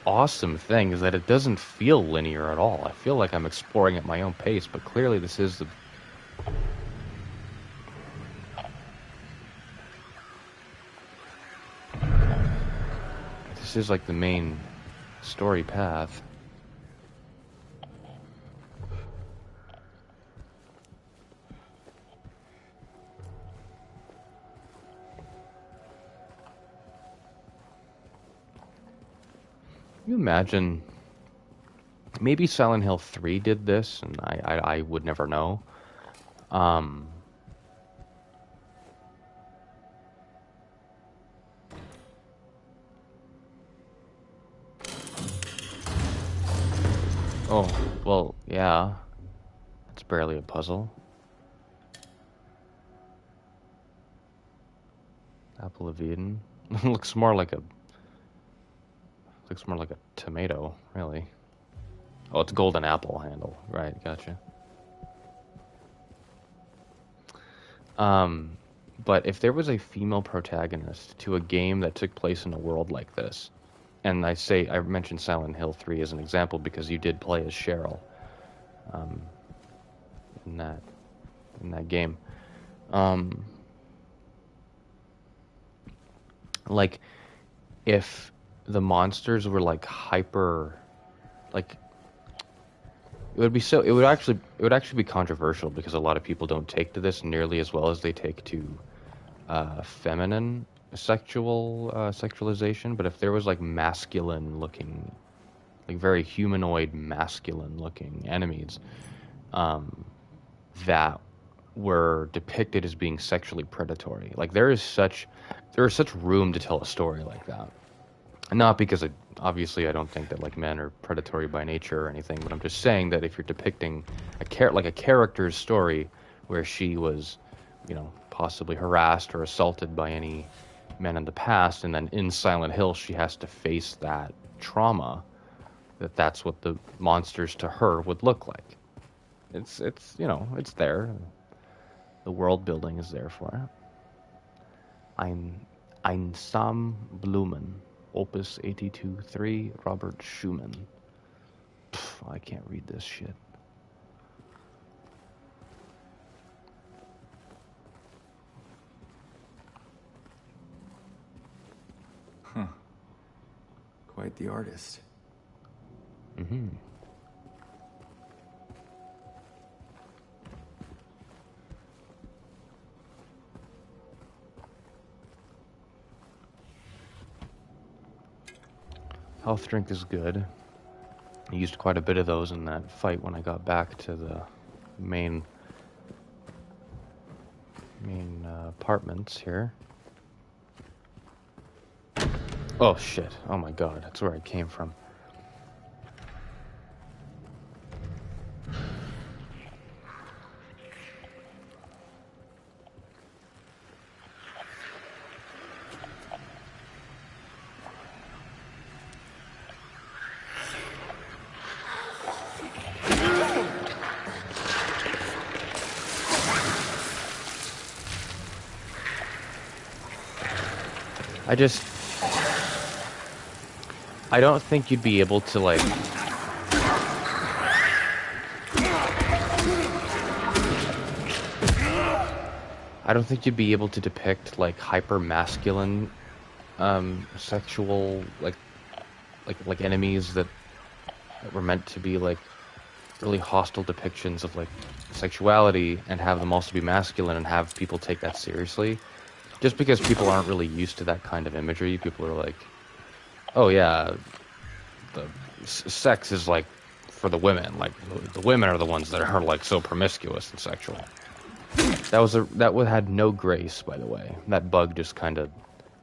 awesome thing is that it doesn't feel linear at all. I feel like I'm exploring at my own pace, but clearly this is the... This is like the main story path. Can you imagine, maybe Silent Hill 3 did this, and I would never know. Oh, well, yeah. It's barely a puzzle. Apple of Eden. Looks more like a tomato, really. Oh, it's golden apple handle. Right, gotcha. But if there was a female protagonist to a game that took place in a world like this, and I mentioned Silent Hill 3 as an example because you did play as Cheryl, in that game. Like, if the monsters were like hyper, like, it would actually be controversial because a lot of people don't take to this nearly as well as they take to feminine sexualization. But if there was like masculine looking, like very humanoid masculine looking enemies that were depicted as being sexually predatory, like there is such room to tell a story like that. Not because obviously I don't think that like men are predatory by nature or anything, but I'm just saying that if you're depicting a character's story where she was, possibly harassed or assaulted by any men in the past, and then in Silent Hill she has to face that trauma, that's what the monsters to her would look like. It's it's there. The world building is there for it. Einsam Blumen. Opus 82-3, Robert Schumann. I can't read this shit. Huh. Quite the artist. Mm-hmm. Health drink is good. I used quite a bit of those in that fight when I got back to the main apartments here. Oh shit. Oh my god, that's where I came from. I just... I don't think you'd be able to, like... I don't think you'd be able to depict, like, hyper-masculine, sexual, like enemies that were meant to be, like, really hostile depictions of, like, sexuality and have them also be masculine and have people take that seriously. Just because people aren't really used to that kind of imagery, people are like, oh yeah, the sex is, like, for the women. Like, the women are the ones that are, like, so promiscuous and sexual. That had no grace, by the way. That bug just kind of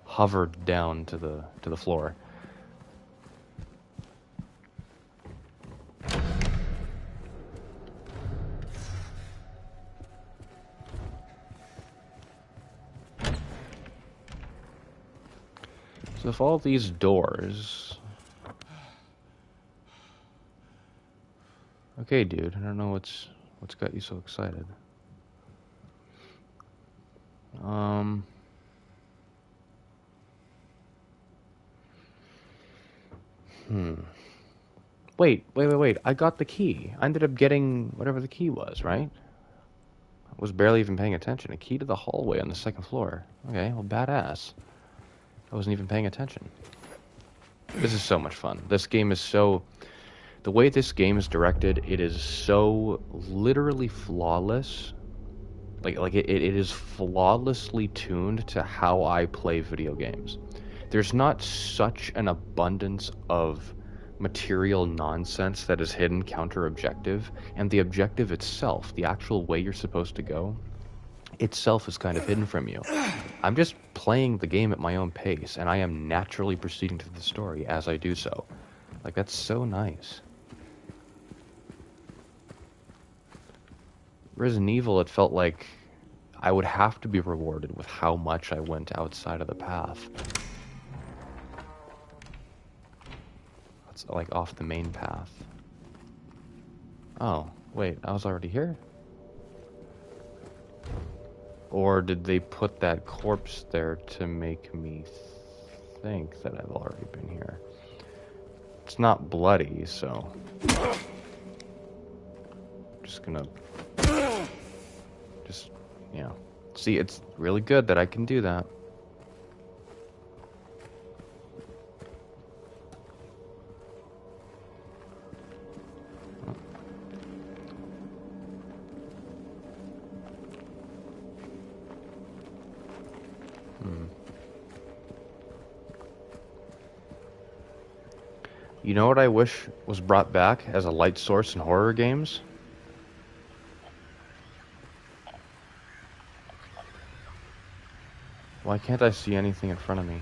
hovered down to the floor. So if all these doors... Okay, dude, I don't know what's got you so excited. Wait. I got the key. I ended up getting whatever the key was, right? I was barely even paying attention. A key to the hallway on the second floor. Okay, well, badass. I wasn't even paying attention. This is so much fun. This game is so... The way this game is directed, it is so literally flawless. Like it is flawlessly tuned to how I play video games. There's not such an abundance of material nonsense that is hidden counter-objective, and the objective itself, the actual way you're supposed to go, itself is kind of hidden from you. I'm just playing the game at my own pace, and I am naturally proceeding through the story as I do so. Like, that's so nice. Resident Evil, it felt like I would have to be rewarded with how much I went outside of the path. It's like off the main path. Oh, wait, I was already here? Or did they put that corpse there to make me think that I've already been here? It's not bloody, so... Just gonna... Just, you know... See, it's really good that I can do that. You know what I wish was brought back as a light source in horror games? Why can't I see anything in front of me?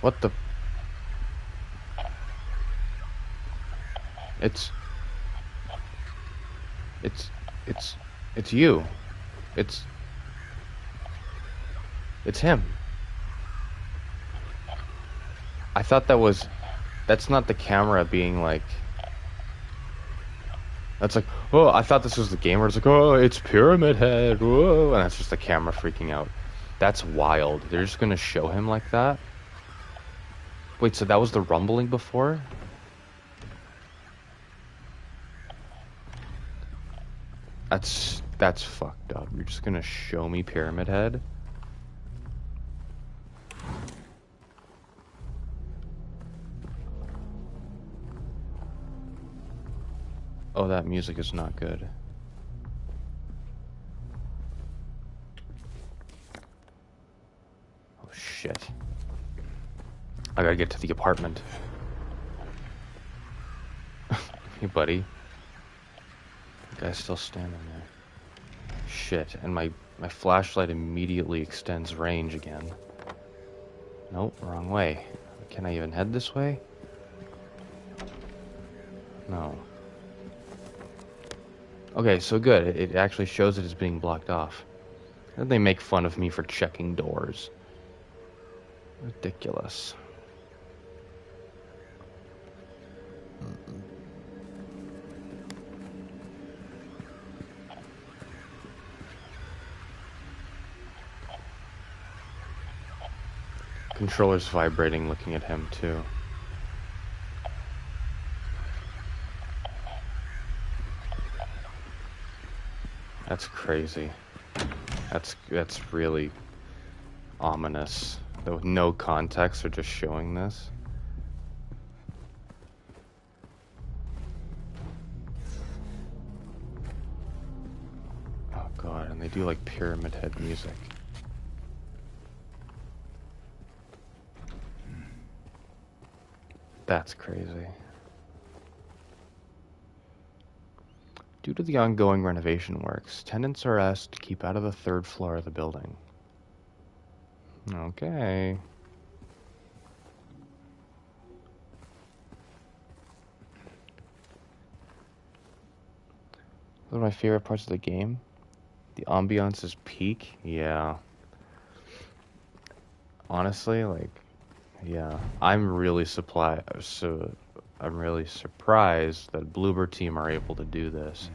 What the... It's you. It's him. I thought that's not the camera being like... That's like, oh, I thought this was the game where it's like, oh, it's Pyramid Head, whoa, and that's just the camera freaking out. That's wild. They're just gonna show him like that? Wait, so that was the rumbling before? That's fucked up. You're just gonna show me Pyramid Head? Oh, that music is not good. Oh, shit. I gotta get to the apartment. Hey, buddy. The guy's still standing there. Shit, and my flashlight immediately extends range again. Nope, wrong way. Can I even head this way? No. Okay, so good. It actually shows it as being blocked off. Then they make fun of me for checking doors. Ridiculous. controller's vibrating looking at him too. That's crazy. That's really ominous. With no context, they're just showing this. Oh god, and they do like Pyramid Head music. That's crazy. Due to the ongoing renovation works, tenants are asked to keep out of the third floor of the building. Okay. One of my favorite parts of the game. The ambiance is peak. Yeah. Honestly, like, yeah. I'm really surprised that Bloober Team are able to do this.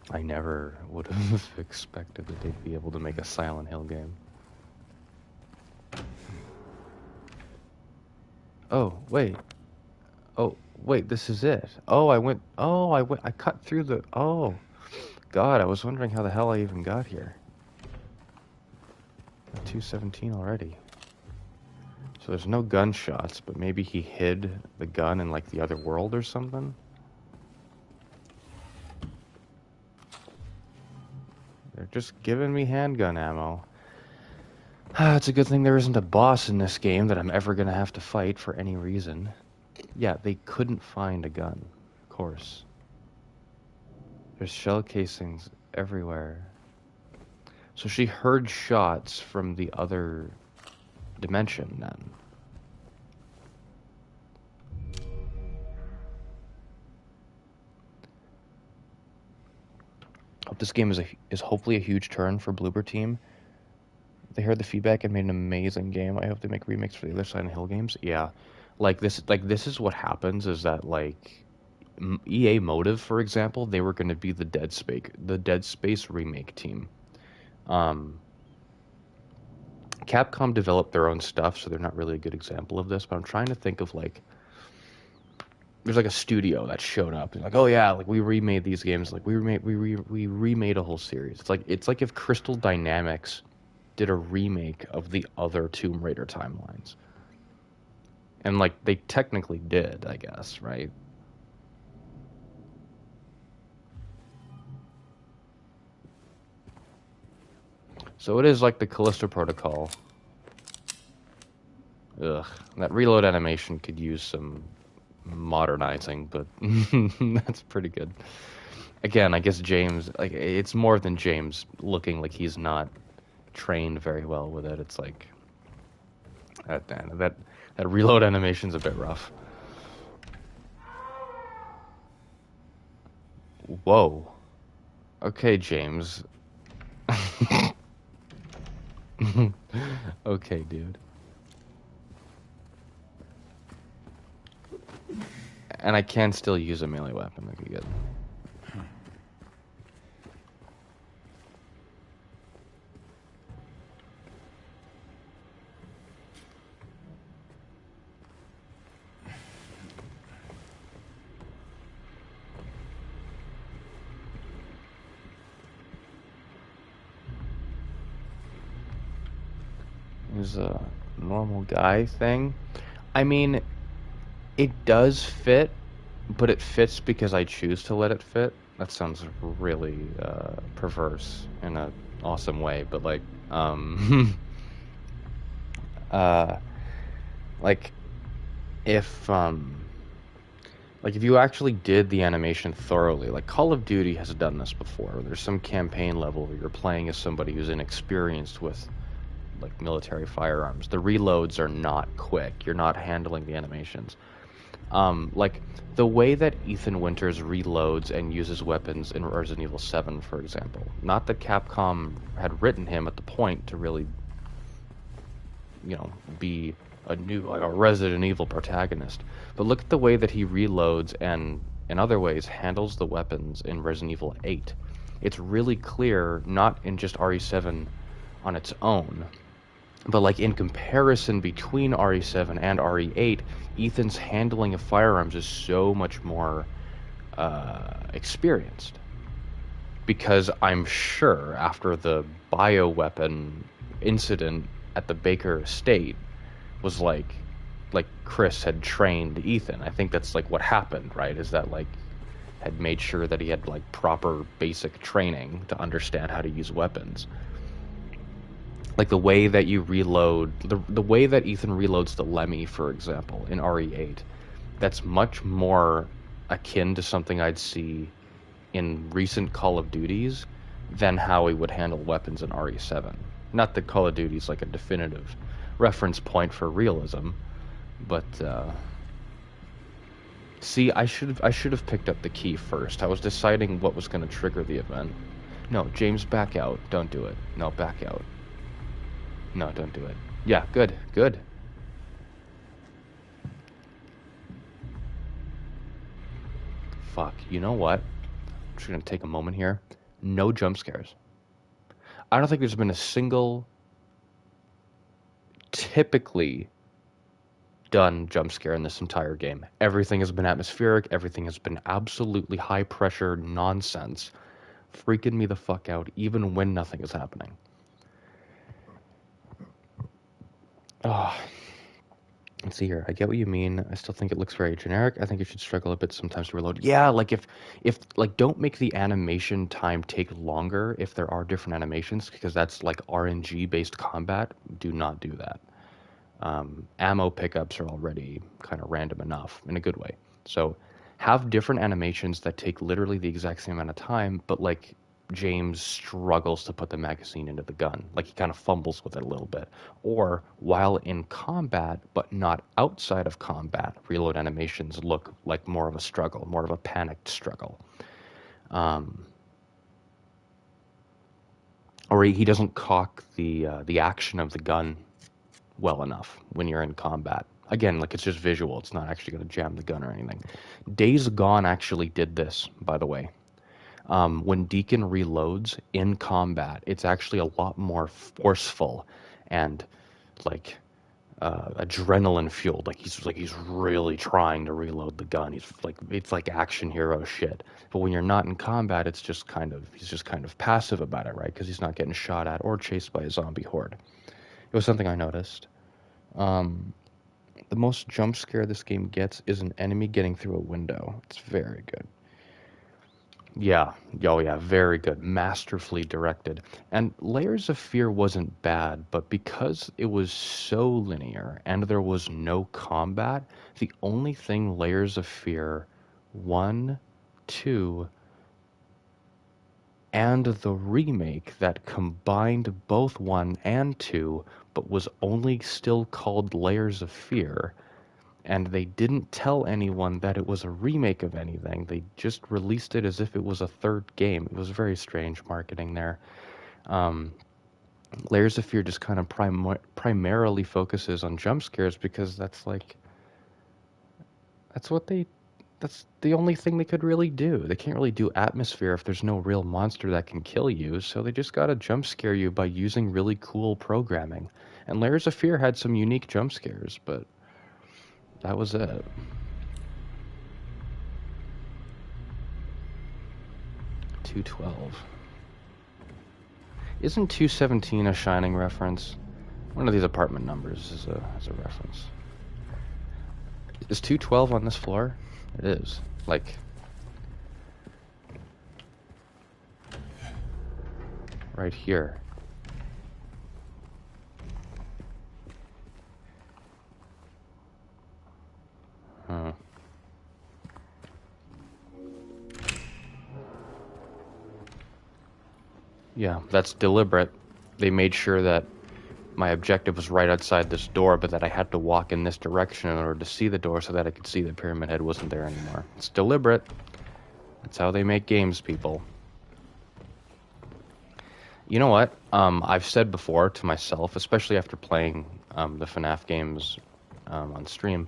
I never would have expected that they'd be able to make a Silent Hill game. Oh, wait. Oh, wait, this is it. I cut through the, oh. God, I was wondering how the hell I even got here. 217 already. So there's no gunshots, but maybe he hid the gun in, like, the other world or something? They're just giving me handgun ammo. It's a good thing there isn't a boss in this game that I'm ever gonna have to fight for any reason. Yeah, they couldn't find a gun. Of course. There's shell casings everywhere. So she heard shots from the other dimension then. Hope this game is hopefully a huge turn for Bloober Team. They heard the feedback and made an amazing game. I hope they make remakes for the other Silent Hill games. Yeah, this is what happens is that like EA Motive, for example, they were going to be the Dead Space remake team. Capcom developed their own stuff, so they're not really a good example of this. But I'm trying to think of like there's like a studio that showed up and like, oh yeah, like we remade these games, like we remade a whole series. It's like if Crystal Dynamics did a remake of the other Tomb Raider timelines. And like they technically did, I guess, right? So it is like the Callisto Protocol. Ugh, that reload animation could use some modernizing, but that's pretty good. Again, I guess James, like, it's more than James looking like he's not trained very well with it. It's like that reload animation's a bit rough. Whoa. Okay, James. Okay, dude. And I can still use a melee weapon. Okay, good. There's a normal guy thing. I mean, it does fit, but it fits because I choose to let it fit. That sounds really perverse in an awesome way, but like, like if if you actually did the animation thoroughly, like Call of Duty has done this before. There's some campaign level where you're playing as somebody who's inexperienced with like military firearms. The reloads are not quick. You're not handling the animations. Like the way that Ethan Winters reloads and uses weapons in Resident Evil 7, for example. Not that Capcom had written him at the point to really, be a Resident Evil protagonist. But look at the way that he reloads and, in other ways, handles the weapons in Resident Evil 8. It's really clear, not in just RE7 on its own, But like in comparison between RE7 and RE8, Ethan's handling of firearms is so much more experienced. Because I'm sure after the bioweapon incident at the Baker estate was like Chris had trained Ethan. I think that's like what happened, right? Is that like had made sure that he had like proper basic training to understand how to use weapons. Like the way that you reload, the way that Ethan reloads the Lemmy, for example, in RE8, that's much more akin to something I'd see in recent Call of Duties than how he would handle weapons in RE7. Not that Call of Duty's like a definitive reference point for realism, but see, I should have picked up the key first. I was deciding what was going to trigger the event. No, James, back out. Don't do it. No, back out. No, don't do it. Yeah, good, good. Fuck, you know what? I'm just gonna take a moment here. No jump scares. I don't think there's been a single typically done jump scare in this entire game. Everything has been atmospheric, everything has been absolutely high pressure nonsense. Freaking me the fuck out, even when nothing is happening. Oh, let's see here. I get what you mean. I still think it looks very generic. I think it should struggle a bit sometimes to reload. Yeah, like if like don't make the animation time take longer if there are different animations, because that's like RNG based combat. Do not do that. Ammo pickups are already kind of random enough in a good way. So have different animations that take literally the exact same amount of time, but like James struggles to put the magazine into the gun. Like he kind of fumbles with it a little bit. Or while in combat, but not outside of combat, reload animations look like more of a struggle, more of a panicked struggle. Or he doesn't cock the action of the gun well enough when you're in combat. Again, like it's just visual. It's not actually going to jam the gun or anything. Days Gone actually did this, by the way. When Deacon reloads in combat, it's actually a lot more forceful and like adrenaline fueled. Like he's really trying to reload the gun. It's like action hero shit. But when you're not in combat, he's just kind of passive about it, right? Because he's not getting shot at or chased by a zombie horde. It was something I noticed. The most jump scare this game gets is an enemy getting through a window. It's very good. Yeah, oh yeah, very good. Masterfully directed. And Layers of Fear wasn't bad, but because it was so linear and there was no combat, the only thing Layers of Fear 1, 2, and the remake that combined both 1 and 2, but was only still called Layers of Fear, and they didn't tell anyone that it was a remake of anything. They just released it as if it was a third game. It was very strange marketing there. Layers of Fear just kind of primarily focuses on jump scares because that's the only thing they could really do. They can't really do atmosphere if there's no real monster that can kill you, so they just gotta jump scare you by using really cool programming. And Layers of Fear had some unique jump scares, but that was it. .212. Isn't 217 a Shining reference? One of these apartment numbers is a reference. Is 212 on this floor? It is. Like... right here. Huh. Yeah, that's deliberate. They made sure that my objective was right outside this door, but that I had to walk in this direction in order to see the door so that I could see the Pyramid Head wasn't there anymore. It's deliberate. That's how they make games, people. You know what? I've said before to myself, especially after playing the FNAF games on stream,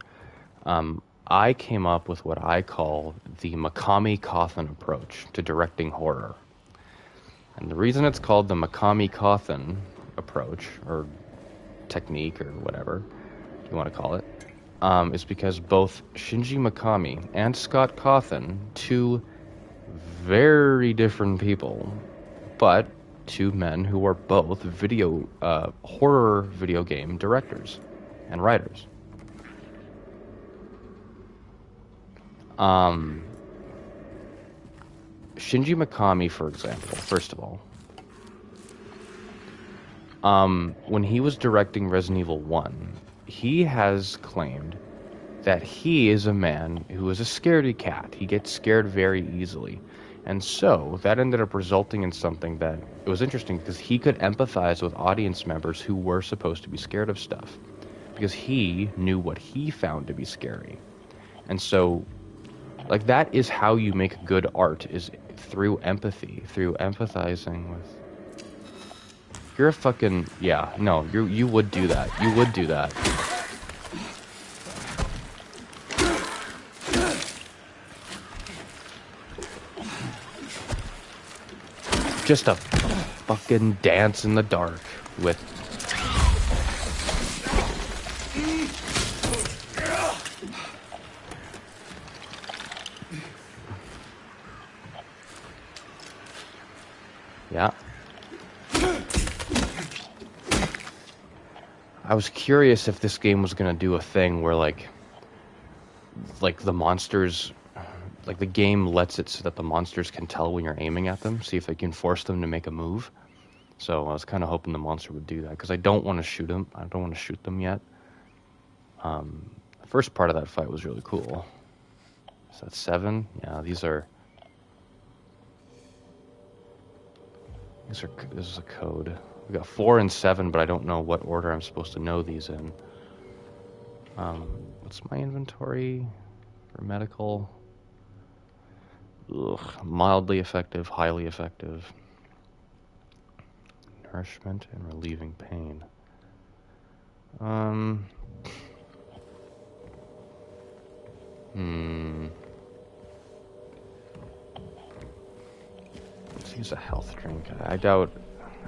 I came up with what I call the Makami Cawthon approach to directing horror. And the reason it's called the Makami Cawthon approach, or technique or whatever you want to call it, is because both Shinji Mikami and Scott Cawthon, two very different people, but two men who are both horror video game directors and writers. Shinji Mikami, for example, first of all, when he was directing Resident Evil 1, he has claimed that he is a man who is a scaredy cat. He gets scared very easily. And so that ended up resulting in something that it was interesting because he could empathize with audience members who were supposed to be scared of stuff because he knew what he found to be scary. And so, like, that is how you make good art, is through empathy, through empathizing with... You're a fucking... Yeah, no, you would do that. You would do that. Just a fucking dance in the dark with... Yeah. I was curious if this game was gonna do a thing where like the monsters, like the game lets it so that the monsters can tell when you're aiming at them, see if they can force them to make a move. So I was kind of hoping the monster would do that because I don't want to shoot them. I don't want to shoot them yet. The first part of that fight was really cool. Is that 7? Yeah, this is a code. We got 4 and 7, but I don't know what order I'm supposed to know these in. What's my inventory for medical? Ugh, mildly effective, highly effective. Nourishment and relieving pain. Let's use a health drink. I doubt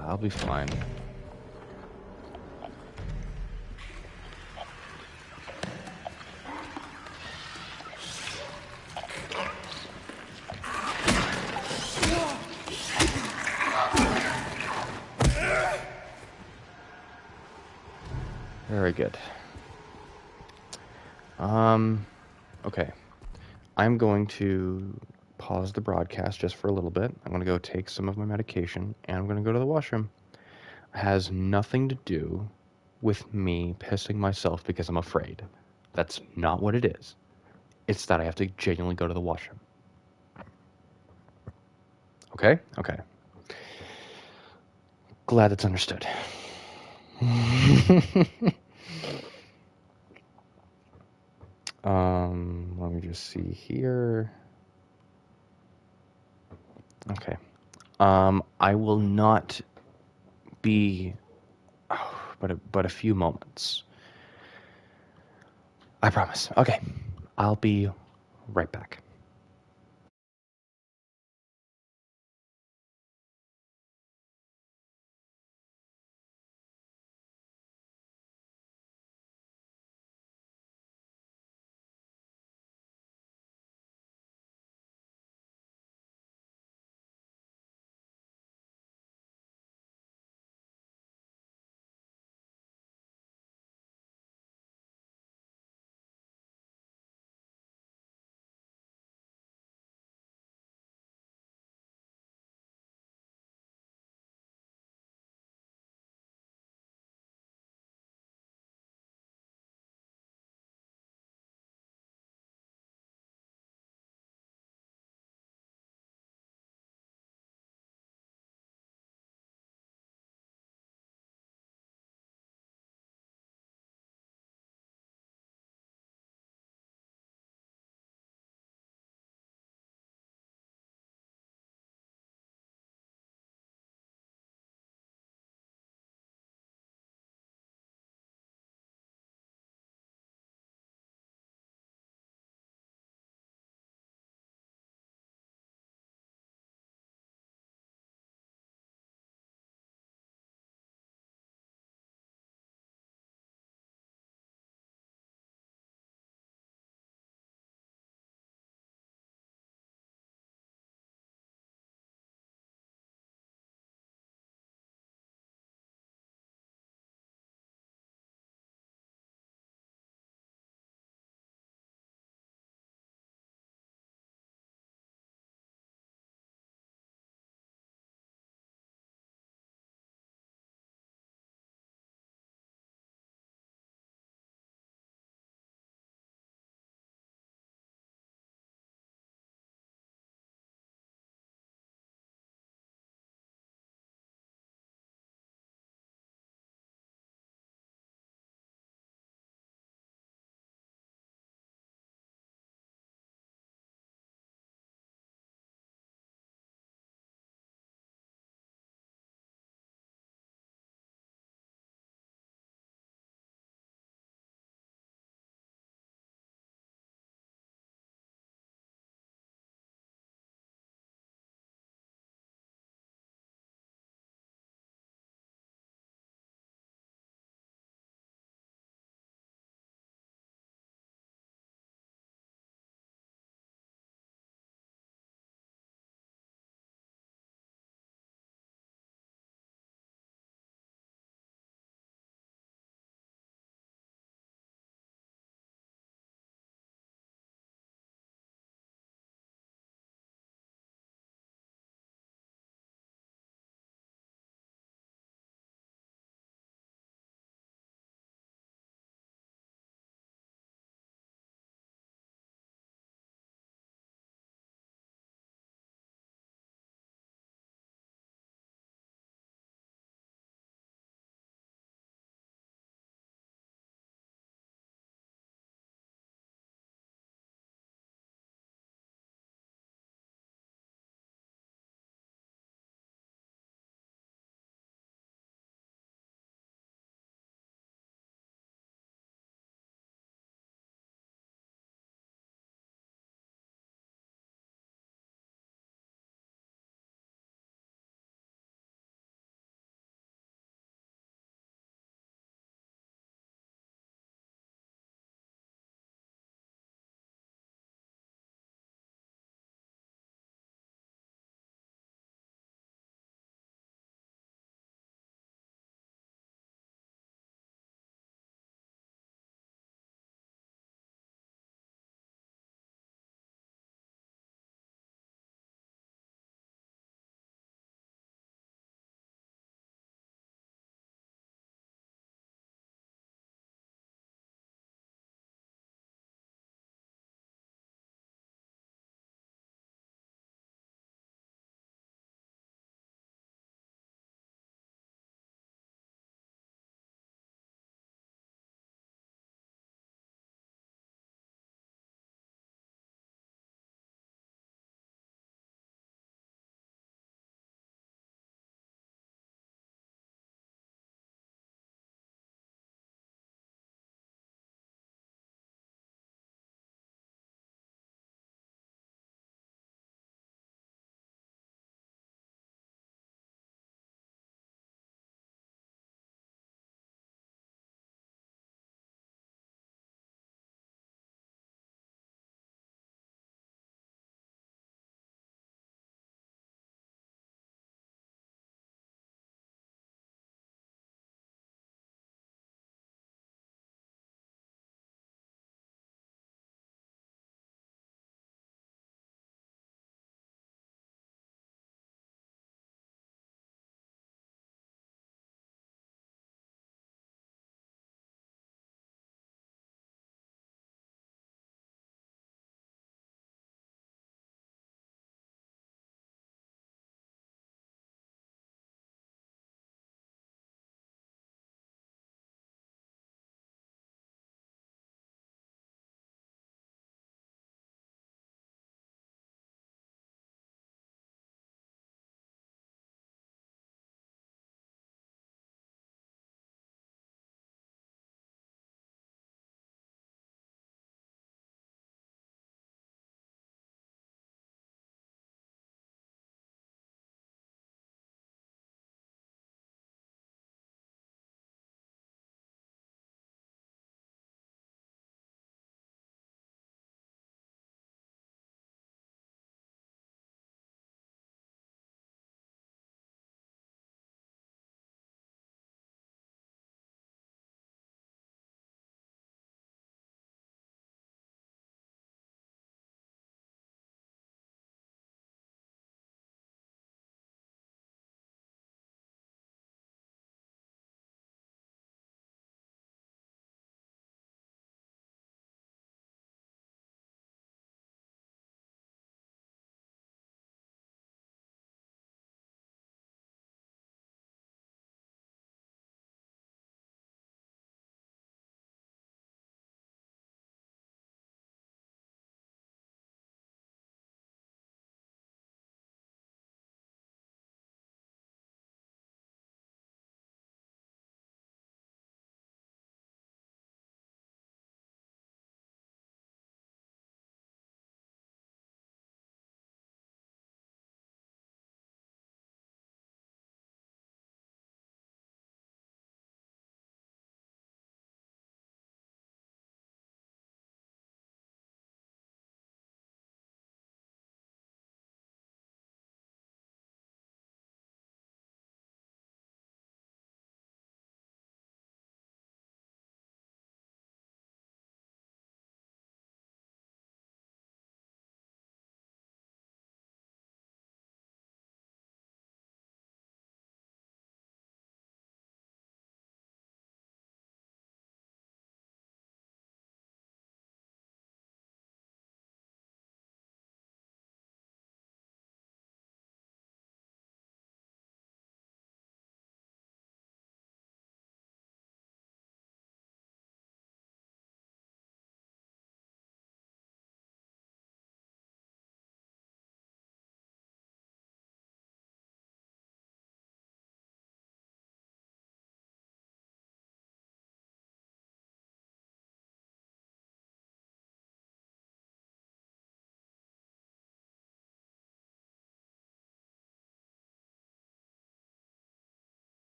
I'll be fine. Very good. Okay. I'm going to pause the broadcast just for a little bit. I'm going to go take some of my medication, and I'm going to go to the washroom. It has nothing to do with me pissing myself because I'm afraid. That's not what it is. It's that I have to genuinely go to the washroom. Okay? Okay. Glad it's understood. Let me just see here. Okay. I will not be, but a few moments. I promise. Okay. I'll be right back.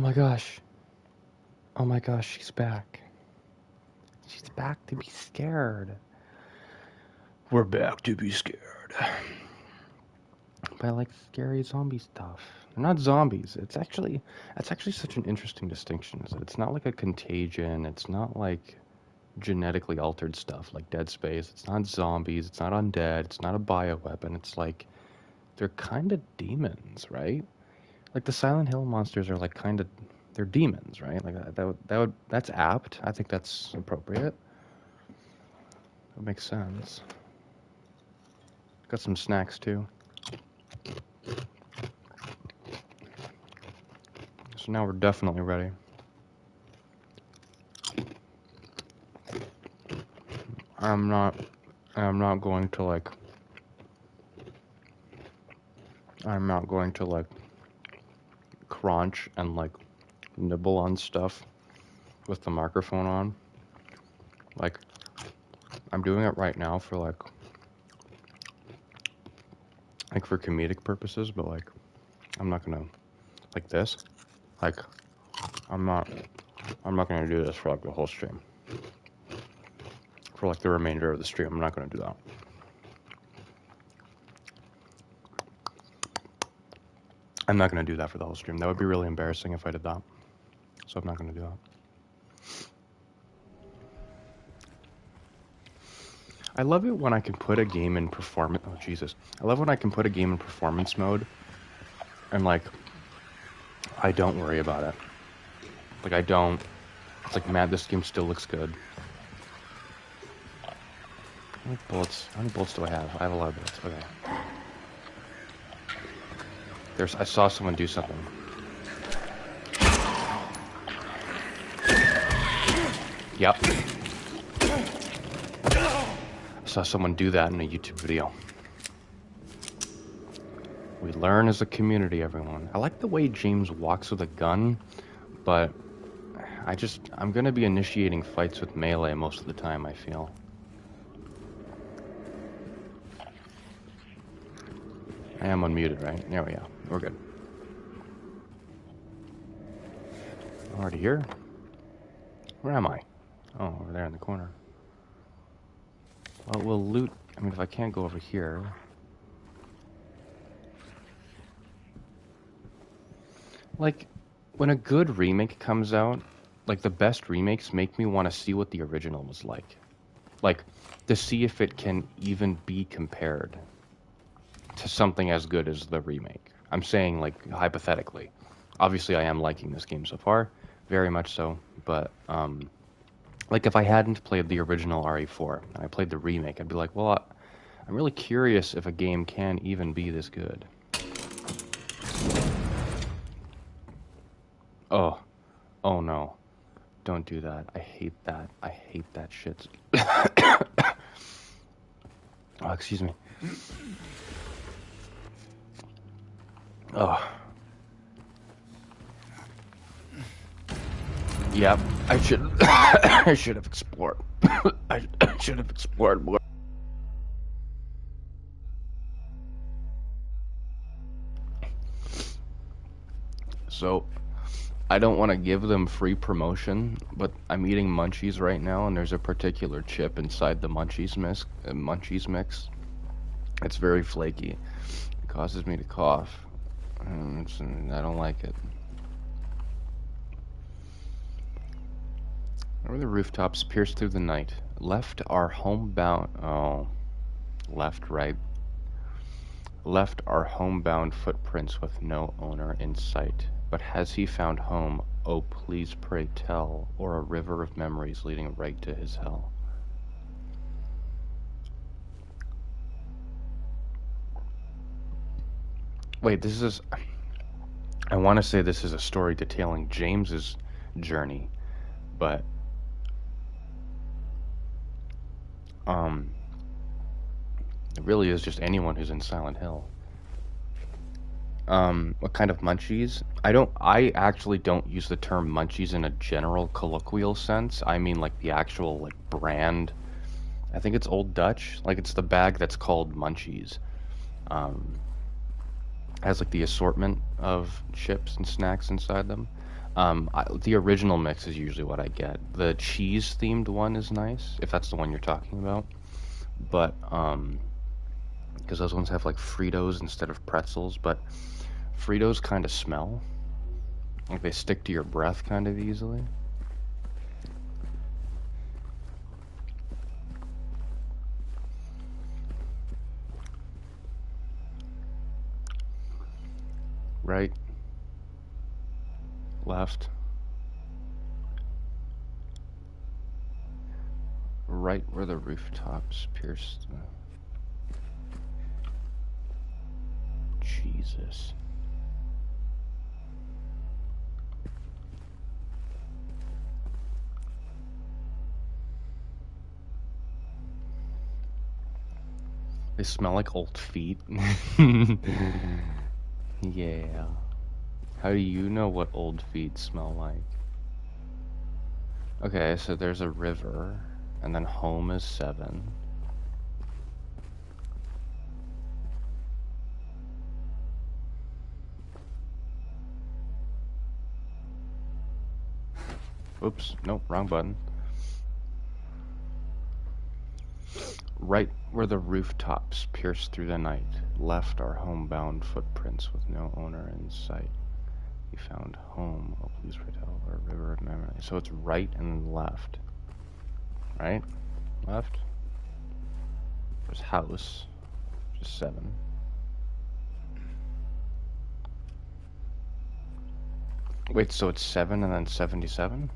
my gosh. Oh my gosh, she's back. She's back to be scared. We're back to be scared. But I like scary zombie stuff. They're not zombies. That's actually such an interesting distinction. Is that it's not like a contagion. It's not like genetically altered stuff like Dead Space. It's not zombies. It's not undead. It's not a bioweapon. It's like they're kind of demons, right? Like the Silent Hill monsters are like kind of they're demons, right? Like that's apt. I think that's appropriate. That makes sense. Got some snacks too. So now we're definitely ready. I'm not going to like crunch and like nibble on stuff with the microphone on. Like I'm doing it right now for like for comedic purposes, but like I'm not gonna like this. Like I'm not gonna do this for like the whole stream. For like the remainder of the stream, I'm not gonna do that. I'm not gonna do that for the whole stream. That would be really embarrassing if I did that. So I'm not gonna do that. I love it when I can put a game in performance. Oh Jesus! I love when I can put a game in performance mode, and like I don't worry about it. Like I don't. It's like, man, this game still looks good. How many bullets? How many bullets do I have? I have a lot of bullets. Okay. I saw someone do something. Yep. I saw someone do that in a YouTube video. We learn as a community, everyone. I like the way James walks with a gun, but I'm gonna be initiating fights with melee most of the time, I feel. I am unmuted, right? There we go. We're good. Already here? Where am I? Oh, over there in the corner. Well, we'll loot. I mean, if I can't go over here. Like, when a good remake comes out, like the best remakes make me want to see what the original was like. Like, to see if it can even be compared to something as good as the remake. I'm saying, like, hypothetically. Obviously, I am liking this game so far. Very much so. But, like, if I hadn't played the original RE4 and I played the remake, I'd be like, well, I'm really curious if a game can even be this good. Oh. Oh, no. Don't do that. I hate that. I hate that shit. Oh, excuse me. Oh. Yep. I should I should have explored. I should have explored more. So, I don't want to give them free promotion, but I'm eating munchies right now, and there's a particular chip inside the munchies mix. It's very flaky. It causes me to cough, and I don't like it. Over the rooftops pierce through the night. Left our homebound. Oh, left, right. Left our homebound footprints with no owner in sight. But has he found home? Oh, please pray tell, or a river of memories leading right to his hell. Wait, this is... I want to say this is a story detailing James's journey, but... it really is just anyone who's in Silent Hill. What kind of munchies? I actually don't use the term munchies in a general colloquial sense. I mean like the actual like brand. I think it's Old Dutch. Like it's the bag that's called munchies. Has like the assortment of chips and snacks inside them. The original mix is usually what I get. The cheese-themed one is nice, if that's the one you're talking about. But, because those ones have like Fritos instead of pretzels, but Fritos kind of smell. Like they stick to your breath kind of easily. Right, left, right where the rooftops pierce the... Jesus. They smell like old feet. Yeah. How do you know what old feet smell like? Okay, so there's a river, and then home is 7. Oops, nope, wrong button. Right where the rooftops pierce through the night, left are homebound footprints with no owner in sight. You found home, oh please retell, or river of memory. So it's right and left. Right? Left. There's house, which is 7. Wait, so it's 7 and then 77?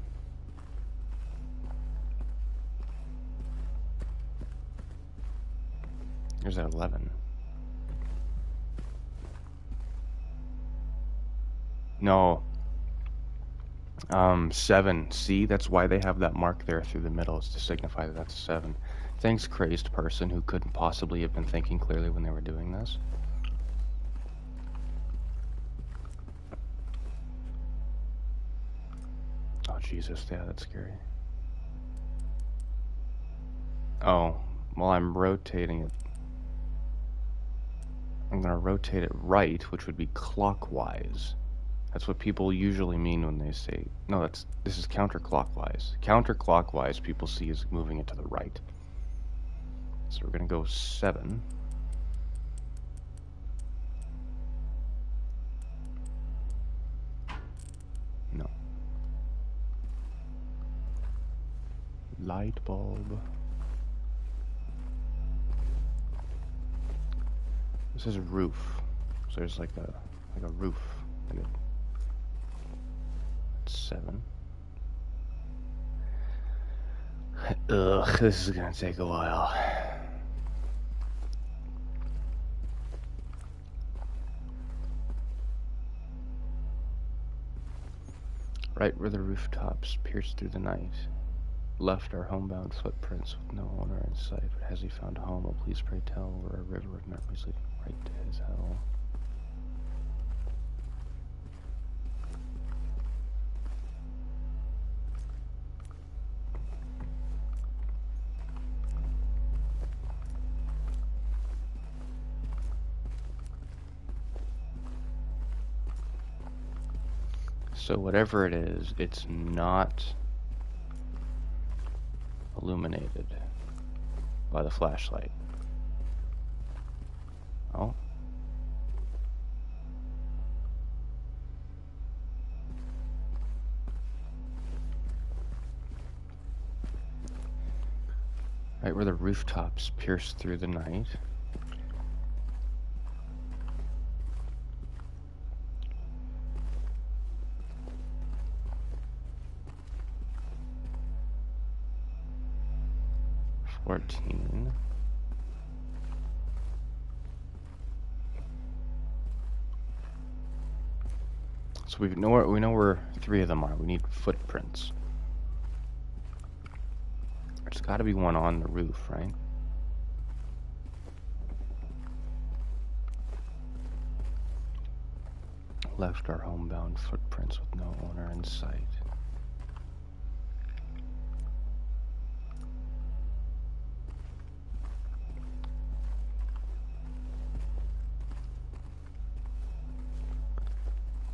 There's that 11. No. 7. See, that's why they have that mark there through the middle, is to signify that that's 7. Thanks, crazed person who couldn't possibly have been thinking clearly when they were doing this. Oh, Jesus, yeah, that's scary. Oh, well, I'm rotating it. I'm gonna rotate it right, which would be clockwise. That's what people usually mean when they say, no, this is counterclockwise. Counterclockwise, people see as moving it to the right. So we're gonna go 7. No. Light bulb. This is roof. So there's like a roof. Like a 7. Ugh, this is gonna take a while. Right where the rooftops pierce through the night. Left are homebound footprints with no owner in sight. But has he found a home? Oh, please pray tell, where a river of memories leading right to his hell. So whatever it is, it's not illuminated by the flashlight. Oh. Right where the rooftops pierce through the night. So we know where 3 of them are. We need footprints. There's got to be one on the roof, right? Left are homebound footprints with no owner in sight.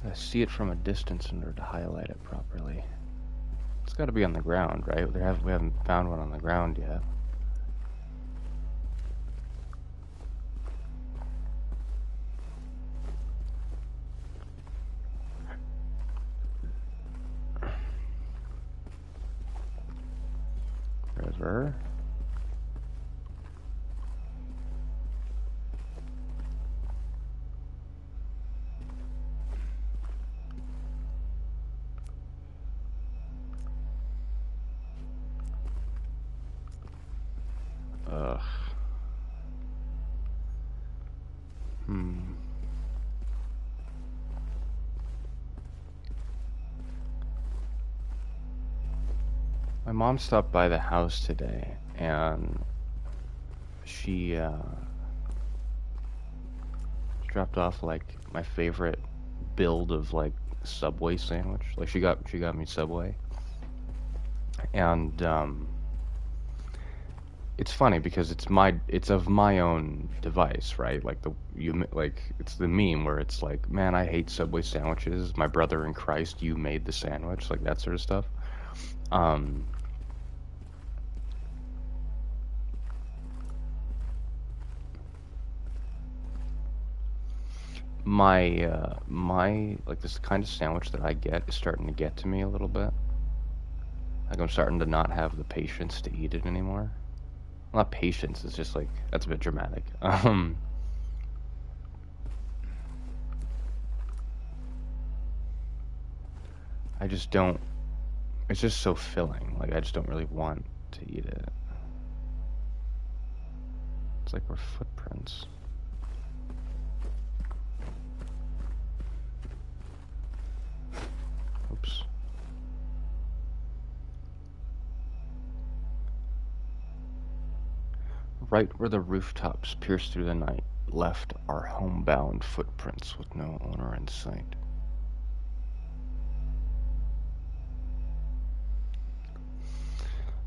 The gotta see it from a distance in order to highlight it properly. It's gotta be on the ground, right? We haven't found one on the ground yet. River. Ugh. My mom stopped by the house today, and she dropped off like my favorite build of like Subway sandwich. Like she got me Subway, and it's funny because it's of my own device, right? Like it's the meme where it's like, man, I hate Subway sandwiches. My brother in Christ, you made the sandwich, like that sort of stuff. My like this kind of sandwich that I get is starting to get to me a little bit. Like I'm starting to not have the patience to eat it anymore. Well, not patience, it's just like that's a bit dramatic. I just don't. It's just so filling. Like I just don't really want to eat it. It's like we're footprints. Oops. Right where the rooftops pierce through the night, left are homebound footprints with no owner in sight.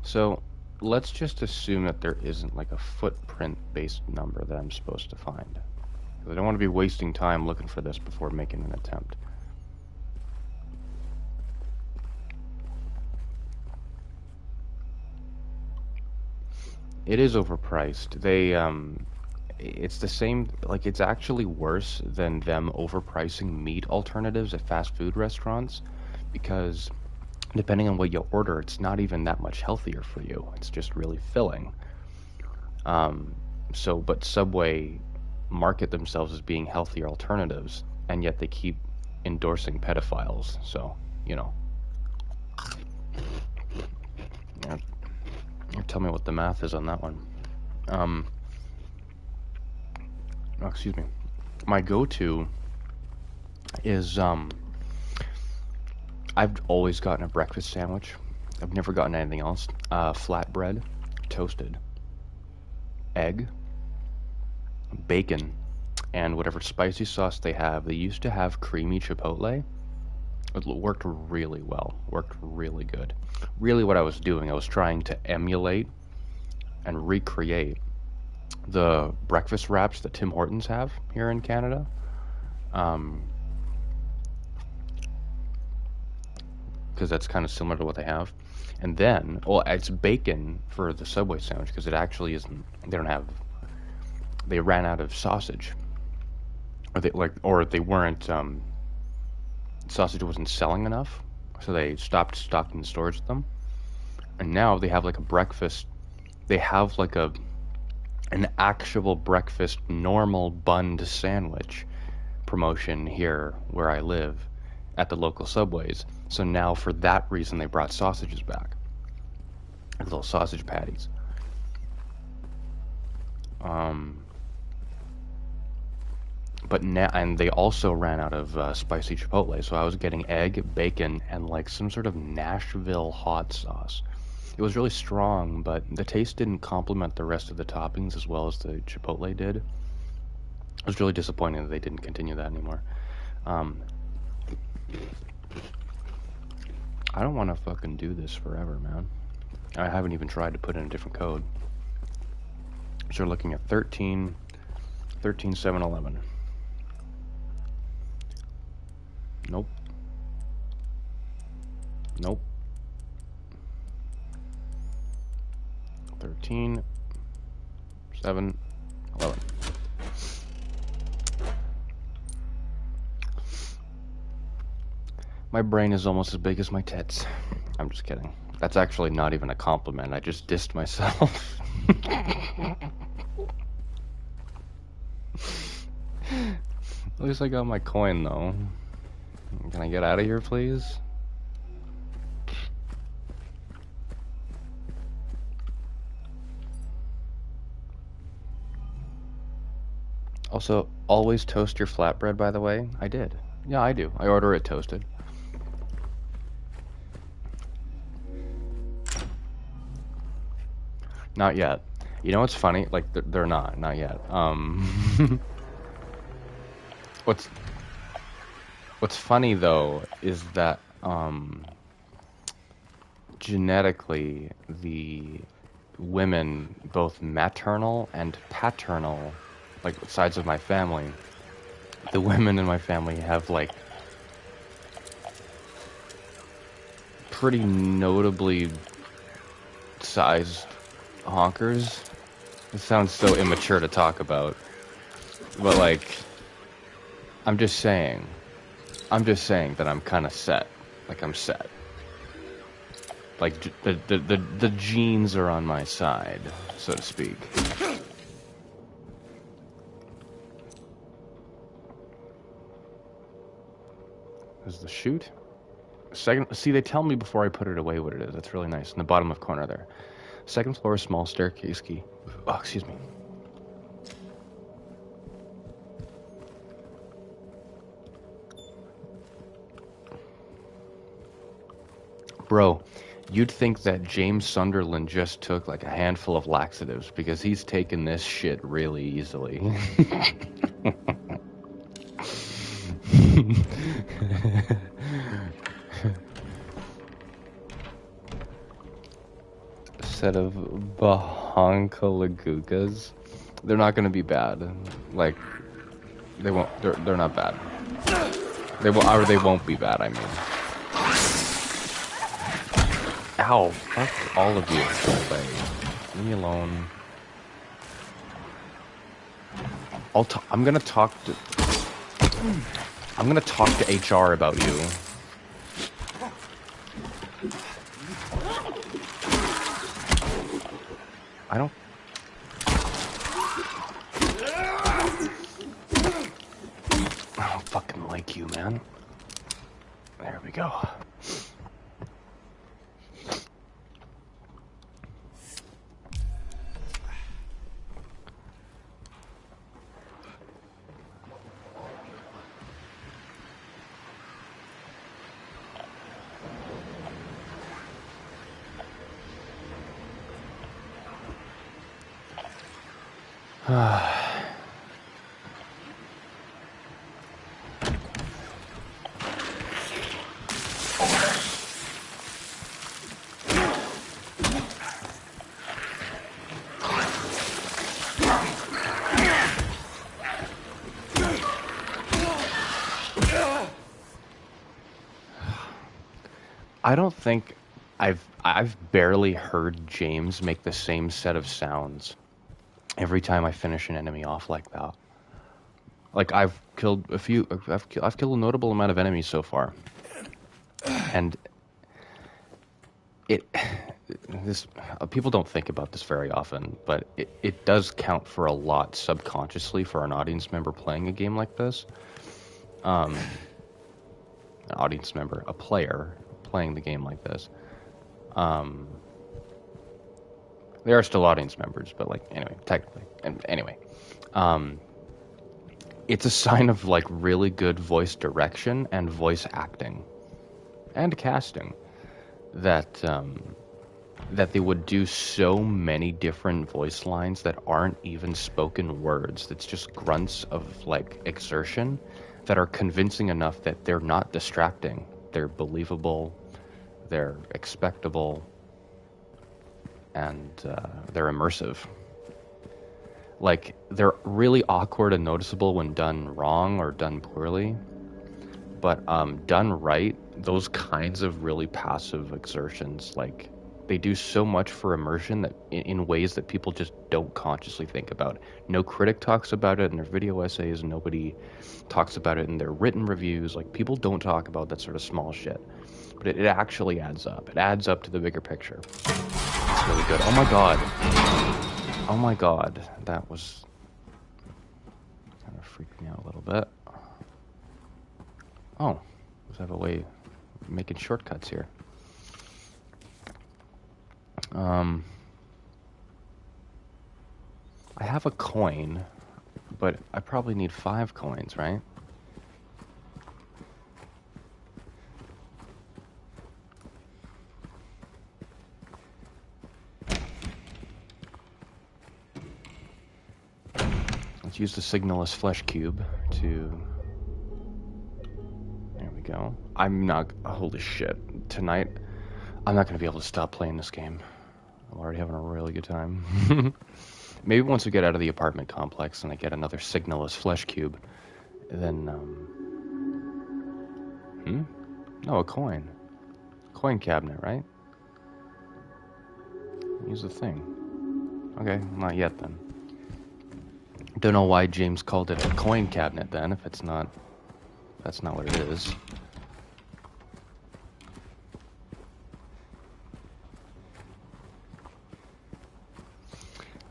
So let's just assume that there isn't like a footprint-based number that I'm supposed to find. Because I don't want to be wasting time looking for this before making an attempt. It is overpriced. It's the same, like it's actually worse than them overpricing meat alternatives at fast food restaurants because depending on what you order, it's not even that much healthier for you. It's just really filling. But Subway market themselves as being healthier alternatives, and yet they keep endorsing pedophiles. So, you know. Yeah. Tell me what the math is on that one. Oh, excuse me. My go-to is I've always gotten a breakfast sandwich. I've never gotten anything else. Flatbread, toasted, egg, bacon, and whatever spicy sauce they have. They used to have creamy chipotle. It worked really well. Worked really good. Really what I was doing, I was trying to emulate and recreate the breakfast wraps that Tim Hortons have here in Canada. Because that's kind of similar to what they have. And then, well, it's bacon for the Subway sandwich because it actually isn't. They ran out of sausage, or they weren't. Sausage wasn't selling enough, so they stopped stocking the stores with them. And now they have like a breakfast. They have like an actual breakfast normal bunned sandwich promotion here where I live at the local Subways. So now for that reason they brought sausages back. Little sausage patties. But now, and they also ran out of spicy chipotle, so I was getting egg, bacon, and like some sort of Nashville hot sauce. It was really strong, but the taste didn't complement the rest of the toppings as well as the chipotle did. It was really disappointing that they didn't continue that anymore. I don't want to fucking do this forever, man. I haven't even tried to put in a different code. So we're looking at 13, 711. Nope. Nope. 13, 7, 11. My brain is almost as big as my tits. I'm just kidding. That's actually not even a compliment. I just dissed myself. At least I got my coin, though. Can I get out of here, please? Also, always toast your flatbread, by the way. I did. Yeah, I do. I order it toasted. Not yet. You know what's funny? Like, they're not yet. What's funny though is that genetically the women, both maternal and paternal, like sides of my family, the women in my family have like pretty notably sized honkers. It sounds so immature to talk about, but like, I'm just saying that I'm kind of set. Like, I'm set. Like, the genes are on my side, so to speak. Is the chute? Second, see, they tell me before I put it away what it is. That's really nice. In the bottom left corner there. Second floor, small staircase key. Oh, excuse me. Bro, you'd think that James Sunderland just took like a handful of laxatives because he's taken this shit really easily. Set of Bahankalagugas. They're not gonna be bad. Like, they won't. They're not bad. They will, or they won't be bad. I mean. Ow! Fuck all of you. Leave me alone. I'm gonna talk to HR about you. I don't fucking like you, man. There we go. I don't think I've barely heard James make the same set of sounds every time I finish an enemy off like that. Like, I've killed a notable amount of enemies so far, and people don't think about this very often, but it does count for a lot subconsciously for an audience member playing a game like this. An audience member, a player playing the game like this. They are still audience members, but like, anyway, technically. And anyway, it's a sign of like really good voice direction and voice acting and casting that that they would do so many different voice lines that aren't even spoken words. That's just grunts of like exertion that are convincing enough that they're not distracting. They're believable, they're expectable, and they're immersive. Like, they're really awkward and noticeable when done wrong or done poorly, But done right, those kinds of really passive exertions, like they do so much for immersion that in ways that people just don't consciously think about. No critic talks about it in their video essays. Nobody talks about it in their written reviews. Like people don't talk about that sort of small shit, but it actually adds up. It adds up to the bigger picture. It's really good. Oh my god. Oh my god. That was kind of freaked me out a little bit. Oh, let's have a way of making shortcuts here. I have a coin, but I probably need 5 coins, right? Let's use the signalless flesh cube to... There we go. I'm not... Holy shit. Tonight, I'm not going to be able to stop playing this game. I'm already having a really good time. Maybe once we get out of the apartment complex and I get another signalless flesh cube, then, No, a coin. Coin cabinet, right? Use the thing. Okay, not yet then. Don't know why James called it a coin cabinet then, if it's not... That's not what it is.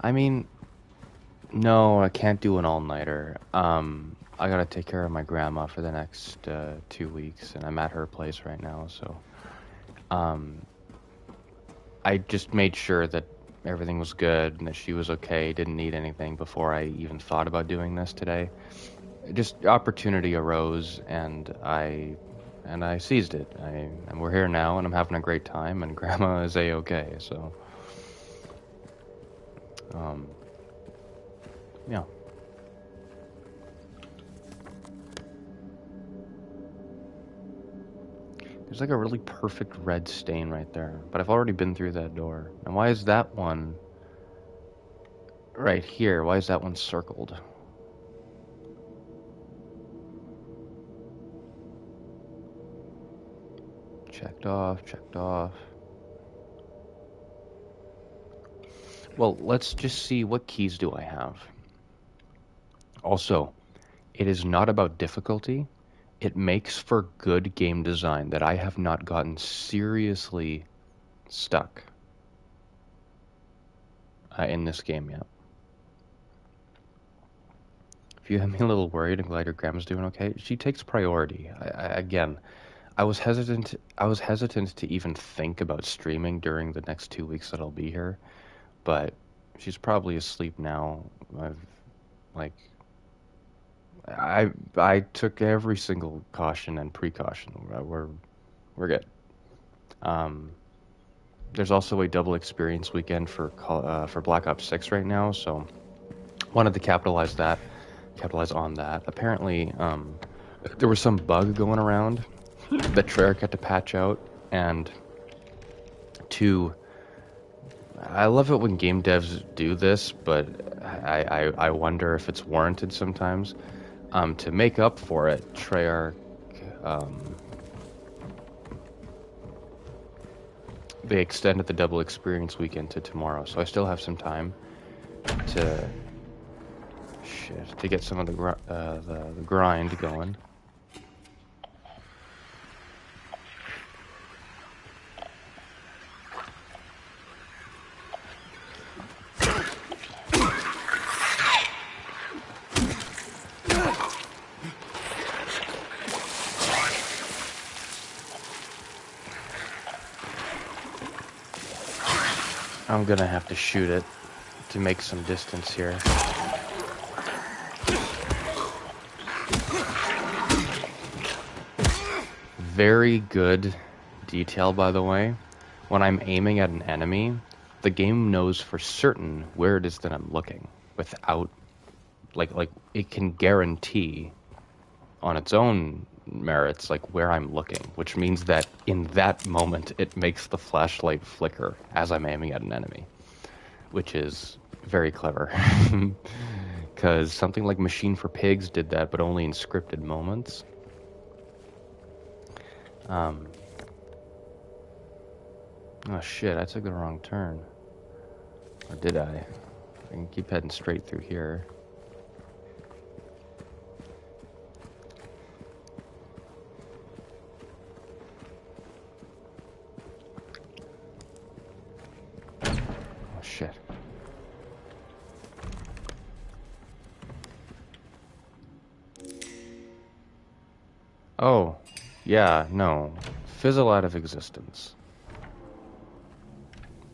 I mean... No, I can't do an all-nighter. I gotta take care of my grandma for the next 2 weeks, and I'm at her place right now, so... I just made sure that everything was good and that she was okay, didn't need anything before I even thought about doing this today. Just opportunity arose, and I seized it. And we're here now, and I'm having a great time, and Grandma is a-okay, so... yeah. There's like a really perfect red stain right there, but I've already been through that door. And why is that one right here? Why is that one circled? Checked off, checked off. Well, let's just see, what keys do I have? Also, it is not about difficulty. It makes for good game design that I have not gotten seriously stuck in this game yet. If you have me a little worried, I'm glad your grandma's doing okay. She takes priority. Again, I was hesitant to even think about streaming during the next 2 weeks that I'll be here, but she's probably asleep now. I took every single caution and precaution. We're good. There's also a double experience weekend for Black Ops 6 right now, so wanted to capitalize on that. Apparently, there was some bug going around that Treyarch had to patch out, and I love it when game devs do this, but I wonder if it's warranted sometimes. To make up for it, Treyarch, they extended the double experience weekend to tomorrow, so I still have some time to get some of the grind going. I'm gonna have to shoot it to make some distance here. Very good detail, by the way. When I'm aiming at an enemy, the game knows for certain where it is that I'm looking without, like it can guarantee on its own merits, like where I'm looking, which means that in that moment it makes the flashlight flicker as I'm aiming at an enemy, which is very clever. Because something like Machine for Pigs did that, but only in scripted moments. Um. Oh shit! I took the wrong turn. Or did I? I can keep heading straight through here. Oh shit. Oh, yeah, no. Fizzle out of existence.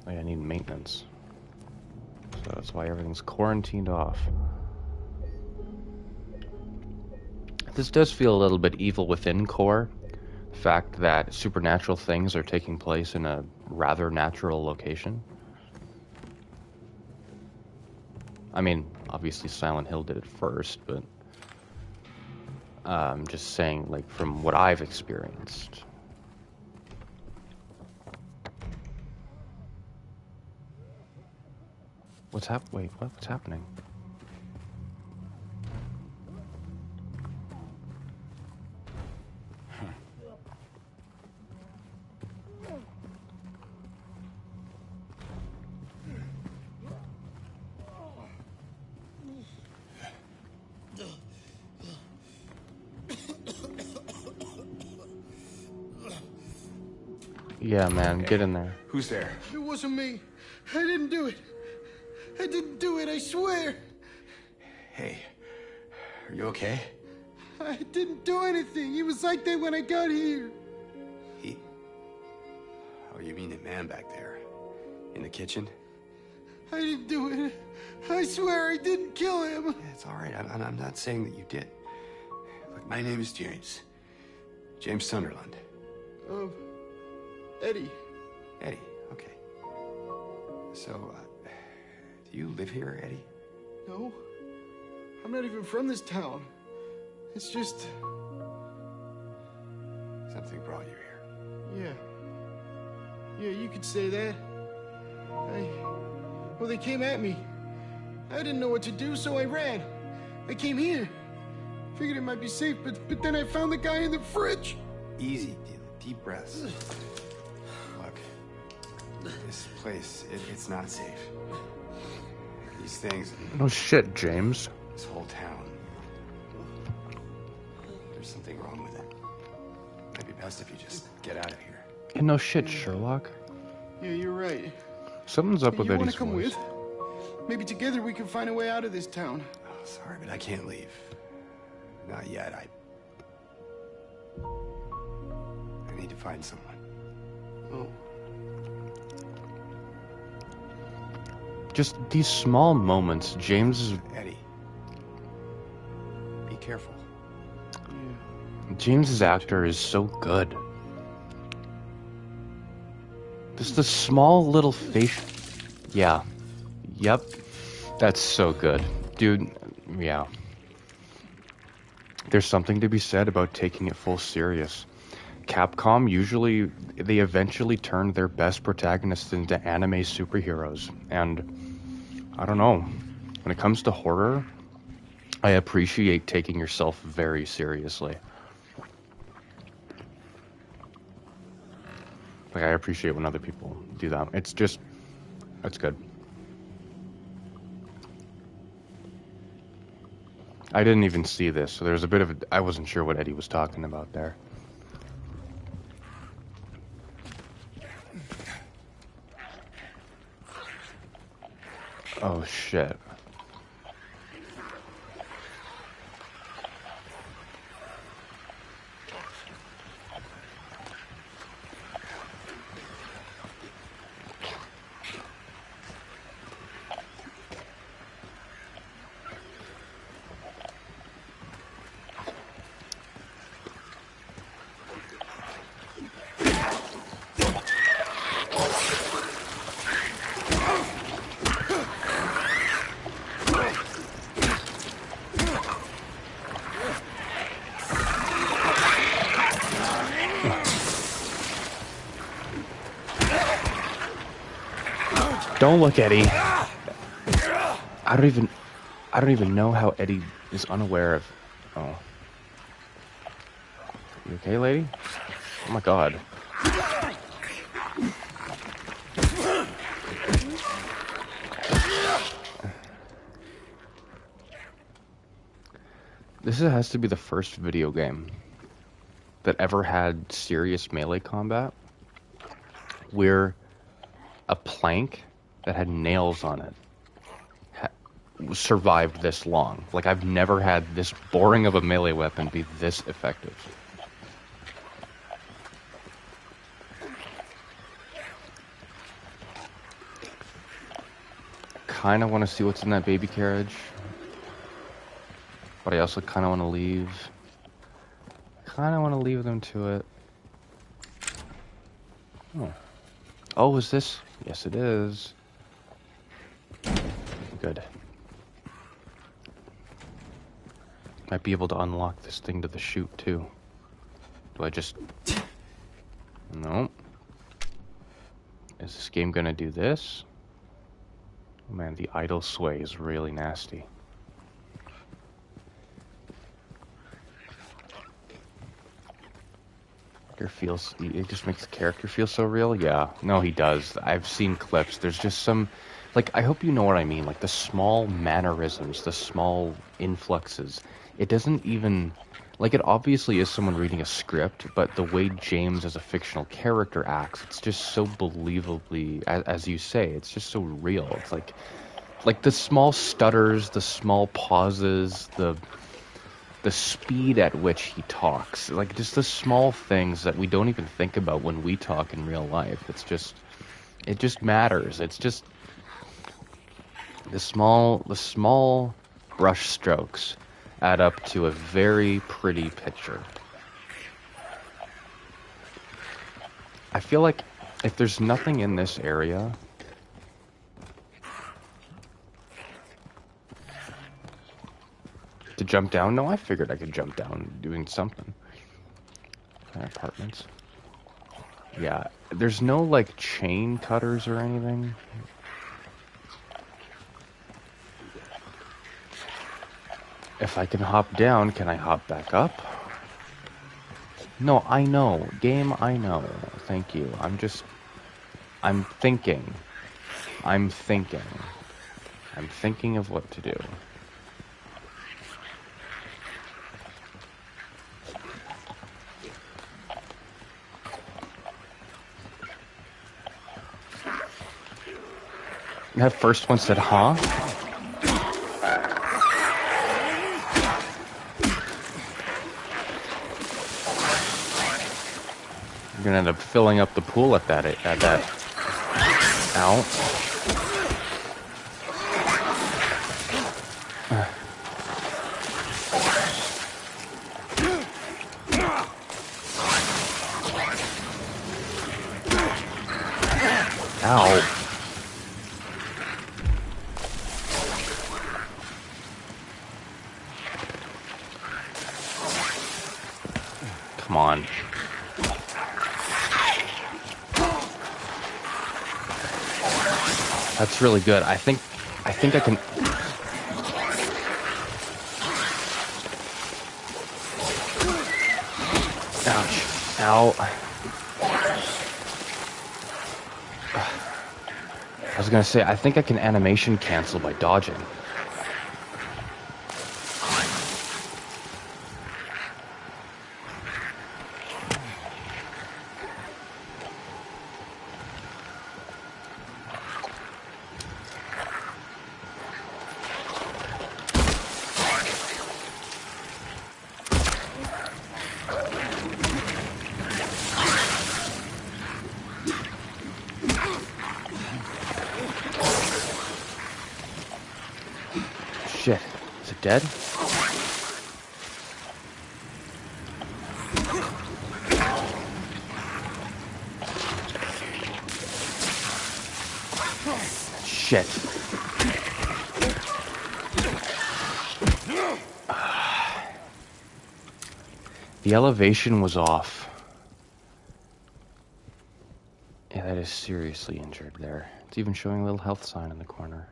Oh, yeah, I need maintenance. So that's why everything's quarantined off. This does feel a little bit Evil Within core. The fact that supernatural things are taking place in a rather natural location. I mean, obviously Silent Hill did it first, but I'm just saying, like, from what I've experienced. Wait, what's happening? Yeah, man, get in there. Who's there? It wasn't me. I didn't do it. I didn't do it, I swear. Hey, are you okay? I didn't do anything. He was like that when I got here. He... Oh, you mean the man back there? In the kitchen? I didn't do it. I swear I didn't kill him. Yeah, it's all right. I'm not saying that you did. Look, my name is James. James Sunderland. Eddie. Eddie, okay. So, do you live here, Eddie? No. I'm not even from this town. It's just... Something brought you here. Yeah. Yeah, you could say that. Well, they came at me. I didn't know what to do, so I ran. I came here. Figured it might be safe, but then I found the guy in the fridge. Easy, deep breaths. Look, this place, it's not safe. These things, No shit, James. this whole town. There's something wrong with it. Might be best if you just get out of here. Yeah, no shit, Sherlock. Yeah, you're right. Something's up with You want Eddie's to come voice. with? Maybe together we can find a way out of this town. Oh, sorry, but I can't leave. Not yet. I need to find someone. Oh. Just these small moments, James is... Eddie, be careful. Yeah. James's actor is so good. Just the small little face... Yeah. Yep. That's so good. Dude, yeah. There's something to be said about taking it full serious. Capcom usually, they eventually turned their best protagonists into anime superheroes. And, I don't know, when it comes to horror, I appreciate taking yourself very seriously. Like, I appreciate when other people do that. It's just, it's good. I didn't even see this, so there's a bit of I wasn't sure what Eddie was talking about there. Oh shit. Don't look, Eddie. I don't even know how Eddie is unaware of... Oh. You okay, lady? Oh my god. This has to be the first video game that ever had serious melee combat where a plank that had nails on it survived this long. Like, I've never had this boring of a melee weapon be this effective. Kind of want to see what's in that baby carriage, but I also kind of want to leave. Kind of want to leave them to it. Oh, is this? Yes, it is. Good. Might be able to unlock this thing to the chute, too. Do I just... No. Is this game gonna do this? Oh man, the idle sway is really nasty. It just makes the character feel so real. Yeah, no, he does. I've seen clips. There's just some, like, I hope you know what I mean. Like, the small mannerisms, the small influxes. It doesn't even, like, it obviously is someone reading a script, but the way James as a fictional character acts, it's just so believably, as you say, it's just so real. It's like the small stutters, the small pauses, the speed at which he talks, like just the small things that we don't even think about when we talk in real life. It just matters. It's just the small brush strokes add up to a very pretty picture. I feel like if there's nothing in this area, to jump down? No, I figured I could jump down doing something. Apartments. Yeah, there's no, like, chain cutters or anything. If I can hop down, can I hop back up? No, I know. Game, I know. Thank you. I'm thinking. I'm thinking of what to do. That first one said, huh? You're gonna end up filling up the pool at that. Ow. Ow. Come on. That's really good. I think I can. Ouch. Ow. I was gonna say, I think I can animation cancel by dodging. Shit. Is it dead? Shit. The elevation was off. Yeah, that is seriously injured there. It's even showing a little health sign in the corner.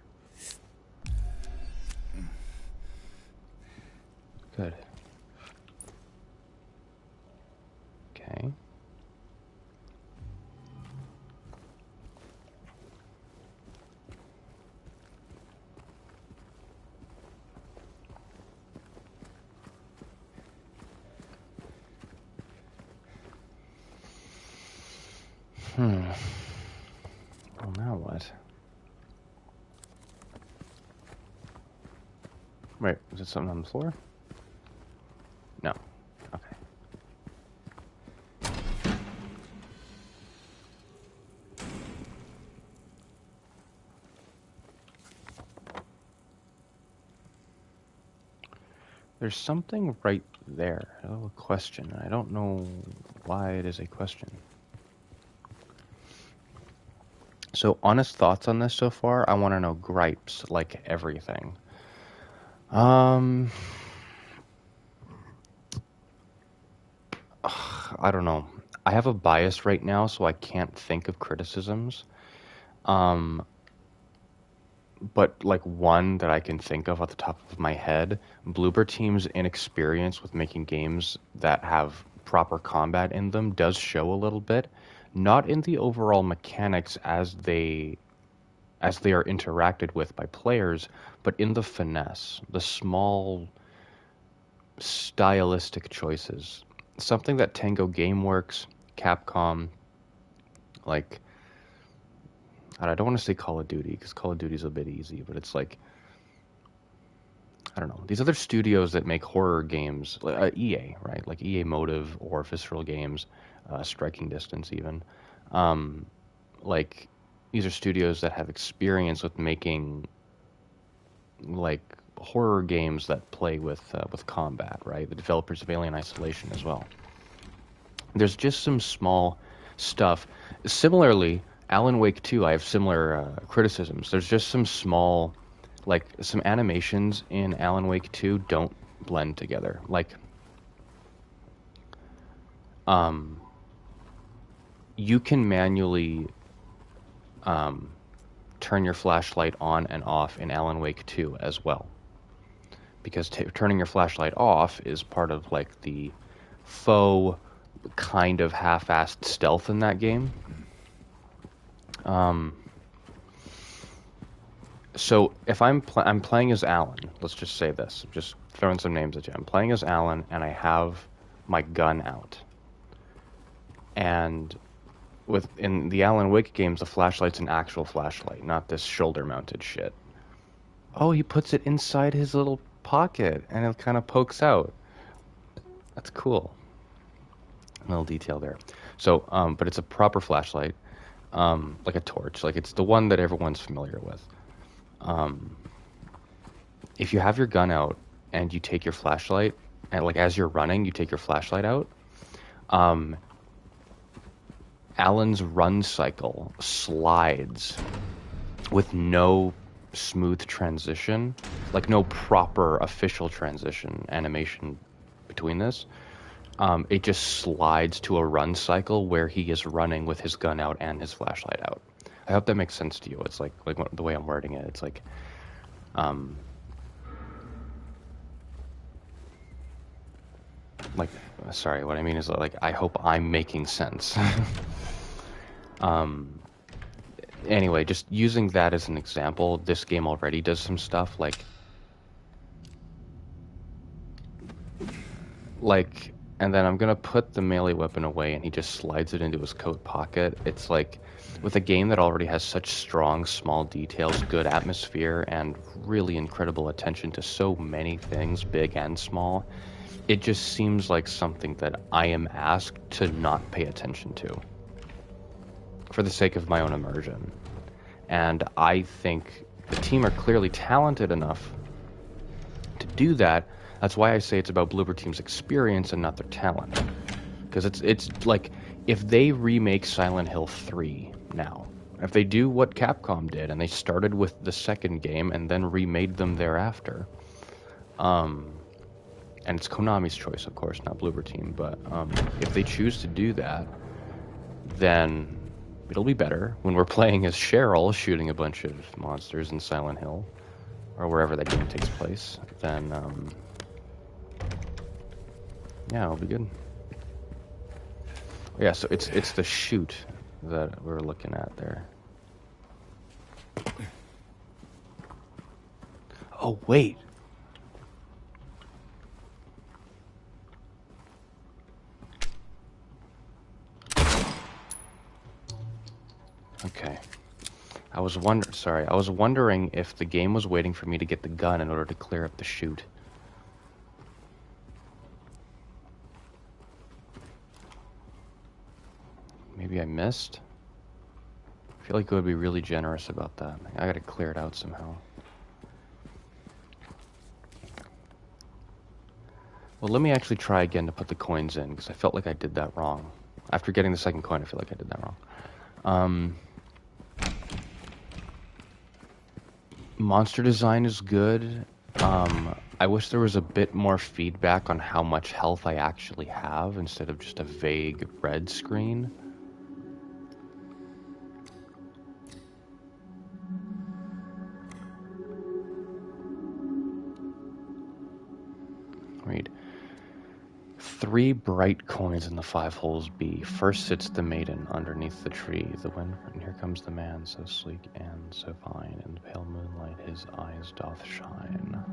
Good. Okay. Well, now what? Wait, is it something on the floor? No. Okay. There's something right there. Oh, a question. I don't know why it is a question. So, honest thoughts on this so far? I want to know gripes, like everything. I don't know. I have a bias right now, so I can't think of criticisms. But like one that I can think of off the top of my head, Bloober Team's inexperience with making games that have proper combat in them does show a little bit, not in the overall mechanics as they are interacted with by players, but in the finesse, the small stylistic choices. Something that Tango Gameworks, Capcom, like I don't want to say Call of Duty because Call of Duty is a bit easy, but it's like I don't know. These other studios that make horror games, EA, right? Like EA Motive or Visceral Games, Striking Distance even. Like these are studios that have experience with making like horror games that play with combat, right? The developers of Alien Isolation as well. There's just some small stuff. Similarly, Alan Wake 2, I have similar criticisms. There's just some small, like, some animations in Alan Wake 2 don't blend together. Like, you can manually turn your flashlight on and off in Alan Wake 2 as well. Because turning your flashlight off is part of, like, the faux kind of half-assed stealth in that game. So if I'm playing as Alan, let's just say this, just throwing some names at you. I'm playing as Alan and I have my gun out. And in the Alan Wake games, the flashlight's an actual flashlight, not this shoulder-mounted shit. Oh, he puts it inside his little pocket and it kind of pokes out. That's cool. A little detail there. So, but it's a proper flashlight, like a torch. Like it's the one that everyone's familiar with. If you have your gun out and you take your flashlight, and like as you're running, you take your flashlight out, Alan's run cycle slides with no smooth transition, like no proper official transition animation between this. It just slides to a run cycle where he is running with his gun out and his flashlight out. I hope that makes sense to you. It's like the way I'm wording it. It's like, sorry, what I mean is like, I hope I'm making sense. Anyway, just using that as an example, this game already does some stuff and then I'm gonna put the melee weapon away and he just slides it into his coat pocket. It's like, with a game that already has such strong, small details, good atmosphere, and really incredible attention to so many things, big and small, it just seems like something that I am asked to not pay attention to for the sake of my own immersion. And I think the team are clearly talented enough to do that. That's why I say it's about Bloober Team's experience and not their talent. Because it's like, if they remake Silent Hill 3 now, if they do what Capcom did, and they started with the second game and then remade them thereafter, and it's Konami's choice, of course, not Bloober Team, but if they choose to do that, then it'll be better when we're playing as Cheryl shooting a bunch of monsters in Silent Hill, or wherever that game takes place, then yeah, it'll be good. Yeah, so it's the chute that we're looking at there. Oh, wait. Okay. I was wondering if the game was waiting for me to get the gun in order to clear up the chute. Maybe I missed? I feel like it would be really generous about that. I gotta clear it out somehow. Well, let me actually try again to put the coins in, because I felt like I did that wrong. After getting the second coin, I feel like I did that wrong. Monster design is good. I wish there was a bit more feedback on how much health I actually have, instead of just a vague red screen. Read. 3 bright coins in the 5 holes be. First sits the maiden underneath the tree. The wind, and here comes the man, so sleek and so fine. In the pale moonlight his eyes doth shine.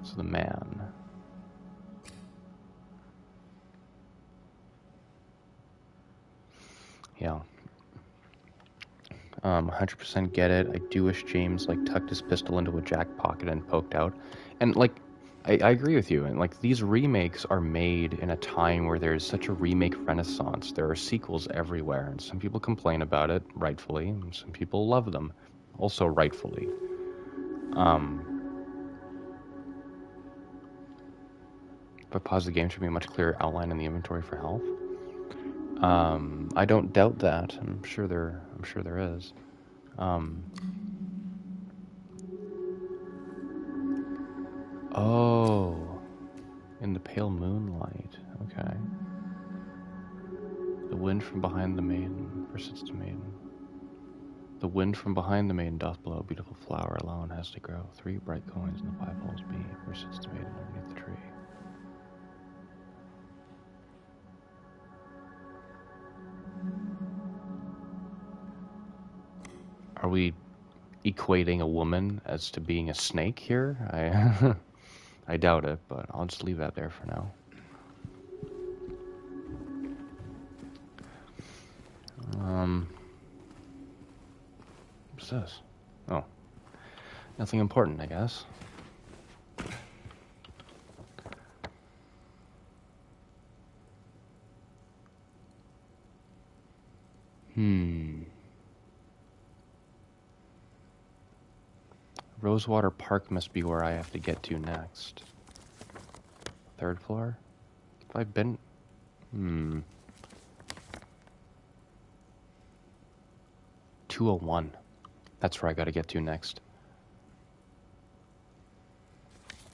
So the man. Yeah. 100% get it. I do wish James like tucked his pistol into a jack pocket and poked out. And like, I agree with you. And like, these remakes are made in a time where there's such a remake renaissance. There are sequels everywhere, and some people complain about it, rightfully, and some people love them, also rightfully. But pause the game should be a much clearer outline in the inventory for health. I don't doubt that. I'm sure there is. Oh, in the pale moonlight. Okay. The wind from behind the maiden persits to maiden. The wind from behind the maiden doth blow. Beautiful flower alone has to grow. 3 bright coins in the 5 holes be. Persits to maiden underneath the tree. Are we equating a woman as to being a snake here? I doubt it, but I'll just leave that there for now. What's this? Oh. Nothing important, I guess. Rosewater Park must be where I have to get to next. 3rd floor? Have I been... 201. That's where I gotta get to next.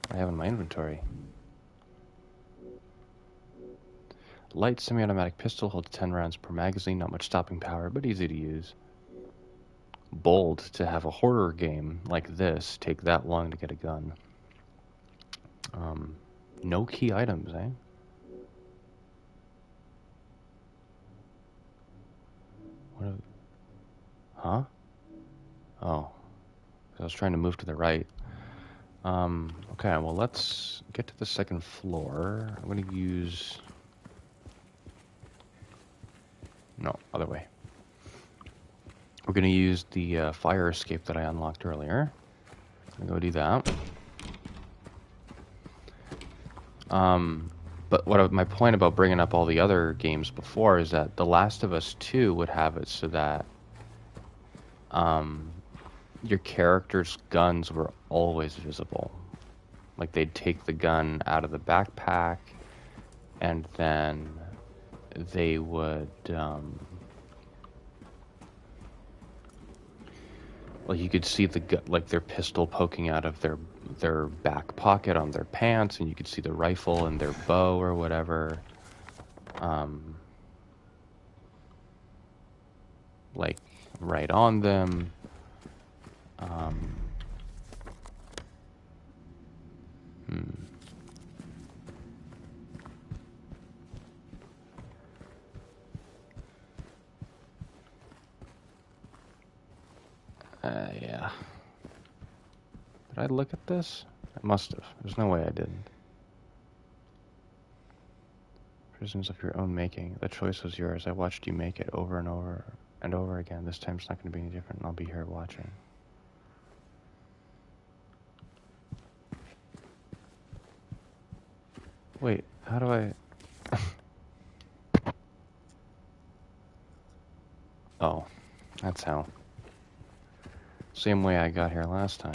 What do I have in my inventory? Light semi-automatic pistol holds 10 rounds per magazine. Not much stopping power, but easy to use. Bold to have a horror game like this take that long to get a gun. No key items, eh? Huh? Oh. I was trying to move to the right. Okay, well, let's get to the 2nd floor. I'm gonna use... No, other way. We're gonna use the fire escape that I unlocked earlier. I'm gonna go do that. But my point about bringing up all the other games before is that The Last of Us 2 would have it so that your character's guns were always visible. Like, they'd take the gun out of the backpack, and then they would, like, you could see their pistol poking out of their back pocket on their pants, and you could see the rifle and their bow or whatever. Like, right on them. Yeah. Did I look at this? I must have. There's no way I didn't. Prisons of your own making. The choice was yours. I watched you make it over and over. and over again. This time it's not going to be any different, and I'll be here watching. Wait, how do I... Oh, that's how. Same way I got here last time.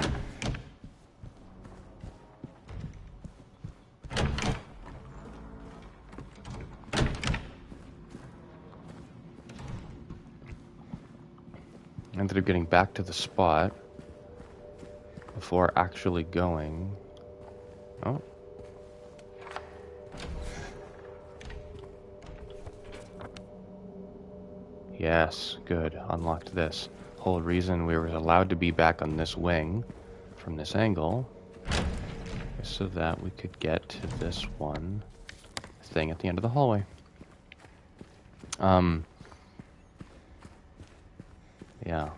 Ended up getting back to the spot before actually going. Oh. Yes, good. Unlocked this. Whole reason we were allowed to be back on this wing from this angle is so that we could get to this one thing at the end of the hallway. Yeah.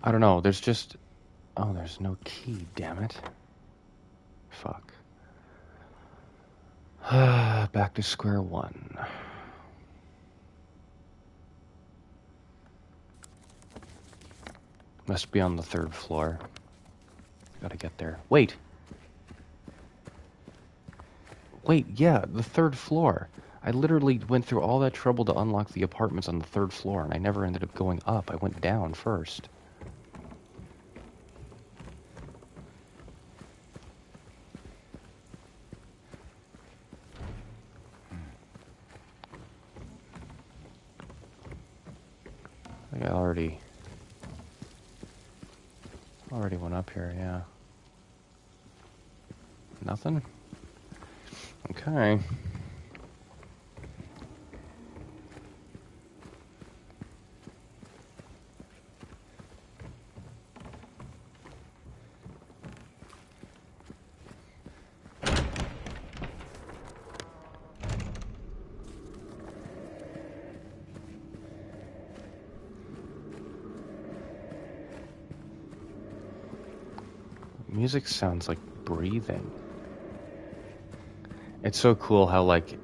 I don't know, there's just... Oh, there's no key, damn it. Fuck. Back to square one. Must be on the 3rd floor. Gotta get there. Wait! Wait, yeah, the 3rd floor. I literally went through all that trouble to unlock the apartments on the 3rd floor, and I never ended up going up. I went down first. I think I already went up here, yeah. Nothing? Okay. Music sounds like breathing. It's so cool how, like,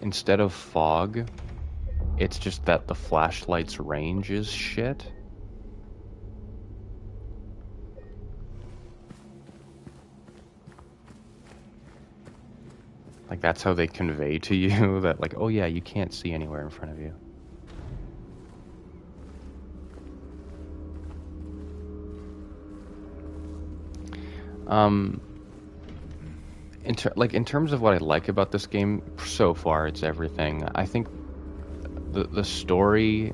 instead of fog, it's just that the flashlight's range is shit. Like, that's how they convey to you that, like, oh yeah, you can't see anywhere in front of you. In terms of what I like about this game, so far it's everything. I think the story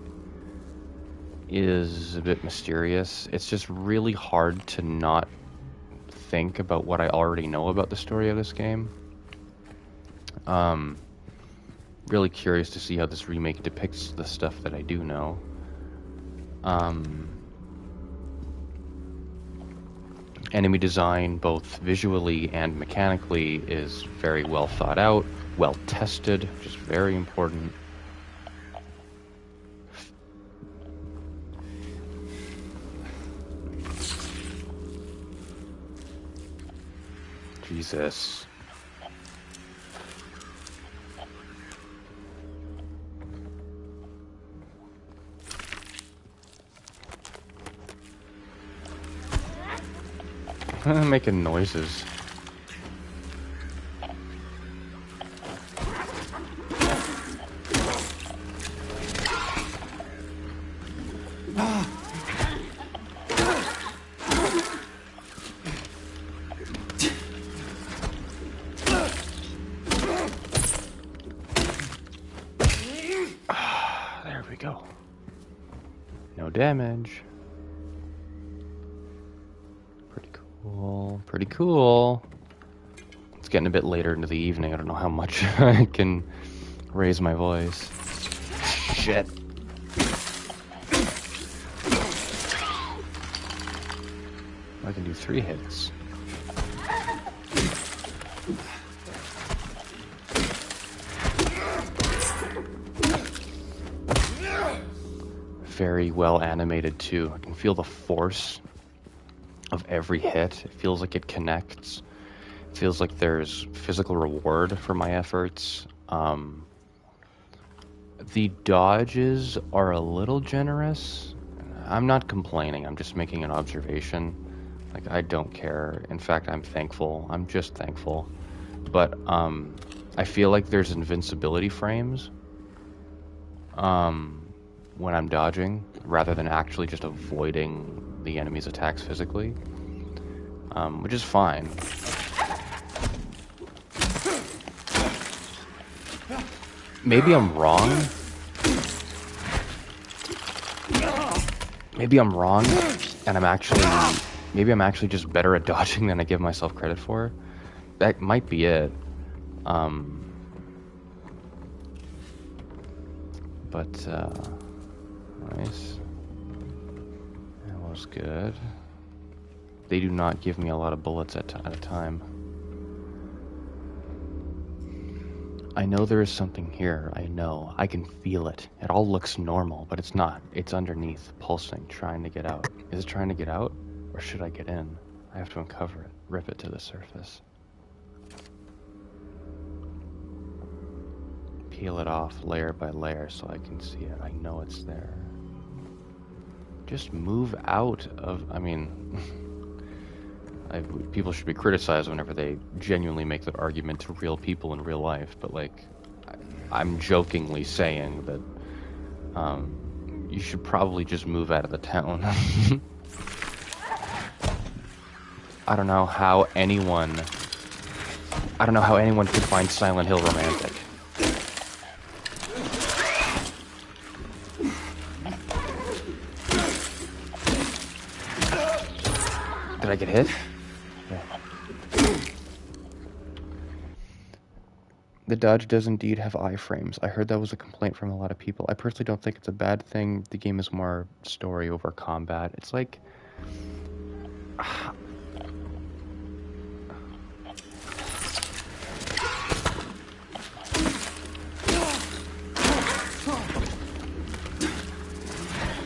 is a bit mysterious. It's just really hard to not think about what I already know about the story of this game. Really curious to see how this remake depicts the stuff that I do know. Enemy design, both visually and mechanically, is very well thought out, well tested, which is very important. Jesus. Making noises. There we go. No damage. Pretty cool. It's getting a bit later into the evening. I don't know how much I can raise my voice. Shit. I can do 3 hits. Very well animated too. I can feel the force of every hit. It feels like it connects. Feels like there's physical reward for my efforts. The dodges are a little generous. I'm not complaining, I'm just making an observation. Like, I don't care. In fact, I'm thankful. I'm just thankful. But I feel like there's invincibility frames when I'm dodging, rather than actually just avoiding the enemy's attacks physically, which is fine. Maybe I'm wrong. Maybe I'm wrong, and maybe I'm actually just better at dodging than I give myself credit for. That might be it. But nice. That was good. They do not give me a lot of bullets at a time. I know there is something here. I know. I can feel it. It all looks normal, but it's not. It's underneath, pulsing, trying to get out. Is it trying to get out? Or should I get in? I have to uncover it, rip it to the surface. Peel it off layer by layer so I can see it. I know it's there. Just move out of... I mean... people should be criticized whenever they genuinely make that argument to real people in real life, but like, I'm jokingly saying that you should probably just move out of the town. I don't know how anyone could find Silent Hill romantic. Did I get hit? The dodge does indeed have iframes. I heard that was a complaint from a lot of people. I personally don't think it's a bad thing. The game is more story over combat. It's like...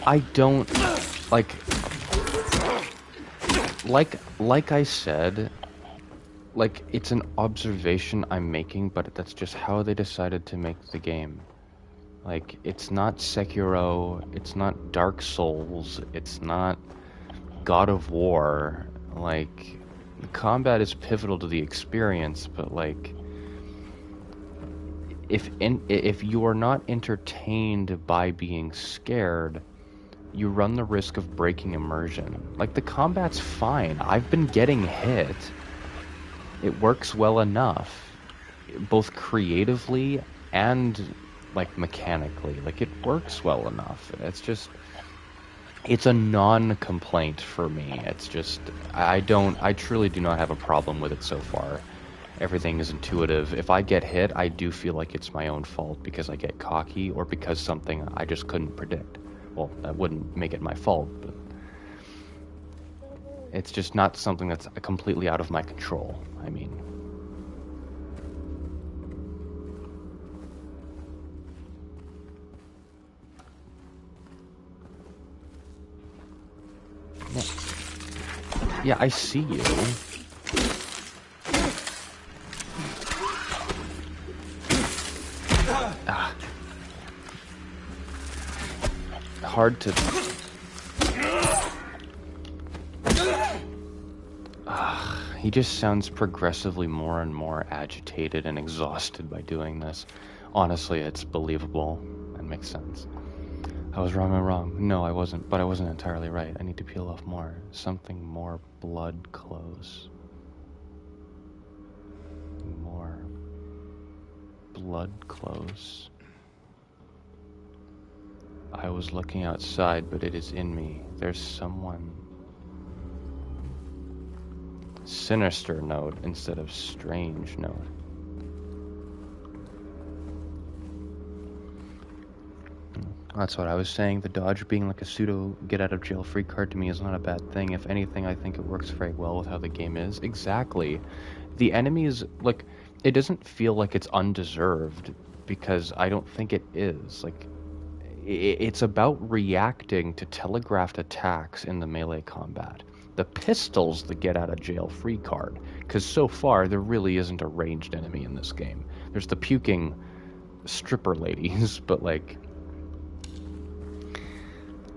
I don't... Like I said... Like, it's an observation I'm making, but that's just how they decided to make the game. Like, it's not Sekiro, it's not Dark Souls, it's not God of War. Like, combat is pivotal to the experience, but like, if you are not entertained by being scared, you run the risk of breaking immersion. Like, the combat's fine. I've been getting hit. It works well enough, both creatively and, like, mechanically. Like, it works well enough. It's a non-complaint for me. It's just, I truly do not have a problem with it so far. Everything is intuitive. If I get hit, I do feel like it's my own fault because I get cocky or because something I just couldn't predict. Well, that wouldn't make it my fault, but it's just not something that's completely out of my control. I mean... Yeah, I see you. Hard to... He just sounds progressively more and more agitated and exhausted by doing this. Honestly, it's believable. That makes sense. I was wrong. No, I wasn't, but I wasn't entirely right. I need to peel off more. Something more blood close. More blood close. I was looking outside, but it is in me. There's someone... Sinister note instead of strange note. That's what I was saying. The dodge being like a pseudo get-out-of-jail-free card to me is not a bad thing. If anything, I think it works very well with how the game is. Exactly. The enemies, like, it doesn't feel like it's undeserved, because I don't think it is. Like, it's about reacting to telegraphed attacks in the melee combat. The pistol's the get out of jail free card. Because so far, there really isn't a ranged enemy in this game. There's the puking stripper ladies, but like,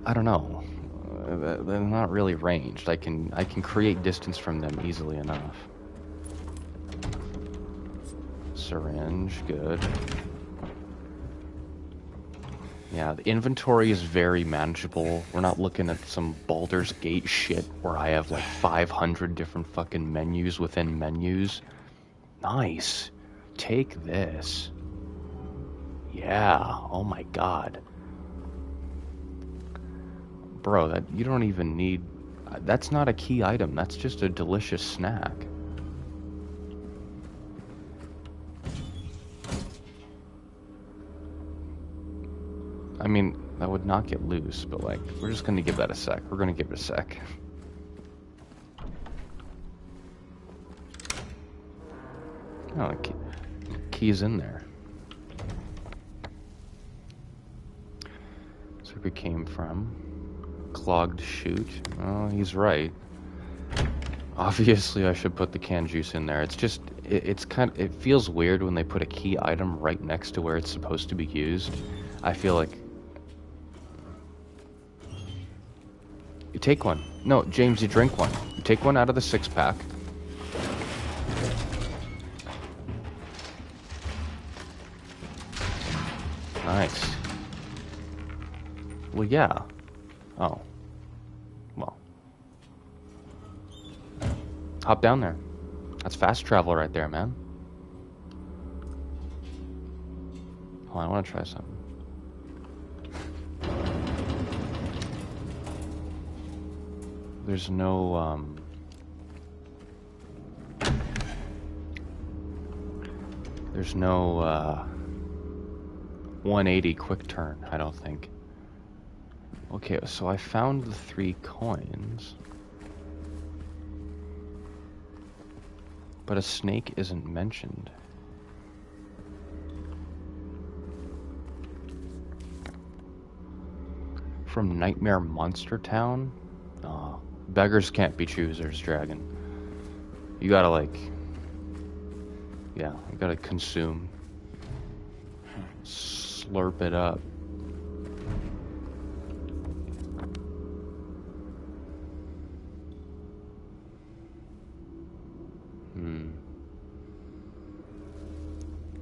I don't know. They're not really ranged. I can create distance from them easily enough. Syringe, good. Yeah, the inventory is very manageable. We're not looking at some Baldur's Gate shit where I have like 500 different fucking menus within menus. Nice. Take this. Yeah. Oh my god. Bro, that you don't even need... That's not a key item. That's just a delicious snack. I mean, that would not get loose, but like, we're just gonna give that a sec. We're gonna give it a sec. Oh, the key's in there. That's where we came from. Clogged chute. Oh, he's right. Obviously, I should put the canned juice in there. It's just, it feels weird when they put a key item right next to where it's supposed to be used. I feel like... You take one. No, James, you drink one. You take one out of the 6-pack. Nice. Well, yeah. Oh. Well. Hop down there. That's fast travel right there, man. Oh, I want to try something. There's no, There's no, 180 quick turn, I don't think. Okay, so I found the 3 coins. But a snake isn't mentioned. From Nightmare Monster Town? Oh, beggars can't be choosers, Dragon. You gotta like... Yeah, you gotta consume. Slurp it up.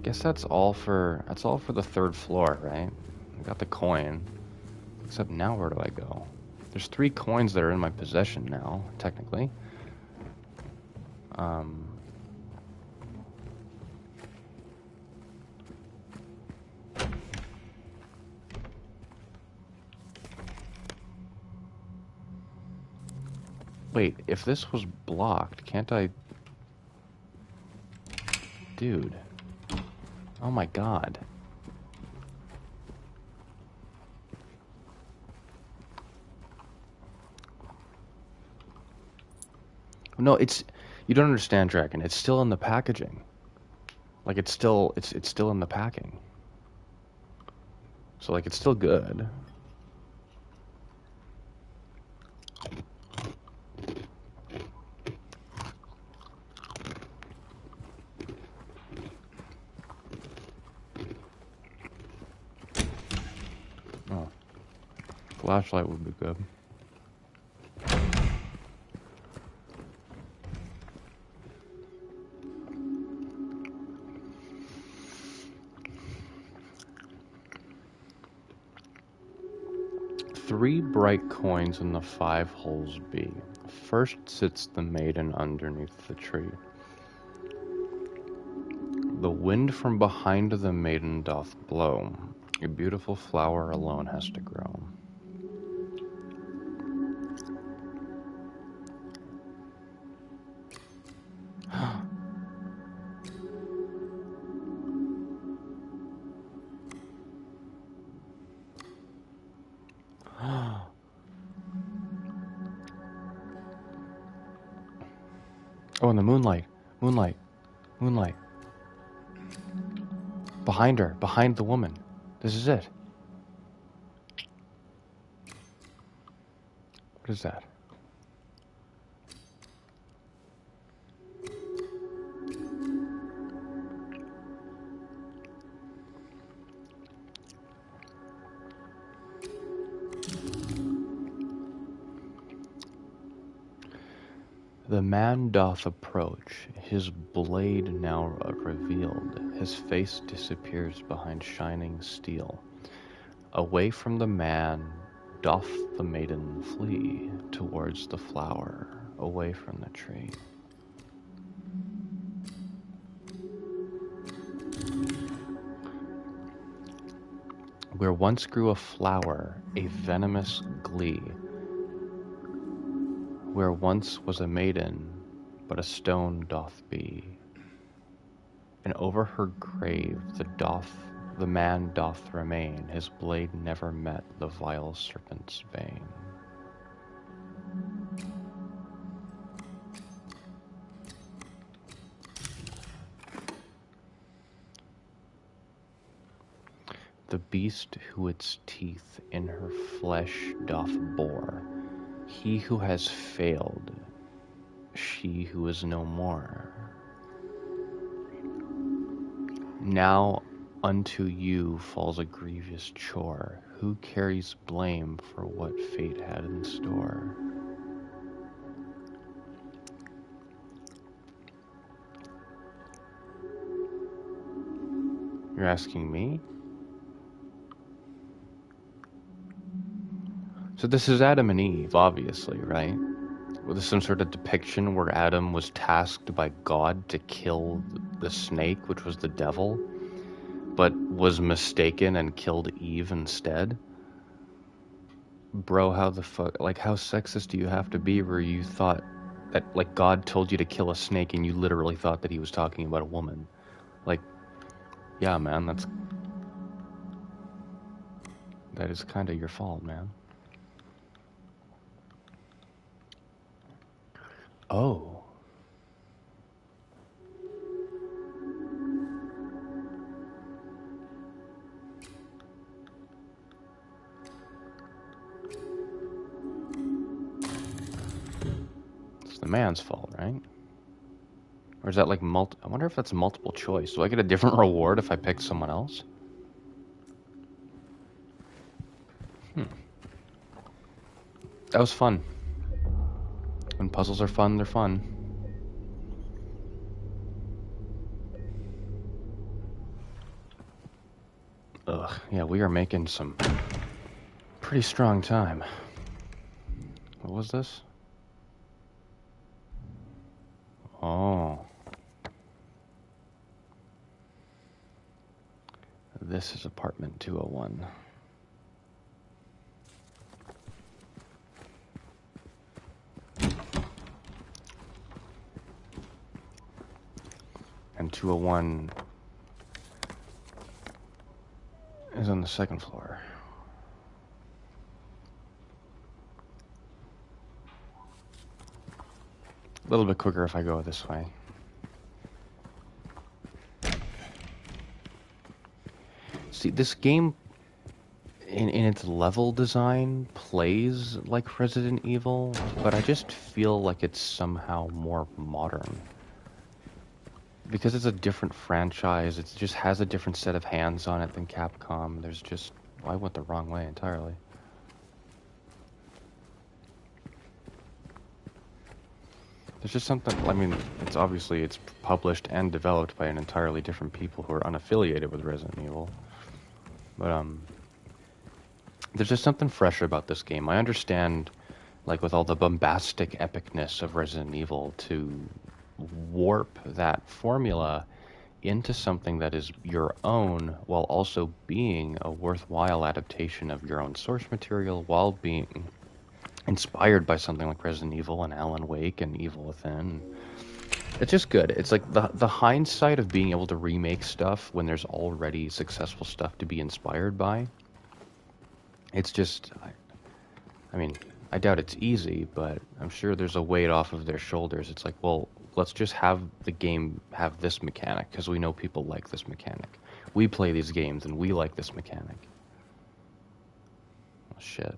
Guess that's all for the 3rd floor, right? I got the coin. Except now where do I go? There's 3 coins that are in my possession now, technically. Wait, if this was blocked, can't I... Dude. Oh my god. No, it's... You don't understand, Dragon. It's still in the packaging. Like, it's still in the packing. So, like, it's still good. Oh. Flashlight would be good. Three bright coins in the 5 holes B. First sits the maiden underneath the tree. The wind from behind the maiden doth blow. A beautiful flower alone has to grow. Oh, and the moonlight. Moonlight. Moonlight. Behind her. Behind the woman. This is it. What is that? The man doth approach, his blade now revealed, his face disappears behind shining steel. Away from the man doth the maiden flee, towards the flower, away from the tree. Where once grew a flower, a venomous glee, where once was a maiden, but a stone doth be. And over her grave the man doth remain, his blade never met the vile serpent's bane. The beast who its teeth in her flesh doth bore, he who has failed, she who is no more. Now unto you falls a grievous chore, who carries blame for what fate had in store? You're asking me? So this is Adam and Eve, obviously, right? Well, there's some sort of depiction where Adam was tasked by God to kill the snake, which was the devil, but was mistaken and killed Eve instead. Bro, how the fuck, like, how sexist do you have to be where you thought that, like, God told you to kill a snake and you literally thought that he was talking about a woman? Like, yeah, man, that is kind of your fault, man. Oh. It's the man's fault, right? Or is that like I wonder if that's multiple choice. Do I get a different reward if I pick someone else? That was fun. When puzzles are fun, they're fun. Ugh, yeah, we are making some pretty strong time. What was this? Oh. This is apartment 201. And 201 is on the second floor. A little bit quicker if I go this way. See, this game, in its level design, plays like Resident Evil, but I just feel like it's somehow more modern. Because it's a different franchise, it just has a different set of hands on it than Capcom. There's just... Well, I went the wrong way entirely. There's just something... I mean, it's obviously it's published and developed by an entirely different people who are unaffiliated with Resident Evil. But, there's just something fresh about this game. I understand, like, with all the bombastic epicness of Resident Evil, to warp that formula into something that is your own while also being a worthwhile adaptation of your own source material while being inspired by something like Resident Evil and Alan Wake and Evil Within. It's just good. It's like the hindsight of being able to remake stuff when there's already successful stuff to be inspired by. It's just, I mean, I doubt it's easy, but I'm sure there's a weight off of their shoulders. It's like, well, let's just have the game have this mechanic, because we know people like this mechanic. We play these games, and we like this mechanic. Oh, shit.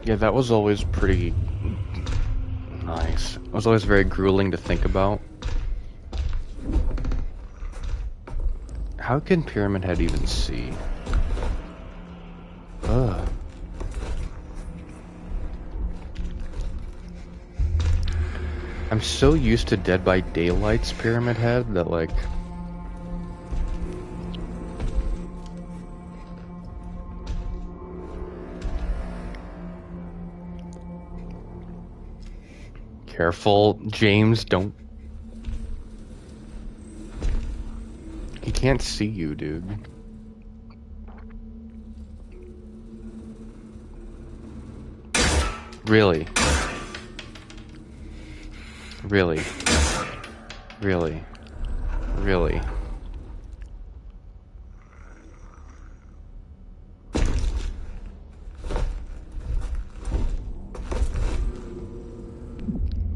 Yeah, that was always pretty nice. It was always very grueling to think about. How can Pyramid Head even see? Ugh. I'm so used to Dead by Daylight's Pyramid Head that, like... Careful, James, don't... He can't see you, dude. Really? Really? Really? Really?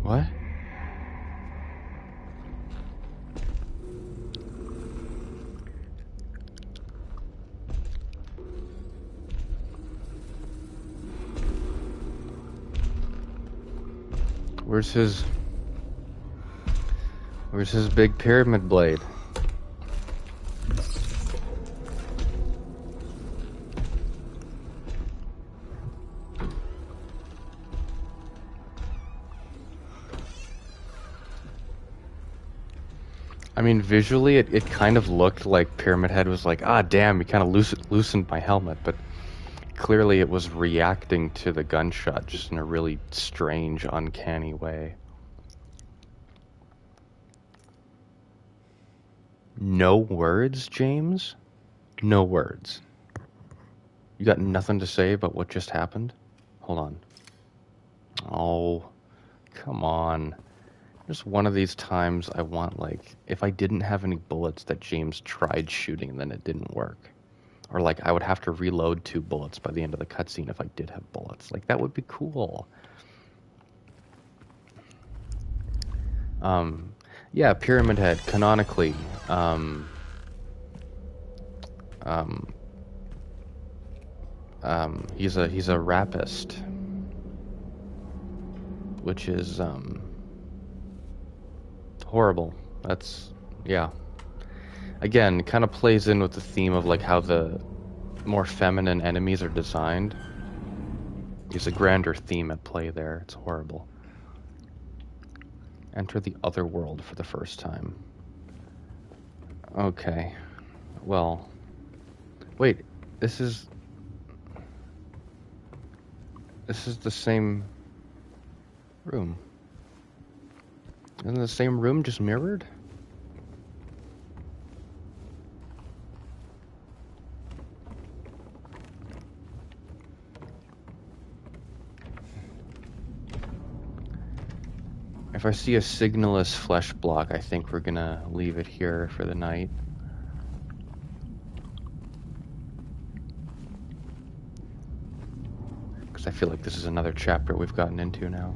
What? Where's his big pyramid blade? I mean, visually, it kind of looked like Pyramid Head was like, ah, damn, he kind of loosened my helmet, but clearly it was reacting to the gunshot just in a really strange, uncanny way. No words, James? No words. You got nothing to say about what just happened? Hold on. Oh, come on. Just one of these times I want, like, if I didn't have any bullets that James tried shooting and then it didn't work. Or, like, I would have to reload 2 bullets by the end of the cutscene if I did have bullets. Like, that would be cool. Yeah, Pyramid Head, canonically, he's a rapist. Which is, horrible. That's, yeah. Again, it kind of plays in with the theme of, like, how the more feminine enemies are designed. There's a grander theme at play there. It's horrible. Enter the other world for the first time. Okay. Well. Wait, this is the same room. Isn't the same room just mirrored? If I see a signalless flesh block, I think we're gonna leave it here for the night. Because I feel like this is another chapter we've gotten into now.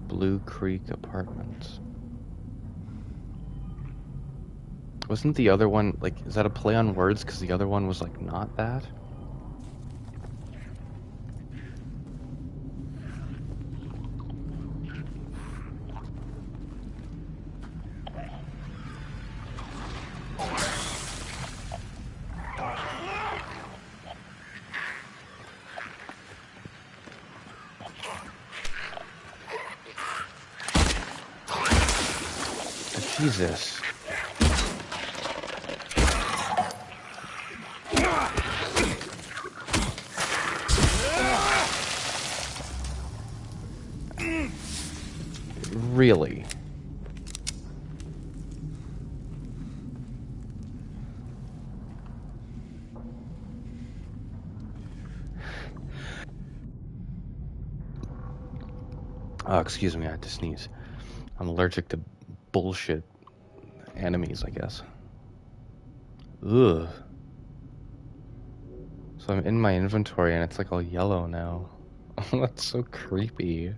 Blue Creek Apartments. Wasn't the other one, like, is that a play on words? Because the other one was, like, not that? Jesus. Really? Oh, excuse me, I had to sneeze. I'm allergic to bullshit enemies, I guess. Ugh. So I'm in my inventory and it's like all yellow now. That's so creepy.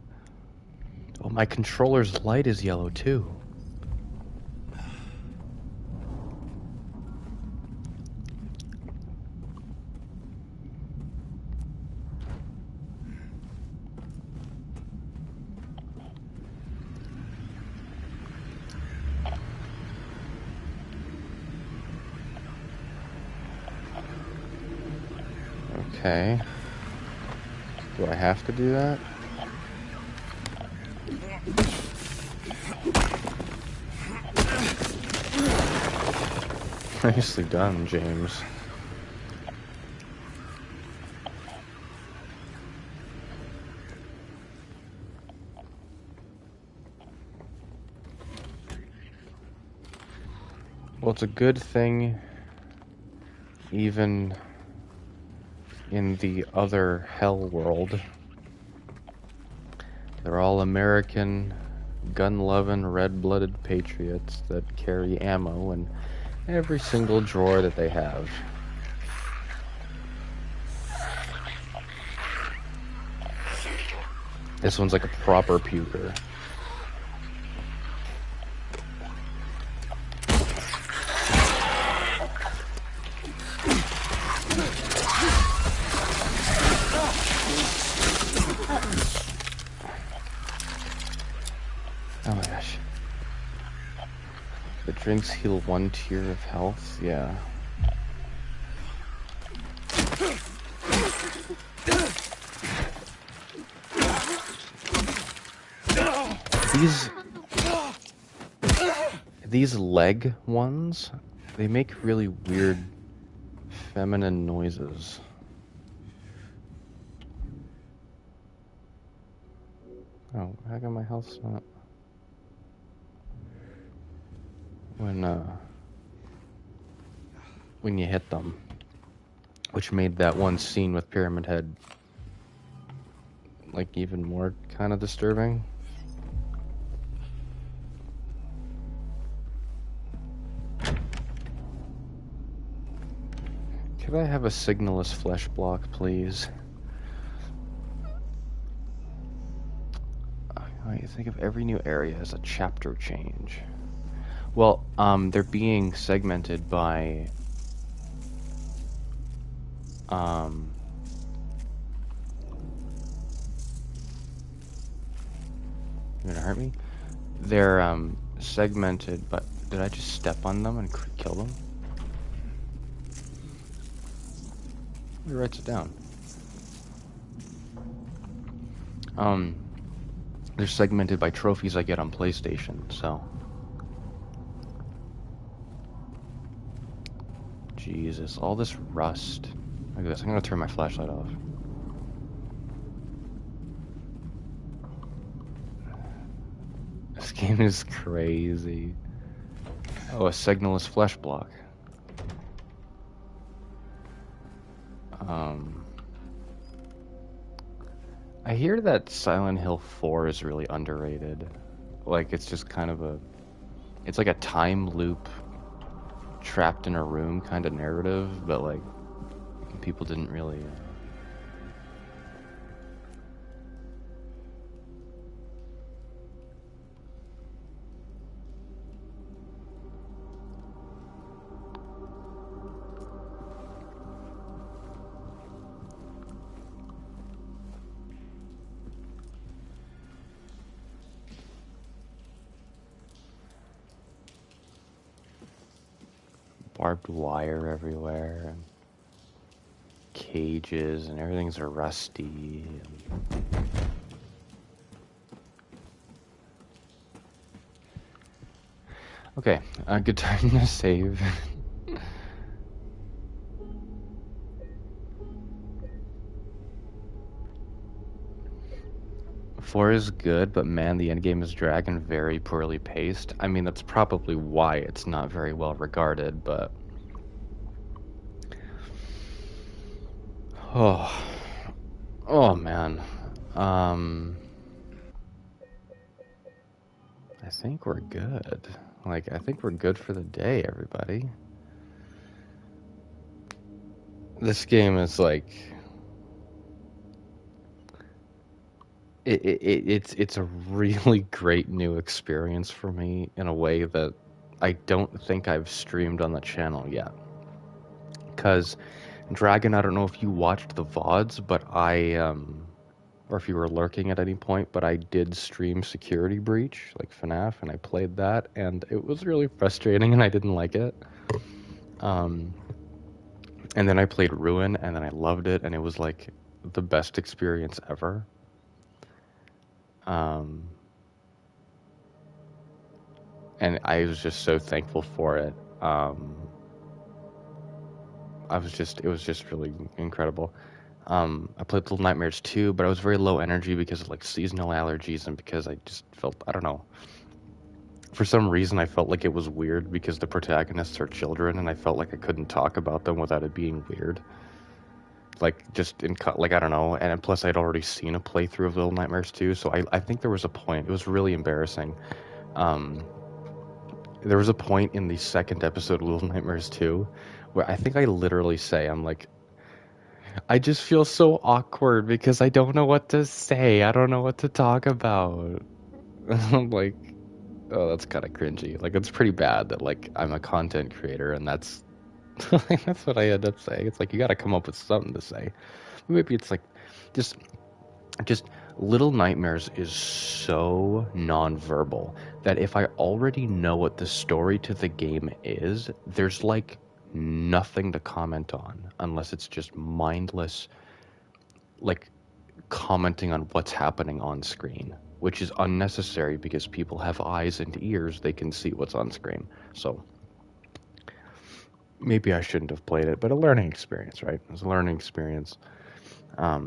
Oh, my controller's light is yellow too. Okay. Do I have to do that? Nicely done, James. Well, it's a good thing, even in the other hell world, they're all American, gun-loving, red-blooded patriots that carry ammo in every single drawer that they have. This one's like a proper puker. Oh my gosh. The drinks heal 1 tier of health, yeah. These leg ones, they make really weird feminine noises. Oh, how come my health's not? When you hit them, which made that one scene with Pyramid Head like even more kind of disturbing. Could I have a signalless flesh block, please? You think of every new area as a chapter change. Well, they're being segmented by you gonna hurt me? They're segmented, but did I just step on them and kill them? Who writes it down? They're segmented by trophies I get on PlayStation, so. Jesus, all this rust. Look at this, I'm gonna turn my flashlight off. This game is crazy. Oh, a signalless flesh block. I hear that Silent Hill 4 is really underrated. Like, it's just kind of it's like a time loop trapped in a room kind of narrative, but like, people didn't really... barbed wire everywhere, and cages, and everything's rusty. Okay, good time to save. 4 is good, but man, the endgame is drag and very poorly paced. I mean, that's probably why it's not very well regarded, but... Oh man. I think we're good. Like, I think we're good for the day, everybody. This game is like... It's a really great new experience for me in a way that I don't think I've streamed on the channel yet. Because Dragon, I don't know if you watched the VODs, but or if you were lurking at any point, but I did stream Security Breach, like FNAF, and I played that, and it was really frustrating and I didn't like it. And then I played Ruin, and then I loved it, and it was like the best experience ever. Um, and I was just so thankful for it. It was just really incredible. I played Little Nightmares 2, but I was very low energy because of like seasonal allergies and because I just felt, I don't know. For some reason, I felt like it was weird because the protagonists are children, and I felt like I couldn't talk about them without it being weird. Like, just like, I don't know. And plus, I'd already seen a playthrough of Little Nightmares 2, so I think there was a point. It was really embarrassing. Um, there was a point in the second episode of Little Nightmares 2 where I think I literally say, I'm like, I just feel so awkward because I don't know what to say. I don't know what to talk about. I'm like, oh, that's kind of cringy. Like, it's pretty bad that, like, I'm a content creator and that's that's what I end up saying. It's like, you got to come up with something to say. Maybe it's like, just, just Little Nightmares is so non-verbal that if I already know what the story to the game is, there's like nothing to comment on unless it's just mindless, like commenting on what's happening on screen, which is unnecessary because people have eyes and ears, they can see what's on screen. So maybe I shouldn't have played it, but a learning experience, right? It was a learning experience. I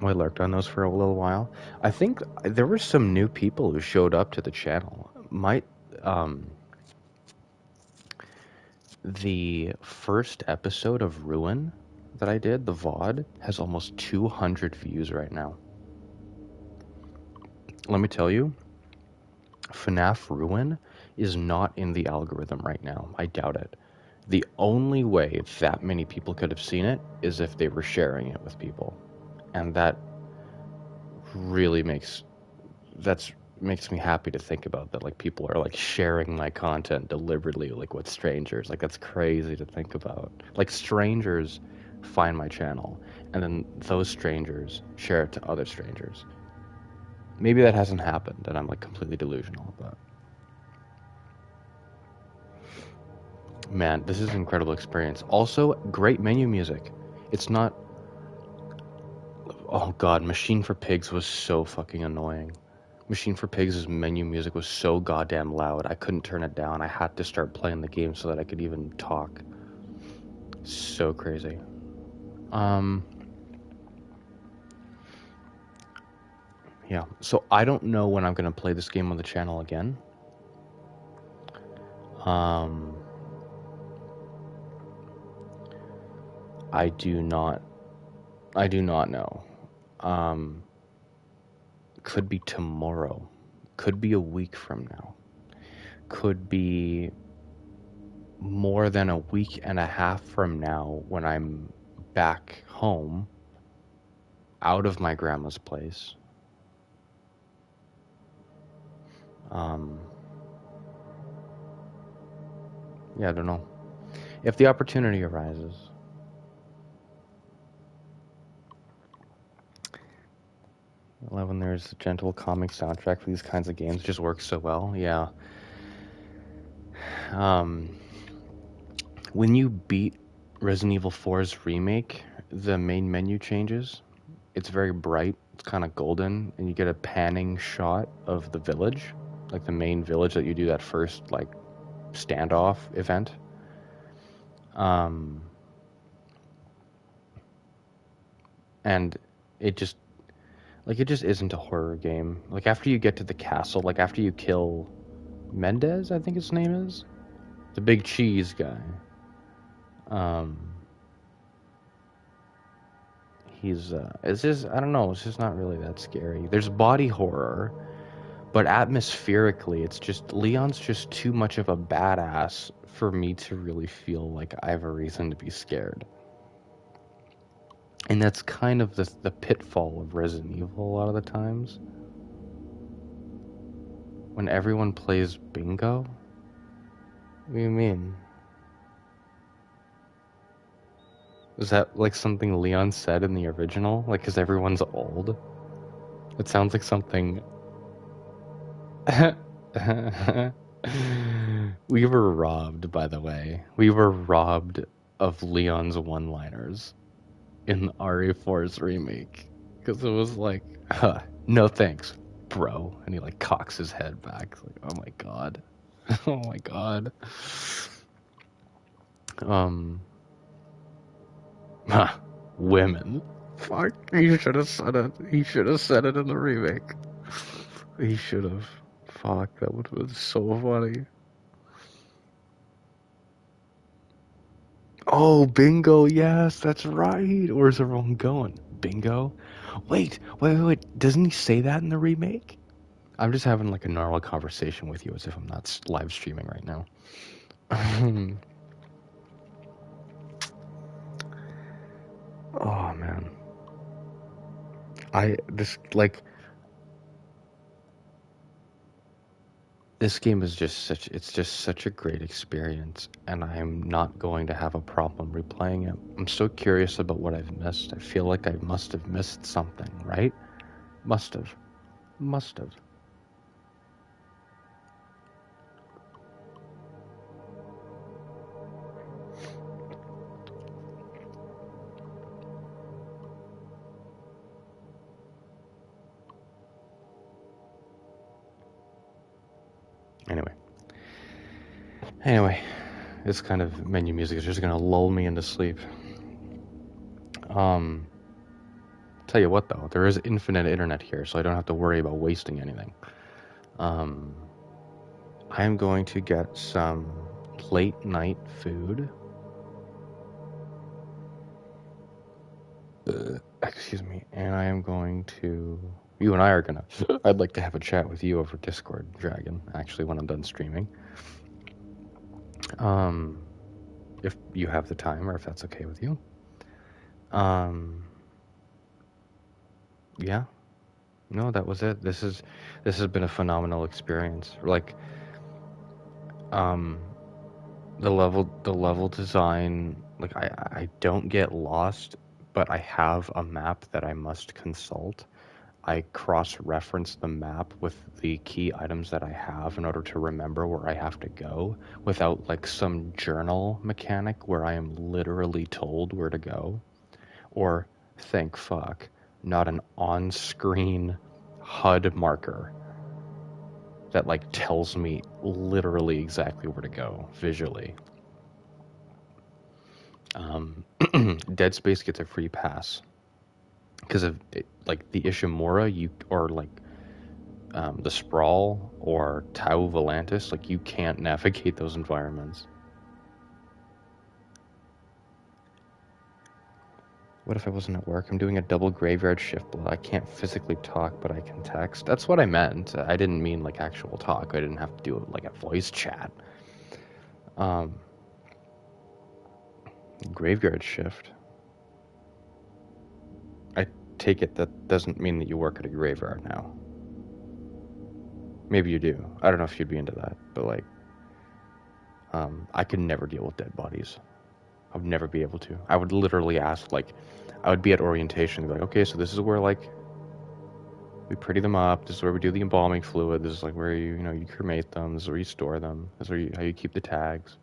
lurked on those for a little while. I think there were some new people who showed up to the channel. The first episode of Ruin that I did, the VOD, has almost 200 views right now. Let me tell you, FNAF Ruin is not in the algorithm right now. I doubt it. The only way that many people could have seen it is if they were sharing it with people. And that really makes me happy to think about that. Like, people are like sharing my content deliberately, like with strangers. Like, that's crazy to think about. Like, strangers find my channel and then those strangers share it to other strangers. Maybe that hasn't happened and I'm like completely delusional, but man, this is an incredible experience. Also, great menu music. It's not, oh god, Machine for Pigs was so fucking annoying. Machine for Pigs' menu music was so goddamn loud. I couldn't turn it down. I had to start playing the game so that I could even talk. So crazy. Yeah. So I don't know when I'm gonna play this game on the channel again. I do not know. Could be tomorrow. Could be a week from now. Could be more than a week and a half from now when I'm back home out of my grandma's place. Yeah, I don't know. If the opportunity arises. I love when there's a gentle, calming soundtrack for these kinds of games. It just works so well. Yeah. When you beat Resident Evil 4's remake, the main menu changes. It's very bright. It's kind of golden, and you get a panning shot of the village, like the main village that you do that first like standoff event. And it just isn't a horror game. Like, after you get to the castle, like after you kill Mendez, I think his name is, the big cheese guy. It's just, I don't know, it's just not really that scary. There's body horror, but atmospherically, it's just, Leon's just too much of a badass for me to really feel like I have a reason to be scared. And that's kind of the pitfall of Resident Evil a lot of the times. When everyone plays bingo? What do you mean? Is that like something Leon said in the original? Like, because everyone's old? It sounds like something... We were robbed, by the way. We were robbed of Leon's one-liners in the RE4's remake. Because it was like, huh, no thanks, bro. And he like cocks his head back. It's like, oh my god. Oh my god. Um, huh, women. Fuck, he should have said it. He should have said it in the remake. He should have. Fuck, that would have been so funny. Oh, bingo, yes, that's right. Where's everyone going? Bingo? Wait. Doesn't he say that in the remake? I'm just having like a normal conversation with you as if I'm not live streaming right now. Oh man. This game is just such a great experience, and I'm not going to have a problem replaying it. I'm so curious about what I've missed. I feel like I must have missed something, right? Must have. Must have. Anyway, this kind of menu music is just gonna lull me into sleep. Tell you what though, there is infinite internet here, so I don't have to worry about wasting anything. I am going to get some late night food. Excuse me, and I am going to. You and I are gonna. I'd like to have a chat with you over Discord, Dragon. Actually, when I'm done streaming. If you have the time, or if that's okay with you. Yeah. No, that was it. This has been a phenomenal experience. Like, the level design. Like, I don't get lost, but I have a map that I must consult. I cross-reference the map with the key items that I have in order to remember where I have to go without like some journal mechanic where I am literally told where to go. Or, thank fuck, not an on-screen HUD marker that like tells me literally exactly where to go visually. Dead Space gets a free pass because of like the Ishimura, or like the Sprawl or Tau Volantis, like you can't navigate those environments. What if I wasn't at work? I'm doing a double graveyard shift. I can't physically talk, but I can text. That's what I meant. I didn't mean like actual talk. I didn't have to do it like a voice chat. Graveyard shift. I take it that doesn't mean that you work at a graveyard now. Maybe you do. I don't know if you'd be into that, but like, I could never deal with dead bodies. I would never be able to. I would literally ask, like, I would be at orientation and be like, okay, so this is where, like, we pretty them up. This is where we do the embalming fluid. This is, like, where you cremate them. This is where you store them. This is where how you keep the tags.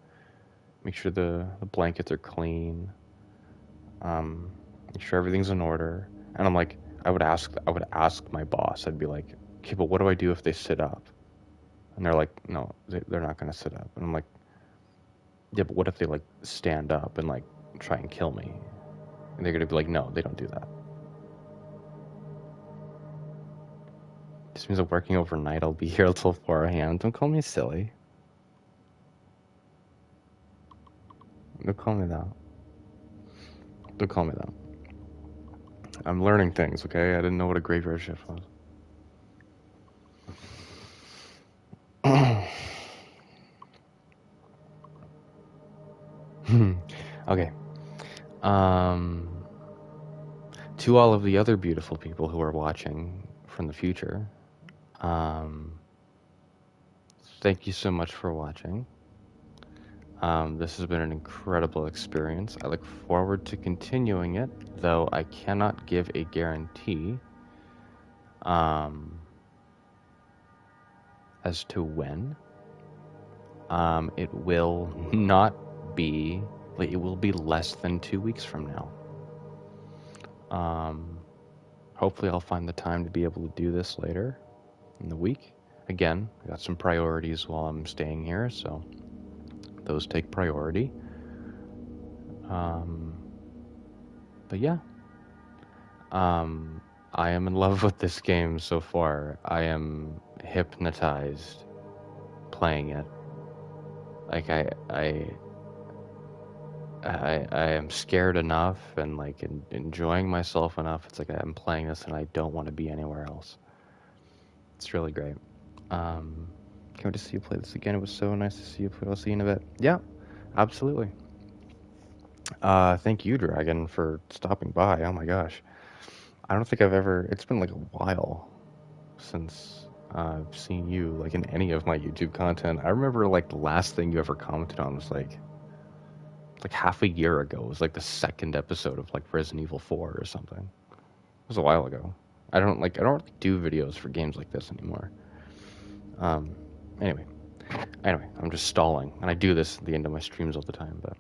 Make sure the blankets are clean. Make sure everything's in order. And I'm like, I would ask my boss. I'd be like, okay, but what do I do if they sit up? And they're like, no, they're not going to sit up. And I'm like, yeah, but what if they, like, stand up and, like, try and kill me? And they're going to be like, no, they don't do that. This means I'm working overnight. I'll be here until 4 a.m. Don't call me silly. Don't call me that. Don't call me that. I'm learning things, okay? I didn't know what a graveyard shift was. Okay. To all of the other beautiful people who are watching from the future, thank you so much for watching. This has been an incredible experience. I look forward to continuing it, though I cannot give a guarantee as to when. It will not be, like, it will be less than 2 weeks from now. Hopefully I'll find the time to be able to do this later in the week. Again, I got some priorities while I'm staying here, so those take priority. But yeah, I am in love with this game so far. I am hypnotized playing it. Like I am scared enough and like enjoying myself enough. It's like I'm playing this and I don't want to be anywhere else. It's really great. Can't wait to see you play this again. It was so nice to see you play. I'll see you in a bit. Yeah, absolutely. Thank you, Dragon, for stopping by. Oh my gosh. I don't think I've ever, it's been like a while since I've seen you like in any of my YouTube content. I remember like the last thing you ever commented on was like half a year ago. It was like the second episode of like Resident Evil 4 or something. It was a while ago. I don't really do videos for games like this anymore. Anyway, I'm just stalling, and I do this at the end of my streams all the time. But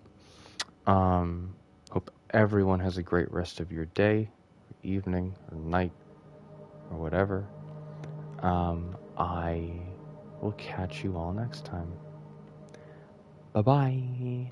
hope everyone has a great rest of your day, evening, or night, or whatever. I will catch you all next time. Bye bye.